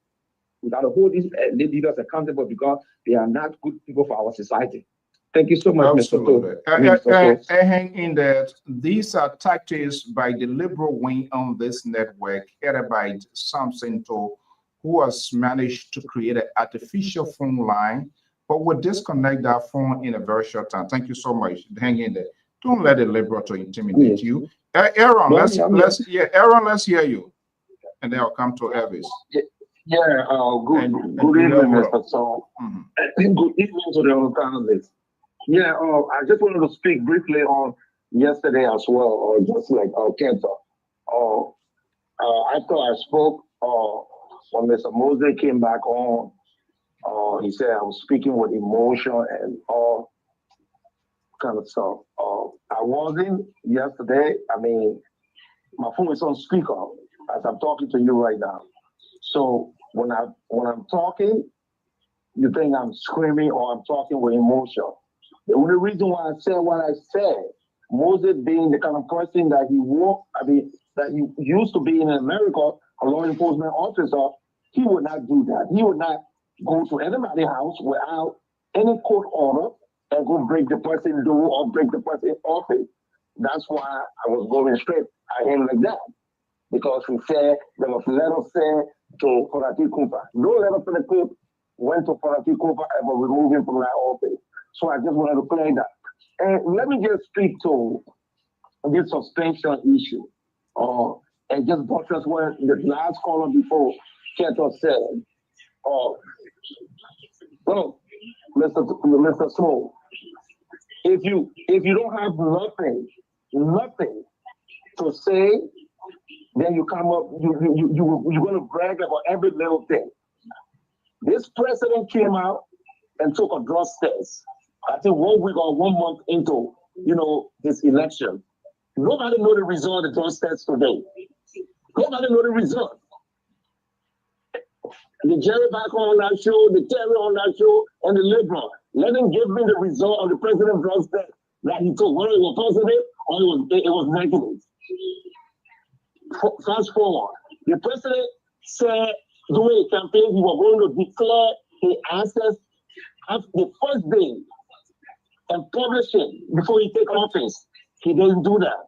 We got to hold these leaders accountable because they are not good people for our society. Thank you so much, Absolutely. Mr. I hang in that these are tactics by the liberal wing on this network, headed by Sam Sinto, who has managed to create an artificial phone line, but will disconnect that phone in a very short time. Thank you so much. Hang in there. Don't let the liberal to intimidate you. Aaron, let's hear you, and then I'll come to Elvis. Good evening, Mr. Saul. Good evening to the panelists. I just wanted to speak briefly on yesterday as well, or just like Kenta. After I spoke, when Mr. Moses came back on, he said I was speaking with emotion and all kind of stuff. I wasn't yesterday. I mean, my phone is on speaker as I'm talking to you right now. So when I'm talking, you think I'm screaming or I'm talking with emotion. The only reason why I said what I said, Moses being the kind of person that that he used to be in America, a law enforcement officer, he would not do that. He would not go to anybody's house without any court order and go break the person's door or break the person's office. That's why I was going straight at him like that. Because he said there was a letter sent to Forati Cooper. No letter from the court went to Forati Cooper and was removed him from that office. So I just wanted to play that. And let me just speak to this suspension issue. And just buttress what the last caller before Keto said. Well, Mr. Small, if you don't have nothing to say, then you come up, you're gonna brag about every little thing. This president came out and took a drug test. I think 1 week or 1 month into this election. Nobody know the result of the drug test today. Nobody know the result. The Jerry back on that show, the Terry on that show, and the liberal. Let them give me the result of the president's drug test that he took, whether it was positive or it was negative. Fast forward, the president said during the campaign he was going to declare the answers after the first day and publish it before he take office. He didn't do that.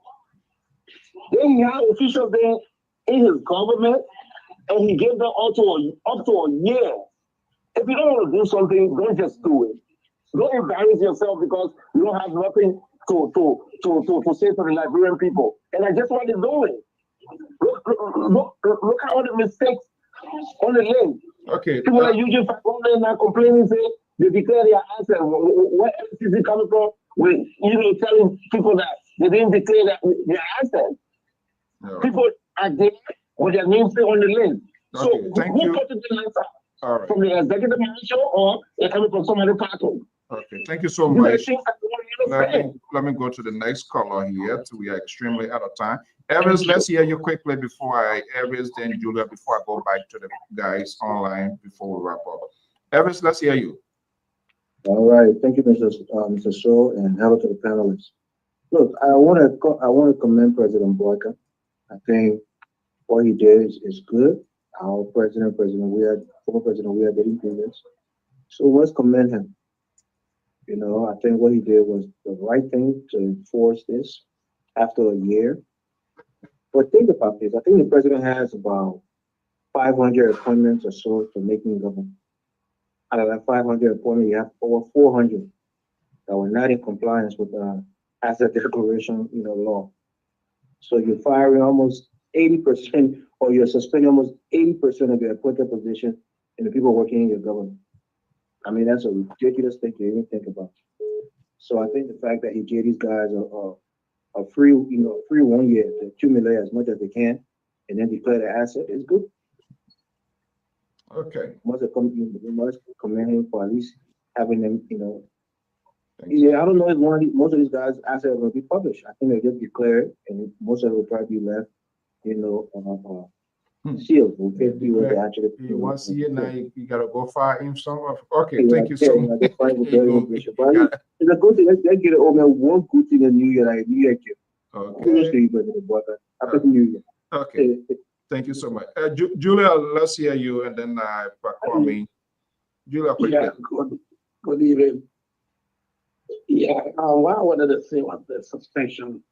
Then he had officials there in his government, and he gave them up to a year. If you don't want to do something, don't just do it. Don't embarrass yourself because you don't have nothing to say to the Liberian people. And I just want to do it. Look at all the mistakes on the lane. Okay. People are using 500 now complaining, say they declare their asset. Where is it coming from? When telling people that they didn't declare their asset. No. People are there with their names on the list. So who put it in the All right. From the executive manager or they're coming from some other party? Okay, thank you so much. Let me go to the next caller here. We are extremely out of time. Evans, let's hear you quickly before Evans, then Julia, before I go back to the guys online before we wrap up. Evans, let's hear you. All right, thank you, Mr. Shaw, and hello to the panelists. Look, I want to commend President Boyka. I think what he did is good. Our President Weir, former President Weir, didn't do this. So let's commend him. You know, I think what he did was the right thing to enforce this after a year. But think about this. I think the president has about 500 appointments or so to making government. Out of that 500 appointments, you have over 400 that were not in compliance with the asset declaration, law. So you're firing almost 80%, or you're suspending almost 80% of your appointed position and the people working in your government. I mean, that's a ridiculous thing to even think about. So I think the fact that he gave these guys a free 1 year to accumulate as much as they can and then declare the asset is good. Okay. We must commend him for at least having them, I don't know if most of these guys' assets will be published. I think they just declare it, and most of it will probably be left, sealed. We can't see what they actually. You want to see it now? You gotta go fire him some. Okay, thank you so much. It's a good thing. Let's get it over. One good thing in New Year, New Year gift. Okay. Happy New Year. Okay. Thank you so much. Julia, let's hear you, and then Kwame. Julia, quickly. Yeah, good evening. Yeah, what I wanted to say was the suspension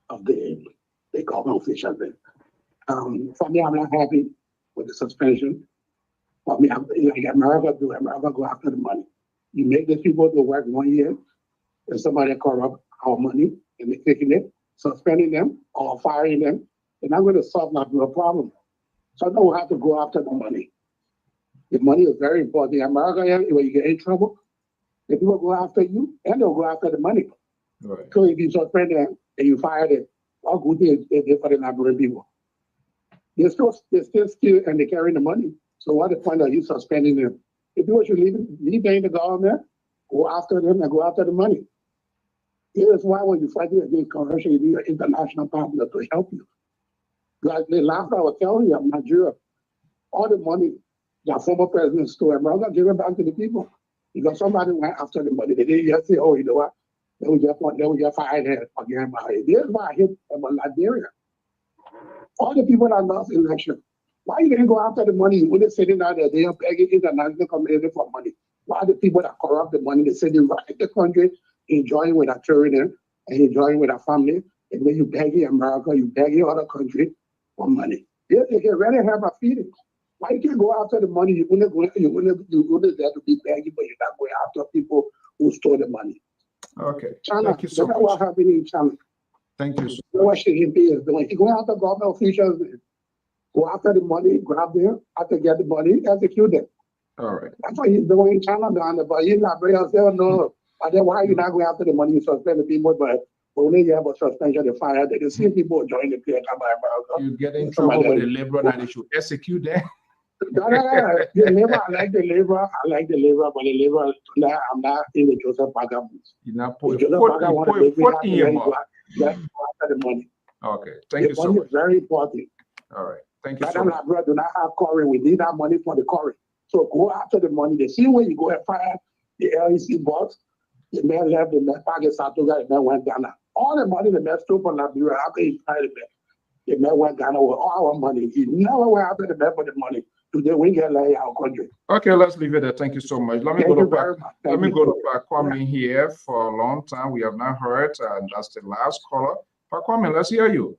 of the government officials. For me, I'm not happy with the suspension. For me, like America do, America go after the money. You make the people to work 1 year, and somebody corrupt our money, and they're taking it, suspending them or firing them, they're not going to solve that real problem. So now we have to go after the money. The money is very important. In America, when you get in trouble, the people go after you, and they'll go after the money. Right. So if you suspend them and you fire them, all good things they for the Liberian people. They're still skilled and they're carrying the money. So what's the point of you suspending them? If people should leave them in the government, go after them and go after the money. Here's why when you fight against corruption, you need an international partner to help you. Like the last I was telling you, Nigeria, all the money that former president stole, America give it back to the people. Because somebody went after the money. They didn't just say, oh, you know what? They would just fire them again. This is why I hate about Liberia. All the people that lost election, why you didn't go after the money? When they're sitting out there, they are begging international community for money. Why the people that corrupt the money, they say they right in the country, enjoying with their children and enjoying with their family, and then you begging America, you begging other country for money. They can really have a feeling. Why you can't go after the money? You're there to be begging, but you're not going after people who stole the money. Okay. China, thank you so much. What happened in China? Thank you. What should he be is doing? He go after government officials, go after the money, grab them, after get the money, execute them. All right. That's what he's doing in China down there. But in Liberia, they don't know. And then why are you not going after the money? You suspend the people, but only you have a suspension, they fire. They see people join the PA. You get in trouble with the labor that they should execute them. No. The labor, I like the labor, but the labor, I'm not in the Joseph Baga booth. You're not put in your mouth. That's after the money. Okay, thank you so much. Money is very important. All right, thank you so much. Madam do not have curry. We need that money for the curry. So go after the money. The same way you go and fire the LEC boss, the man left, the man packaged Satoga, the man went Ghana. All the money the man stole from Liberia, after he fired the man went Ghana with all our money. He never went after the man for the money. Today we get like our country. Okay, let's leave it there. Thank you so much. Let me go to Kwame here for a long time. We have not heard, and that's the last caller. Kwame, let's hear you.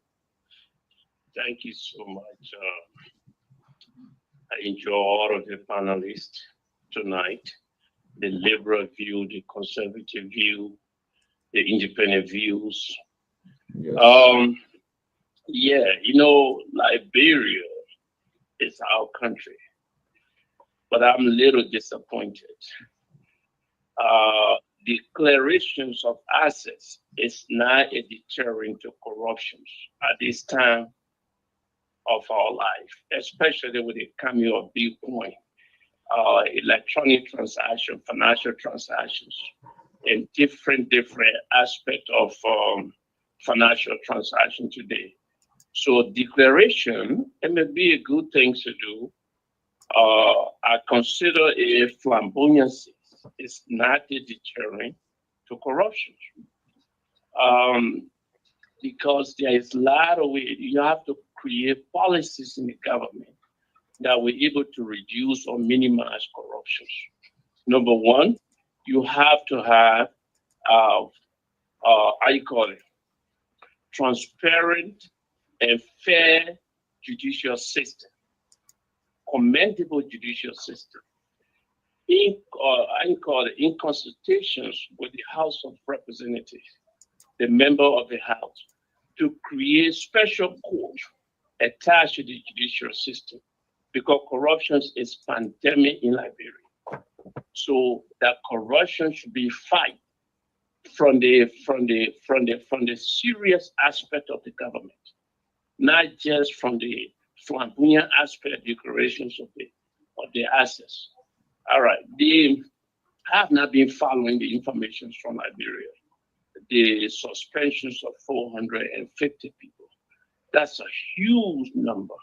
Thank you so much. I enjoy all of the panelists tonight. The liberal view, the conservative view, the independent views. Yes. Yeah, you know, Liberia is our country, but I'm a little disappointed. Declarations of assets is not a deterrent to corruption at this time of our life, especially with the coming of Bitcoin, electronic transaction, financial transactions, and different aspects of financial transaction today. So declaration, it may be a good thing to do. I consider a flamboyancy is not a deterrent to corruption. Because there is a lot of ways you have to create policies in the government that will able to reduce or minimize corruption. Number one, you have to have how you call it, transparent and fair judicial system, commendable judicial system. In consultations with the House of Representatives, the member of the House, to create special court attached to the judicial system, because corruption is pandemic in Liberia. So that corruption should be fight from the serious aspect of the government, not just from the flamboyant aspect declarations of the assets. All right, they have not been following the information from Liberia. The suspensions of 450 people. That's a huge number.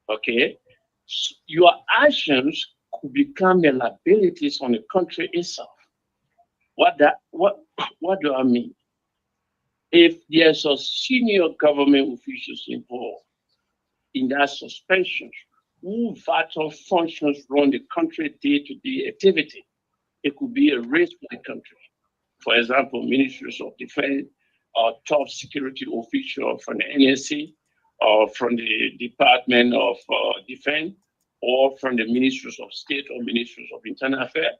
Okay, so your actions could become a liabilities on the country itself. What do I mean? If there's a senior government officials involved in that suspension, who vital functions run the country day-to-day activity, it could be a risk for the country. For example, ministers of defense or top security official from the NSC or from the Department of Defense or from the ministers of state or ministers of internal affairs.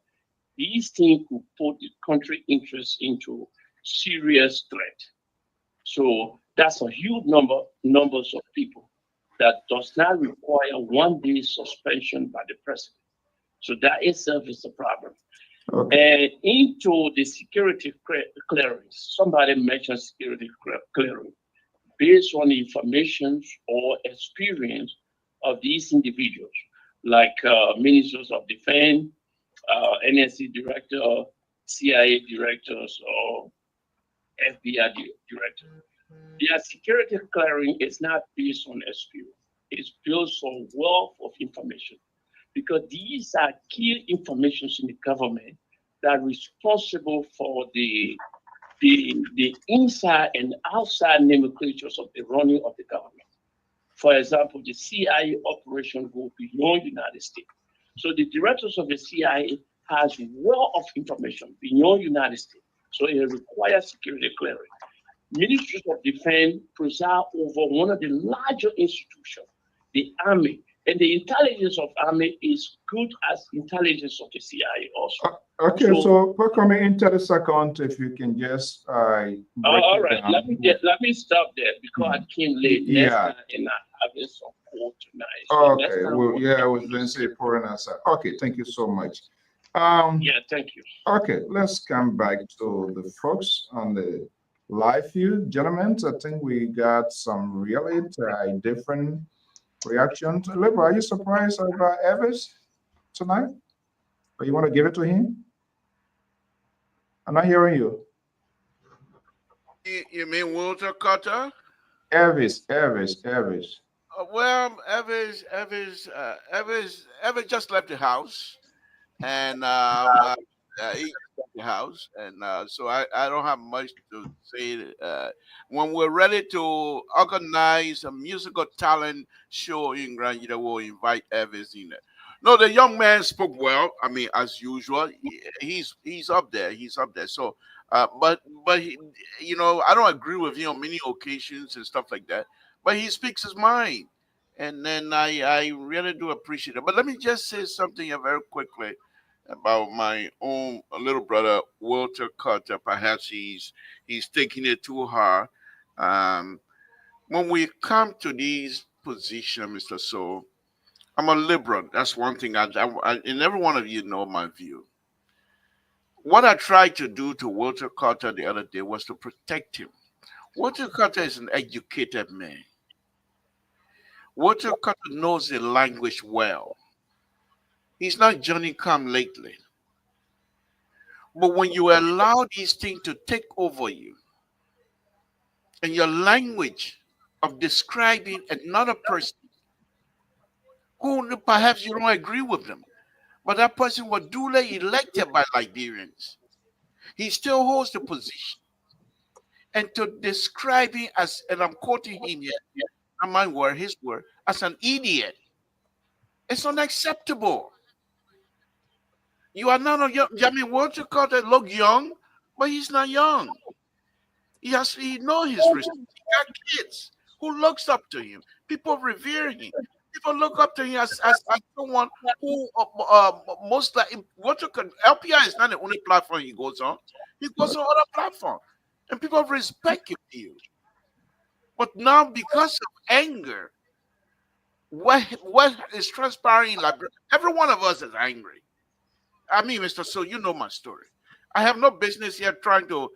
These things could put the country interest into serious threat. So that's a huge numbers of people that does not require 1 day suspension by the president. So that itself is a problem. Okay. And into the security clearance, somebody mentioned security clearance. Based on information or experience of these individuals, like ministers of defense, NSC director, CIA directors, or FBI director. Their security clearing is not based on experience. It's based on wealth of information, because these are key informations in the government that are responsible for the inside and outside nomenclatures of the running of the government. For example, the CIA operation go beyond the United States. So the directors of the CIA has wealth of information beyond the United States. So it requires security clearance. Ministries of Defense preside over one of the larger institutions, the Army. And the intelligence of Army is good as intelligence of the CIA also. Okay, so we're coming into the second, if you can just all right, let me stop there because I came late. Next time, and I having some call tonight. So okay, well, yeah, I was going to say pouring us out. Okay, thank you so much. Yeah, thank you. Okay, let's come back to the folks on the live view. Gentlemen, I think we got some really different reactions. Libra, are you surprised about Evans tonight? Or you want to give it to him? I'm not hearing you. You mean Walter Carter? Elvis. Well, Evans just left the house, and he left the house, and so I don't have much to say. When we're ready to organize a musical talent show in Grand, we'll invite Evans in there. No, the young man spoke well. I mean, as usual, he's up there. He's up there. So, but he, I don't agree with him on many occasions and stuff like that. but he speaks his mind. And then I really do appreciate it. But let me just say something here very quickly about my own little brother, Walter Carter. Perhaps he's taking it too hard. When we come to these positions, Mr. So, I'm a liberal. That's one thing. And every one of you know my view. What I tried to do to Walter Carter the other day was to protect him. Walter Carter is an educated man. Walter Carter knows the language well. He's not Johnny come lately. But when you allow these things to take over you, and your language of describing another person who perhaps you don't agree with them, but that person was duly elected by Liberians, he still holds the position. And to describe him as, and I'm quoting him here, not my word, his word, as an idiot, it's unacceptable. You are not a young, I mean, Walter Carter look young, but he's not young. He knows his respect. He got kids who looks up to him. People revere him. People look up to him as someone who most like LPR is not the only platform he goes on. He goes on other platforms, and people respect him. But now, because of anger, what is transpiring in Liberia? Every one of us is angry. I mean, Mr. So, you know my story. I have no business here trying to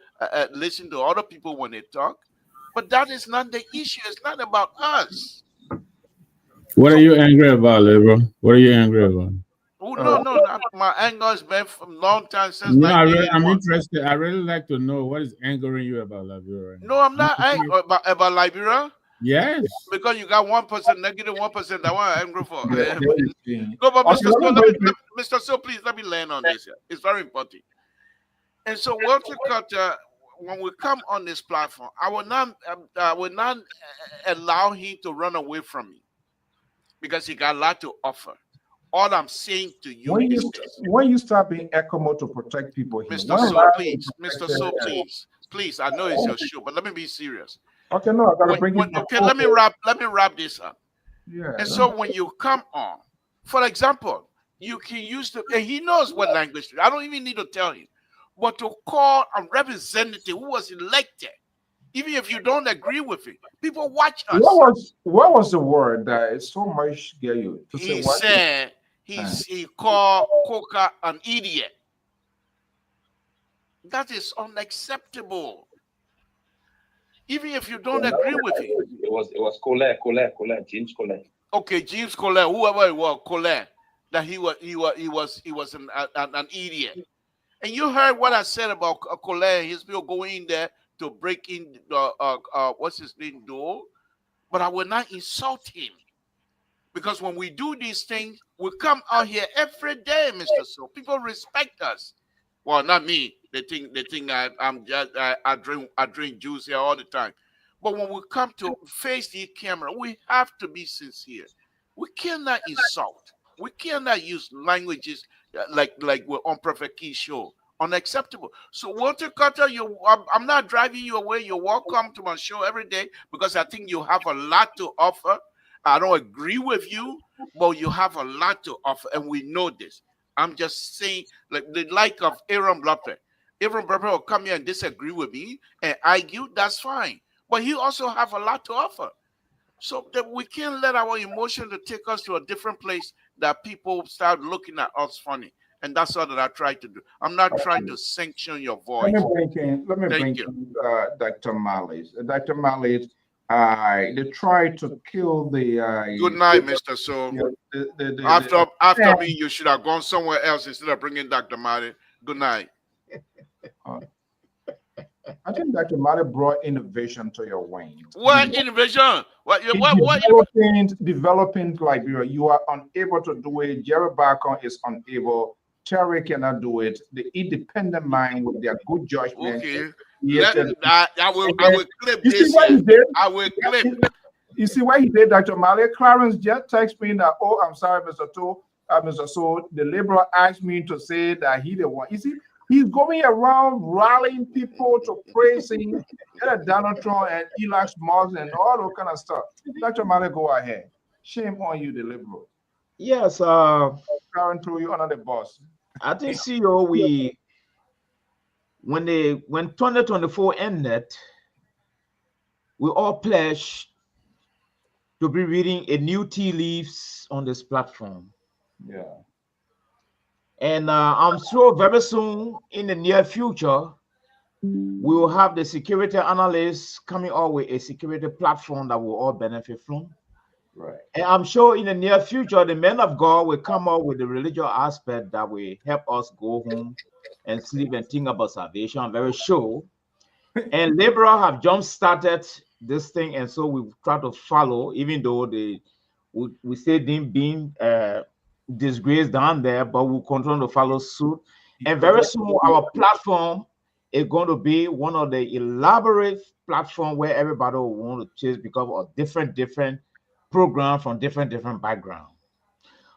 listen to other people when they talk, but that is not the issue. It's not about us. What are you angry about, Liberal? What are you angry about? Oh, no. My anger has been from a long time since. No, I'm interested. I really like to know what is angering you about Liberia. No, I'm not angry about Liberia. Yes. Because you got 1% negative, 1% that one angry for. Yeah, No, but Mr. So, please let me land on this here. It's very important. And so, Walter Carter, when we come on this platform, I will not allow him to run away from me because he got a lot to offer. All I'm saying to you is this. When you start being ECMO to protect people here, Mr. So, please, I know it's your show, but let me be serious. Okay, no, I gotta bring it. Okay, let me wrap this up. Yeah. And so when you come on, for example, you can use and he knows what language. I don't even need to tell him. But to call a representative who was elected, even if you don't agree with it, people watch us. What was the word that is so much get you? He said he called Coca an idiot. That is unacceptable. Even if you don't agree with it. It was Colette, James Colette. Okay, James Colette, whoever it was, Colette, that he was an idiot. And you heard what I said about Colette, his people going in there to break in what's his name door. But I will not insult him. Because when we do these things, we come out here every day, Mr. So. People respect us. Well, not me. They think I drink juice here all the time. But when we come to face the camera, we have to be sincere. We cannot insult. We cannot use languages like we're on Prophet Key's show. Unacceptable. So Walter Carter, I'm not driving you away. You're welcome to my show every day because I think you have a lot to offer. I don't agree with you, but you have a lot to offer, and we know this. I'm just saying, like the like of Aaron Blupper. Aaron Blupper will come here and disagree with me and argue. That's fine, but he also have a lot to offer. So that we can't let our emotion to take us to a different place that people start looking at us funny. And that's all that I try to do. I'm not trying to sanction your voice. Let me bring in Dr. Mallet. Dr. Mallet, they tried to kill the. Good night, Mr. So. After me, you should have gone somewhere else instead of bringing Dr. Mallet. Good night. I think Dr. Mallet brought innovation to your wings. What innovation? Developing Liberia. You are unable to do it. Jerry Barker is unable. Terry cannot do it. The independent mind with their good judgment. Okay. I will clip this. I will clip. You see what he did, Dr. Mallet? Clarence just texted me that, oh, I'm sorry, Mr. So the Liberal asked me to say that he the one. You see, He's going around rallying people to praise him, Donald Trump and Elon Musk and all that kind of stuff. Dr. Male, go ahead. Shame on you, the liberal. Yes, Karen threw you under the bus. I think CEO, when 2024 ended, we all pledged to be reading a new tea leaves on this platform. Yeah. And I'm sure very soon in the near future, we will have the security analysts coming out with a security platform that will all benefit from. Right. And I'm sure in the near future, the men of God will come up with the religious aspect that will help us go home and sleep and think about salvation. I'm very sure. And liberal have jump started this thing, and so we try to follow, even though we say them being disgraced down there, but we'll continue to follow suit. And very soon, our platform is going to be one of the elaborate platform where everybody will want to chase because of different program from different background.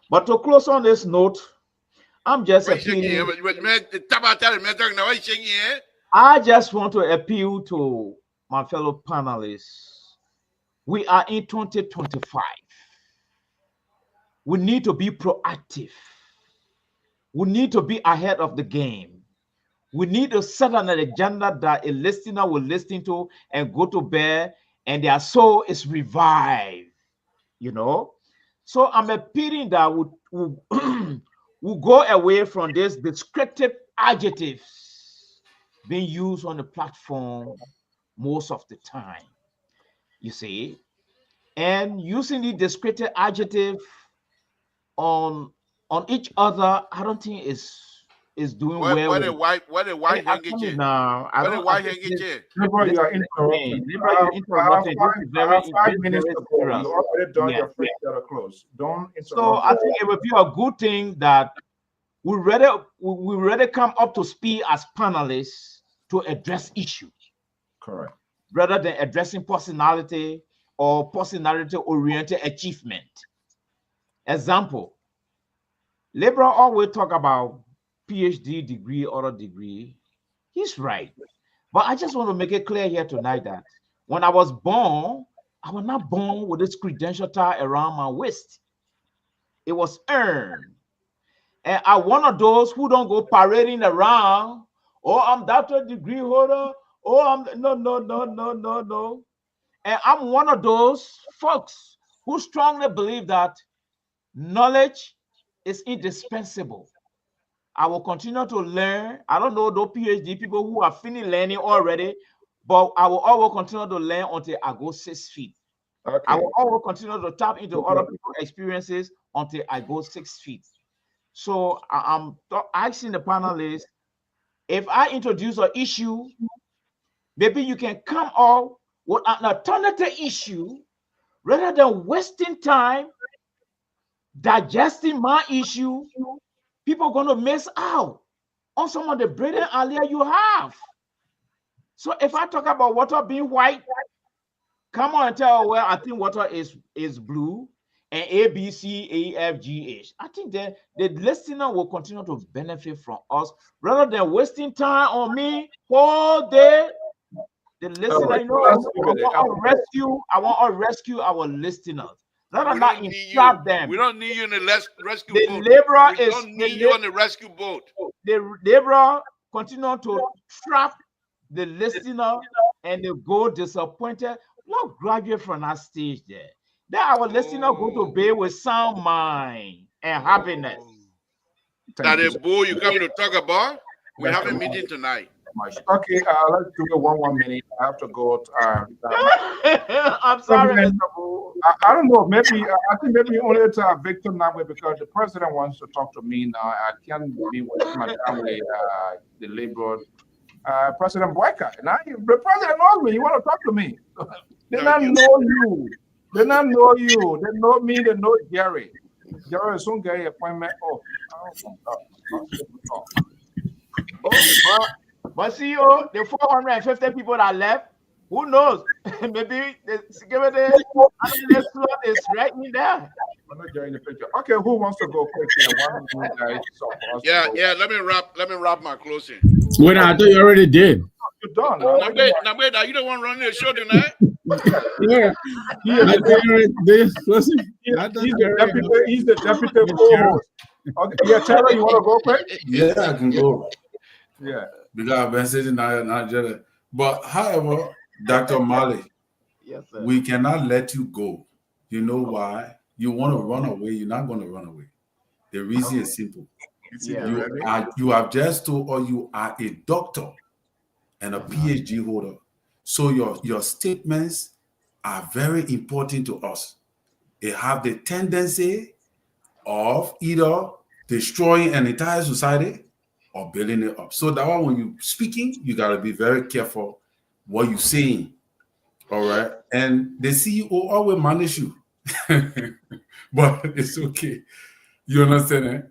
But to close on this note, I'm just appealing. I just want to appeal to my fellow panelists. We are in 2025. We need to be proactive. We need to be ahead of the game. We need to set an agenda that a listener will listen to and go to bed and their soul is revived. You know, so I'm appealing that we go away from this descriptive adjectives being used on the platform most of the time, you see, and using the descriptive adjective on each other. I don't think is doing well. What the white handkerchief? Now, I don't. White handkerchief. Liberal, you are interrupting. I have 5 minutes to go. You already done your first letter close. Don't interrupt. So I think it would be a good thing that we rather come up to speed as panelists to address issues. Correct. Rather than addressing personality or personality-oriented achievement. Example, liberal always talk about PhD degree, other degree. He's right. But I just want to make it clear here tonight that when I was born, I was not born with this credential tie around my waist. It was earned. And I'm one of those who don't go parading around, oh, I'm doctorate degree holder, oh, I'm no. And I'm one of those folks who strongly believe that knowledge is indispensable. I will continue to learn. I don't know those PhD people who are finished learning already, but I will always continue to learn until I go 6 feet. Okay. I will always continue to tap into other people's experiences until I go 6 feet. So I'm asking the panelists, if I introduce an issue, maybe you can come up with an alternative issue rather than wasting time digesting my issue. People are going to miss out on some of the brilliant idea you have. So if I talk about water being white, come on and tell, well, I think water is blue and A, B, C, A, F, G, H. I think that the listener will continue to benefit from us rather than wasting time on me all day. The listener, I want to rescue our listeners. Rather not entrap them. We don't need you in the rescue the boat. Liberal we don't need you on the rescue boat. The liberal continue to trap the listener and they go disappointed. Not graduate from that stage there. Then our listener go to bed with sound mind and happiness. That is bull you come to talk about. We have a meeting tonight. Okay, let's do it 1 minute. I have to go. I'm sorry. I don't know. Maybe I think maybe only to Victor now because the president wants to talk to me now. I can't be wasting my time with the Liberal President Boyka. Now the president knows me. You want to talk to me? They not know you. They not know you. They know me. They know Jerry. Jerry is soon get an appointment. But CEO, the 450 people that left, who knows? Maybe the security slot is right in there. We're not getting the picture. Okay, who wants to go quickly? One guy, so for us to Yeah, go. yeah. Let me wrap my closing. Wait, I thought you already did. You're done. Now wait, are you the one running the show tonight? Yeah. He's the deputy co-host. Okay, yeah, Taylor, you want to go quick? Yeah, I can go. Yeah. Because I've been sitting now in Nigeria. But however, Dr. Mali, Yes, sir. we cannot let you go. You know why? You want to run away, you're not going to run away. The reason is simple. Yeah. You have just told or you are a doctor and a PhD holder. So your statements are very important to us. They have the tendency of either destroying an entire society or building it up. So that why when you're speaking, you got to be very careful what you're saying. All right. And the CEO always manage you. But it's okay. You understand? Eh?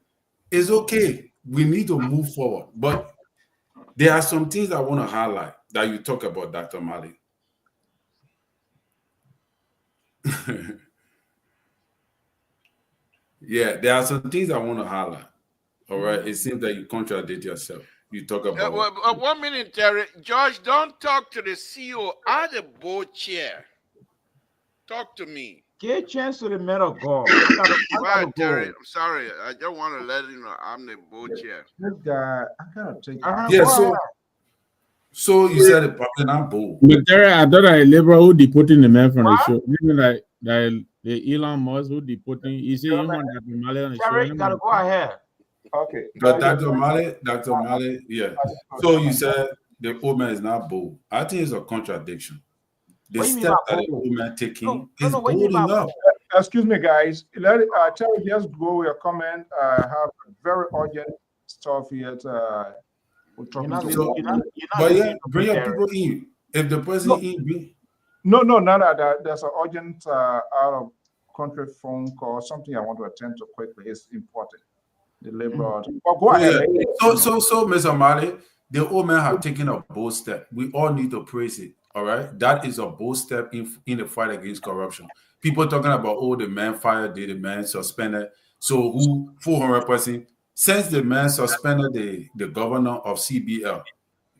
It's okay. We need to move forward. But there are some things I want to highlight that you talk about, Dr. Mali. Yeah, there are some things I want to highlight. All right. It seems that you contradict yourself. You talk about 1 minute, Terry. George, don't talk to the CEO. I'm the board chair. Talk to me. Give a chance to the man of God. Why, Terry? I'm sorry. I just want to let you know I'm the board chair. This guy, I gotta take. Yeah. So you said it, but not bold. But Terry, I thought I liberal who deporting the man from the show. Even like the Elon Musk who deporting. You see him on Dr. Mali on the show. Terry, you gotta go ahead. Okay. But Dr. Mali, yeah. So you said the old man is not bold. I think it's a contradiction. The step that the old man taking is bold enough. Excuse me, guys. Let it, Terry, just go with your comment. I have very urgent stuff here. We're talking but yeah, bring your people in. If the person in, no. There's an urgent out of country phone call. Something I want to attend to quickly. It's important. The labor. But go ahead. So, Mr. Mali, the old man have taken a bold step. We all need to praise it. All right, that is a bold step in the fight against corruption. People talking about the man fired, the man suspended. So who 400%? Since the man suspended the governor of CBL,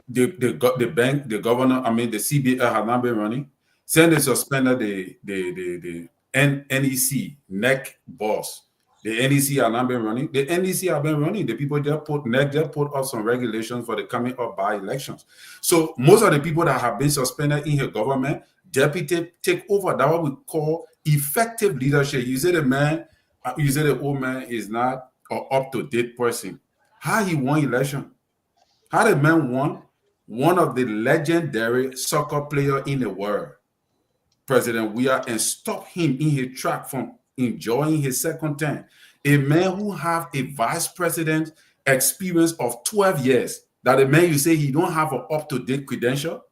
the bank, the governor, the CBL have not been running. Since they suspended the NEC, NEC boss, the NEC have not been running. The NEC have been running. The people there put up some regulations for the coming up by elections. So most of the people that have been suspended in her government, deputy take over. That's what we call effective leadership. You say the old man is not an up-to-date person. How he won election? How the man won? One of the legendary soccer player in the world, President Weah, and stop him in his track from enjoying his second term. A man who have a vice president experience of 12 years, that a man you say he don't have an up-to-date credential,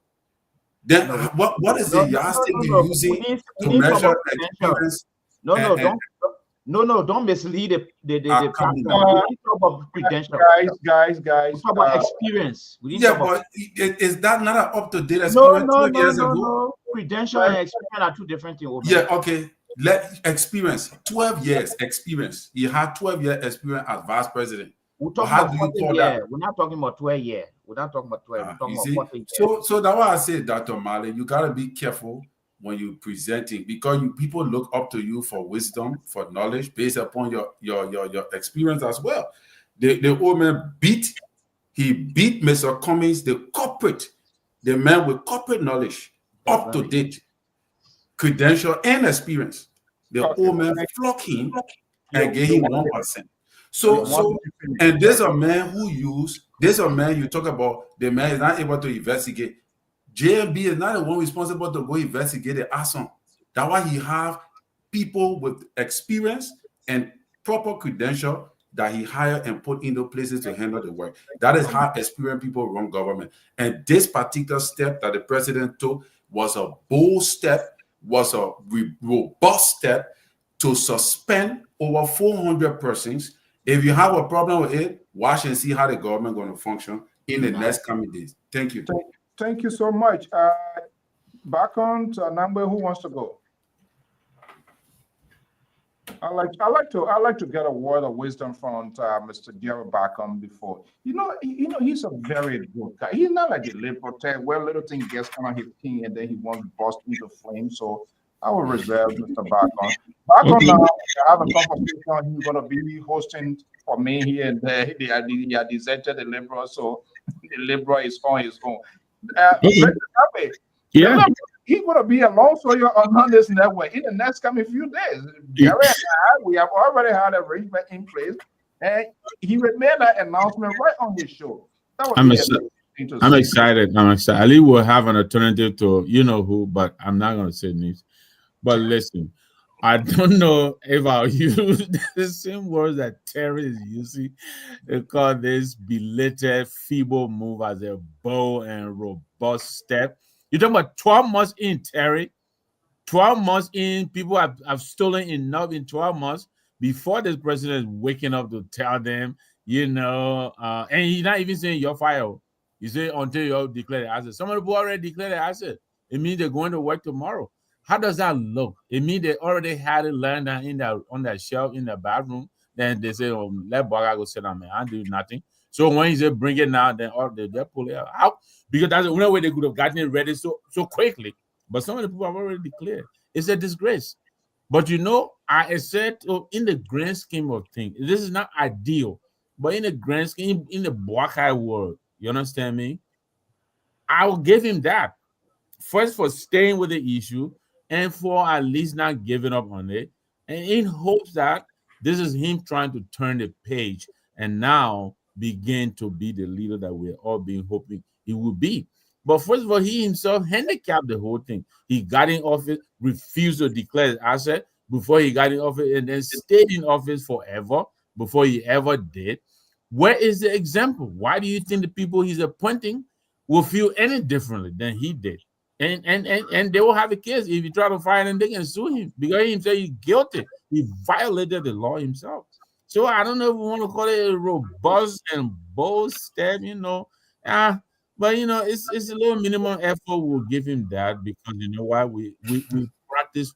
then what is the yardstick you're using to measure experience? Don't mislead the platform. We didn't talk about credential. Guys. We talk about experience. But is that not an up-to-date experience? No. Credential and experience are two different things. Yeah, okay. Let experience 12 years experience. He had 12 years experience as vice president. We're talking about 40 years. We're not talking about 12 years. We're not talking about 12. We're talking about 40 years. So that's why I say, Dr. Mali, you gotta be careful when you presenting, because people look up to you for wisdom, for knowledge, based upon your experience as well. The old man beat Mr. Cummings, the man with corporate knowledge, up to date, credential and experience. The old man flock him and gave him 1%. So and there's a man you talk about, the man is not able to investigate. JMB is not the one responsible to go investigate the arson. That's why he have people with experience and proper credential that he hired and put into places to handle the work. That is how experienced people run government. And this particular step that the president took was a bold step, was a robust step to suspend over 400 persons. If you have a problem with it, watch and see how the government going to function in the next coming days. Thank you. Thank you so much. Back on to a number. Who wants to go? I like to get a word of wisdom from Mr. Jerry Bacon before. He's a very good guy. He's not like the liberal type where little thing gets on his king and then he wants to burst into flames. So I will reserve Mr. Bacon. Bacon now I have a conversation. He's gonna be hosting for me here and there. He had deserted the liberal, so the liberal is on his own. Yeah. He's going to be a long soldier on this network in the next coming few days. Jerry and I, we have already had an arrangement in place, and he would make that announcement right on his show. I'm excited. I'm excited. Ali will have an alternative to you know who, but I'm not going to say names. But listen, I don't know if I'll use the same words that Terry is using. They call this belated, feeble move as a bold and robust step. You're talking about 12 months in, Terry. 12 months in, people have stolen enough in 12 months before this president is waking up to tell them, and he's not even saying you're fired. He said until you declare the asset. Some people already declared the asset. It means they're going to work tomorrow. How does that look? It means they already had it lying down on that shelf in the bathroom. Then they say, let Baga go sit down, man. I do nothing. So when he said bring it now, then they pull it out. Because that's the only way they could have gotten it ready so quickly. But some of the people have already declared. It's a disgrace. But I said in the grand scheme of things, this is not ideal. But in the grand scheme, in the Boakai world, you understand me? I will give him that. First, for staying with the issue and for at least not giving up on it. And in hopes that this is him trying to turn the page and now begin to be the leader that we're all been hoping he will be. But first of all, he himself handicapped the whole thing. He got in office, refused to declare his asset before he got in office, and then stayed in office forever before he ever did. Where is the example? Why do you think the people he's appointing will feel any differently than he did? And they will have a case. If you try to fire him, they can sue him because he himself is guilty. He violated the law himself. So I don't know if we want to call it a robust and bold step, but it's a little minimum effort. We'll give him that because you know why we practice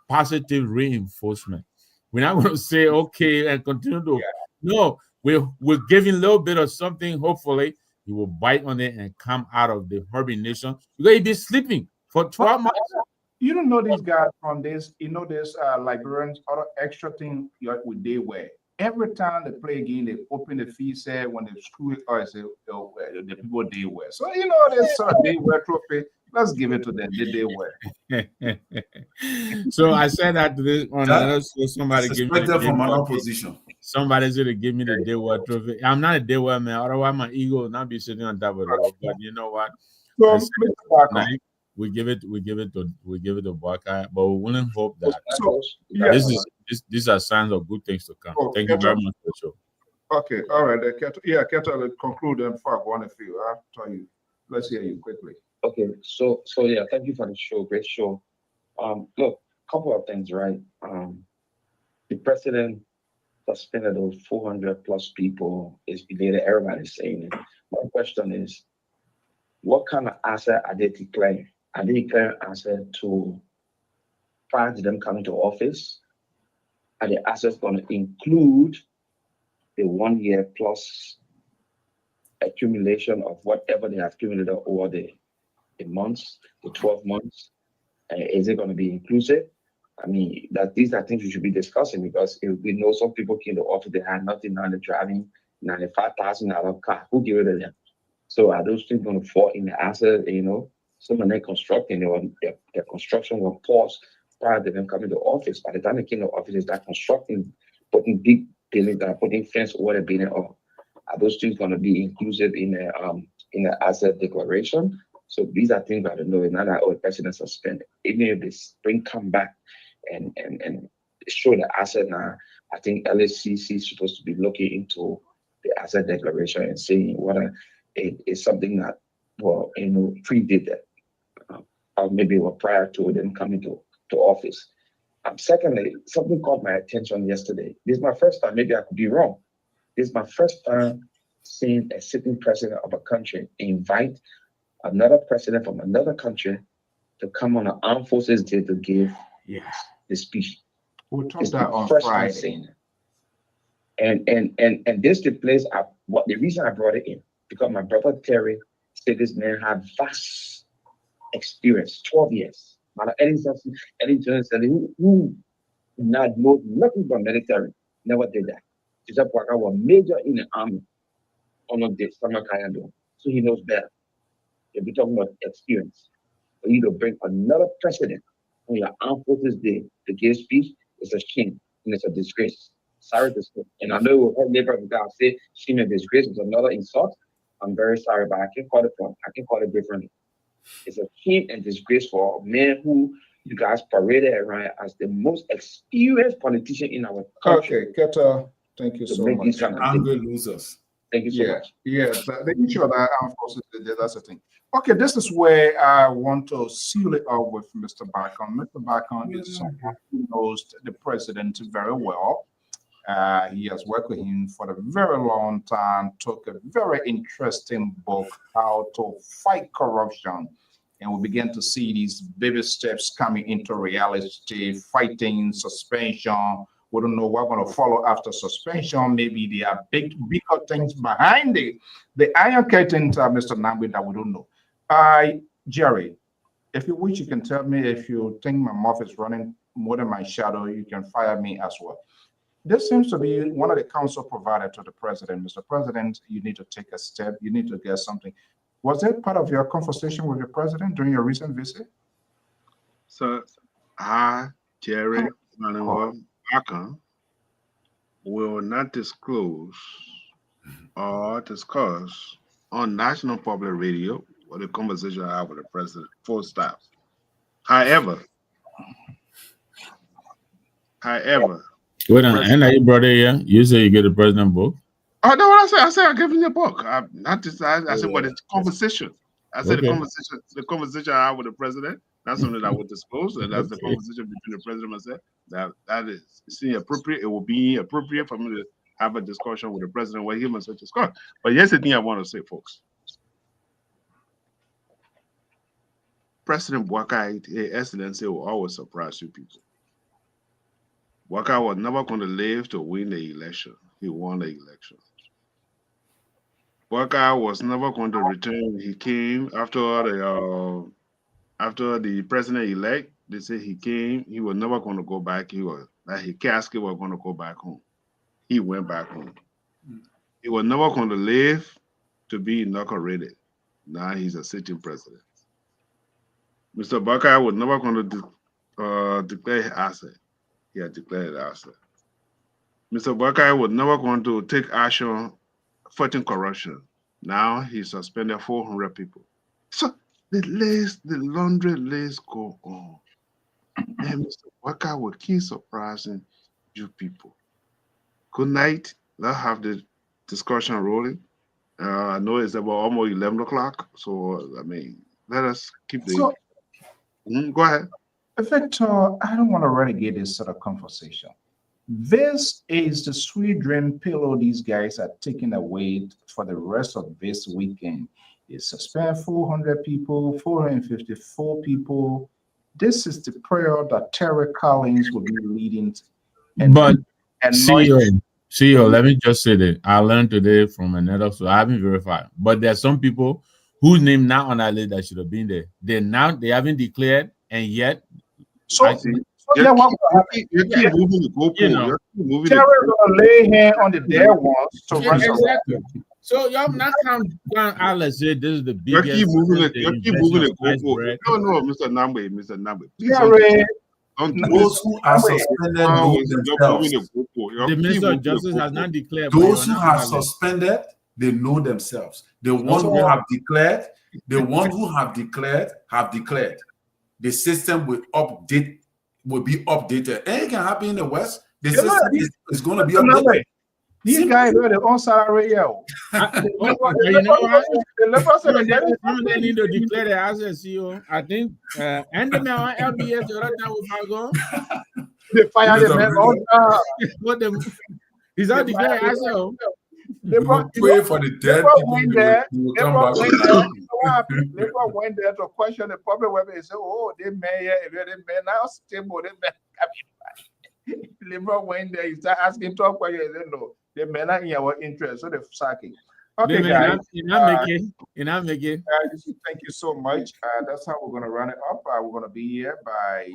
positive reinforcement. We're not going to say okay and continue to no. We're giving a little bit of something. Hopefully, he will bite on it and come out of the hibernation because he'll be sleeping for 12 months. You don't know these guys from this. This Liberians other extra thing with they wear. Every time they play a game, they open the feed set when they screw it, or say the people they wear. So this sort of they wear trophy. Let's give it to them. They wear. So I said that to this on another show. Somebody give me the from another position. Somebody's gonna give me the day wear trophy. I'm not a day wear man. Otherwise, my ego will not be sitting on top of it. But you know what? So, we give it to Boakai, but we wouldn't hope that these are signs of good things to come. Thank you very much for the show. Okay, all right. Keto, conclude and before I go on a few. I'll tell you. Let's hear you quickly. Okay, so yeah, thank you for the show. Great show. Look, a couple of things, right? The president suspended those 400 plus people is belated. Everybody's saying it. My question is, what kind of asset are they declaring? Are they declaring asset to prior to them coming to office? Are the assets going to include the 1 year plus accumulation of whatever they have accumulated over the months, the 12 months? Is it going to be inclusive? I mean, these are things we should be discussing because if we know some people came to office, they had nothing, now they're driving $95,000 car. Who gave it to them? So are those things going to fall in the asset? Some of them constructing, their construction was paused prior to them coming to office. By the time they came to office, they start constructing, putting big buildings, putting fence over the building. Are those things going to be inclusive in the asset declaration? So these are things I don't know. It's not that the president suspended. Even if they come back and show the asset now, I think LSCC is supposed to be looking into the asset declaration and saying whether it is something that predated or maybe were prior to them coming to office. Secondly, something caught my attention yesterday. This is my first time, maybe I could be wrong. This is my first time seeing a sitting president of a country invite another president from another country to come on an Armed Forces Day to give the speech. We'll talk It's that the on first time Friday. saying it. And this took place at what the reason I brought it in, because my brother Terry said this man had vast experience, 12 years. Eddie Johnson, who not knows nothing about military, never did that. Joseph Waka was major in the army on the summer Kayando, so he knows better. If we're talking about experience, for you to bring another president on your Armed Forces Day to give speech, it's a shame and it's a disgrace. Sorry to say. And I know we've heard labor guys say shame and disgrace is another insult. I'm very sorry, but I can call it differently. It's a shame and disgrace for a man who you guys paraded around as the most experienced politician in our country. Okay, Keta, thank you so much. Angry losers. Thank you so much. Yeah, the issue of that armed forces, that's the thing. Okay, this is where I want to seal it up with Mr. Bacon. Mr. Bacon is someone who knows the president very well. He has worked with him for a very long time, took a very interesting book, How to Fight Corruption. And we begin to see these baby steps coming into reality, fighting, suspension. We don't know what we're going to follow after suspension. Maybe there are bigger things behind the iron curtain, Mr. Nambi, that we don't know. Jerry, if you wish, you can tell me. If you think my mouth is running more than my shadow, you can fire me as well. This seems to be one of the counsel provided to the president. Mr. President, you need to take a step. You need to get something. Was that part of your conversation with the president during your recent visit? So, Jerry Bacon, will not disclose or discuss on national public radio what the conversation I have with the president, full stop. However, wait on, and you brought it here. You say you get the president book. Oh no, what I said. I said I gave him the book. I said, but it's conversation. I said Okay. the conversation I have with the president. That's something that I would disclose, and that's the conversation between the president and myself. That is appropriate. It will be appropriate for me to have a discussion with the president where he must discuss. But here's the thing I want to say, folks. President Waka, His Excellency, will always surprise you people. Waka was never going to live to win the election. He won the election. Waka was never going to return. He came after the president-elect. They say he came. He was never going to go back. His casket was going to go back home. He went back home. He was never going to live to be inaugurated. Now he's a sitting president. Mr. Baka was never going to declare his asset. He had declared asset. Mr. Baka was never going to take action fighting corruption. Now he suspended 400 people. So the laundry list go on. And Mr. Baka will keep surprising you people. Good night. Let's have the discussion rolling. I know it's about almost 11 o'clock. So, I mean, let us keep the... go ahead. Victor, I don't want to relegate this sort of conversation. This is the sweet dream pillow these guys are taking away for the rest of this weekend. They suspend 400 people, 454 people. This is the prayer that Terry Collins will be leading. But CEO, let me just say that I learned today from another, so I haven't verified. But there are some people whose name not on that list that should have been there. They haven't declared, and yet. So yeah, what will happen? You keep moving the goalpost. Terry will lay hand on the dead ones to run exactly. So y'all not count down Alex said this is the biggest. You keep moving the goalpost. No, Mr. Nambe. Terry. Those who are suspended know themselves. The Minister of Justice has not declared. Those who are suspended, they know themselves. The ones who have declared, have declared. The system will be updated. Anything can happen in the West. The system is going to be updated. These guys are the on salary. You know what? They need to declare the assets, CEO. I think, and the LBS the other time we go. They fire the man. He's not declared assets. They pray for the dead people. They went there to question the public whether they say, "Oh, they may now stable." Liberal went there, he started asking talk about you. They know they may not in our interest, so they're sacking. Okay, guys. Thank you so much. That's how we're gonna run it up. We're gonna be here by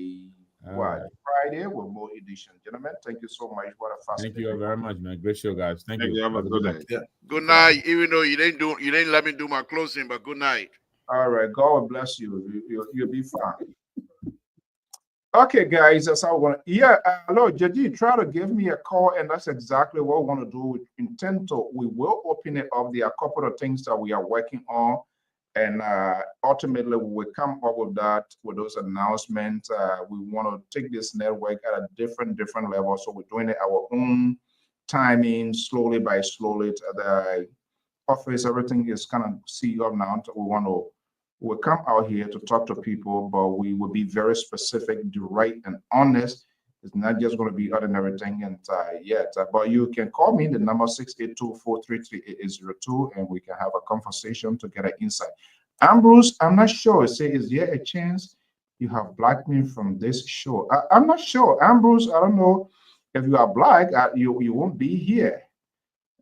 Friday with more edition. Gentlemen, thank you so much. What a fast. Thank you very much, man. Great show, guys. Thank you. Have a good night. Yeah. Good night. Even though you didn't let me do my closing, but good night. All right. God will bless you. You'll be fine. Okay, guys, that's how we're gonna. Yeah, hello, Jaji. Try to give me a call, and that's exactly what we're gonna do. We intend to. We will open it up. There are a couple of things that we are working on, and ultimately we will come up with that with those announcements. We want to take this network at a different level. So we're doing it our own timing, slowly by slowly. The office, everything is kind of see up now. We'll come out here to talk to people, but we will be very specific, direct, and honest. It's not just going to be ordinary thing. And but you can call me the number 682-433-8802, and we can have a conversation to get an insight. Ambrose, I'm not sure. Say, is there a chance you have blocked me from this show? I'm not sure, Ambrose. I don't know if you are black. You won't be here.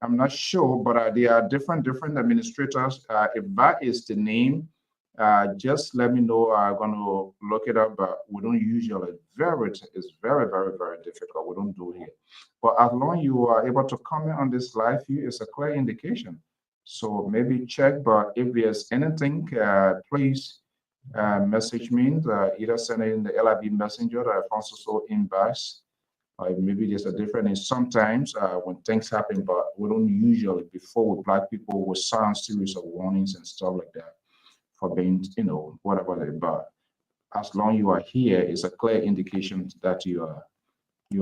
I'm not sure, but there are different administrators. If that is the name. Just let me know. I'm going to look it up, but we don't usually. It's very difficult. We don't do it here. But as long as you are able to comment on this live view, it's a clear indication. So maybe check. But if there's anything, please message me. Either send it in the LIB messenger or Alfonso inbox. Maybe there's a difference. Sometimes when things happen, but we don't usually. Before with black people, we sound series of warnings and stuff like that. For being, whatever. But as long as you are here, it's a clear indication that you are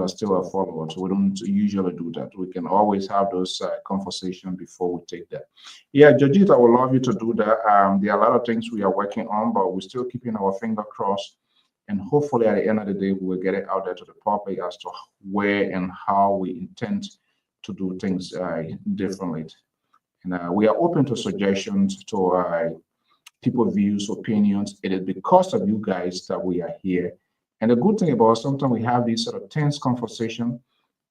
still a follower. So we don't usually do that. We can always have those conversations before we take that. Yeah, Jajit, I would love you to do that. There are a lot of things we are working on, but we're still keeping our finger crossed. And hopefully at the end of the day, we'll get it out there to the public as to where and how we intend to do things differently. And we are open to suggestions, to people's views, opinions. It is because of you guys that we are here. And the good thing about sometimes we have these sort of tense conversation.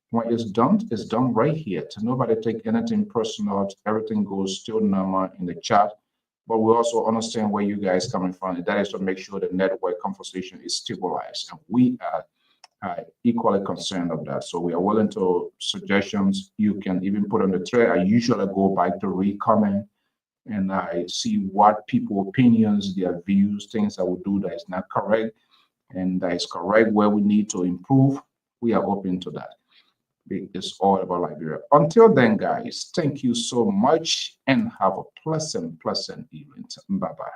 When it's done right here. To nobody take anything personal. Everything goes still normal in the chat. But we also understand where you guys coming from. And that is to make sure the network conversation is stabilized. And we are equally concerned of that. So we are willing to suggestions. You can even put on the thread. I usually go back to re-comment. And I see what people's opinions, their views, things that we do that is not correct, and that is correct where we need to improve. We are open to that. It's all about Liberia. Until then, guys, thank you so much and have a pleasant evening. Bye-bye.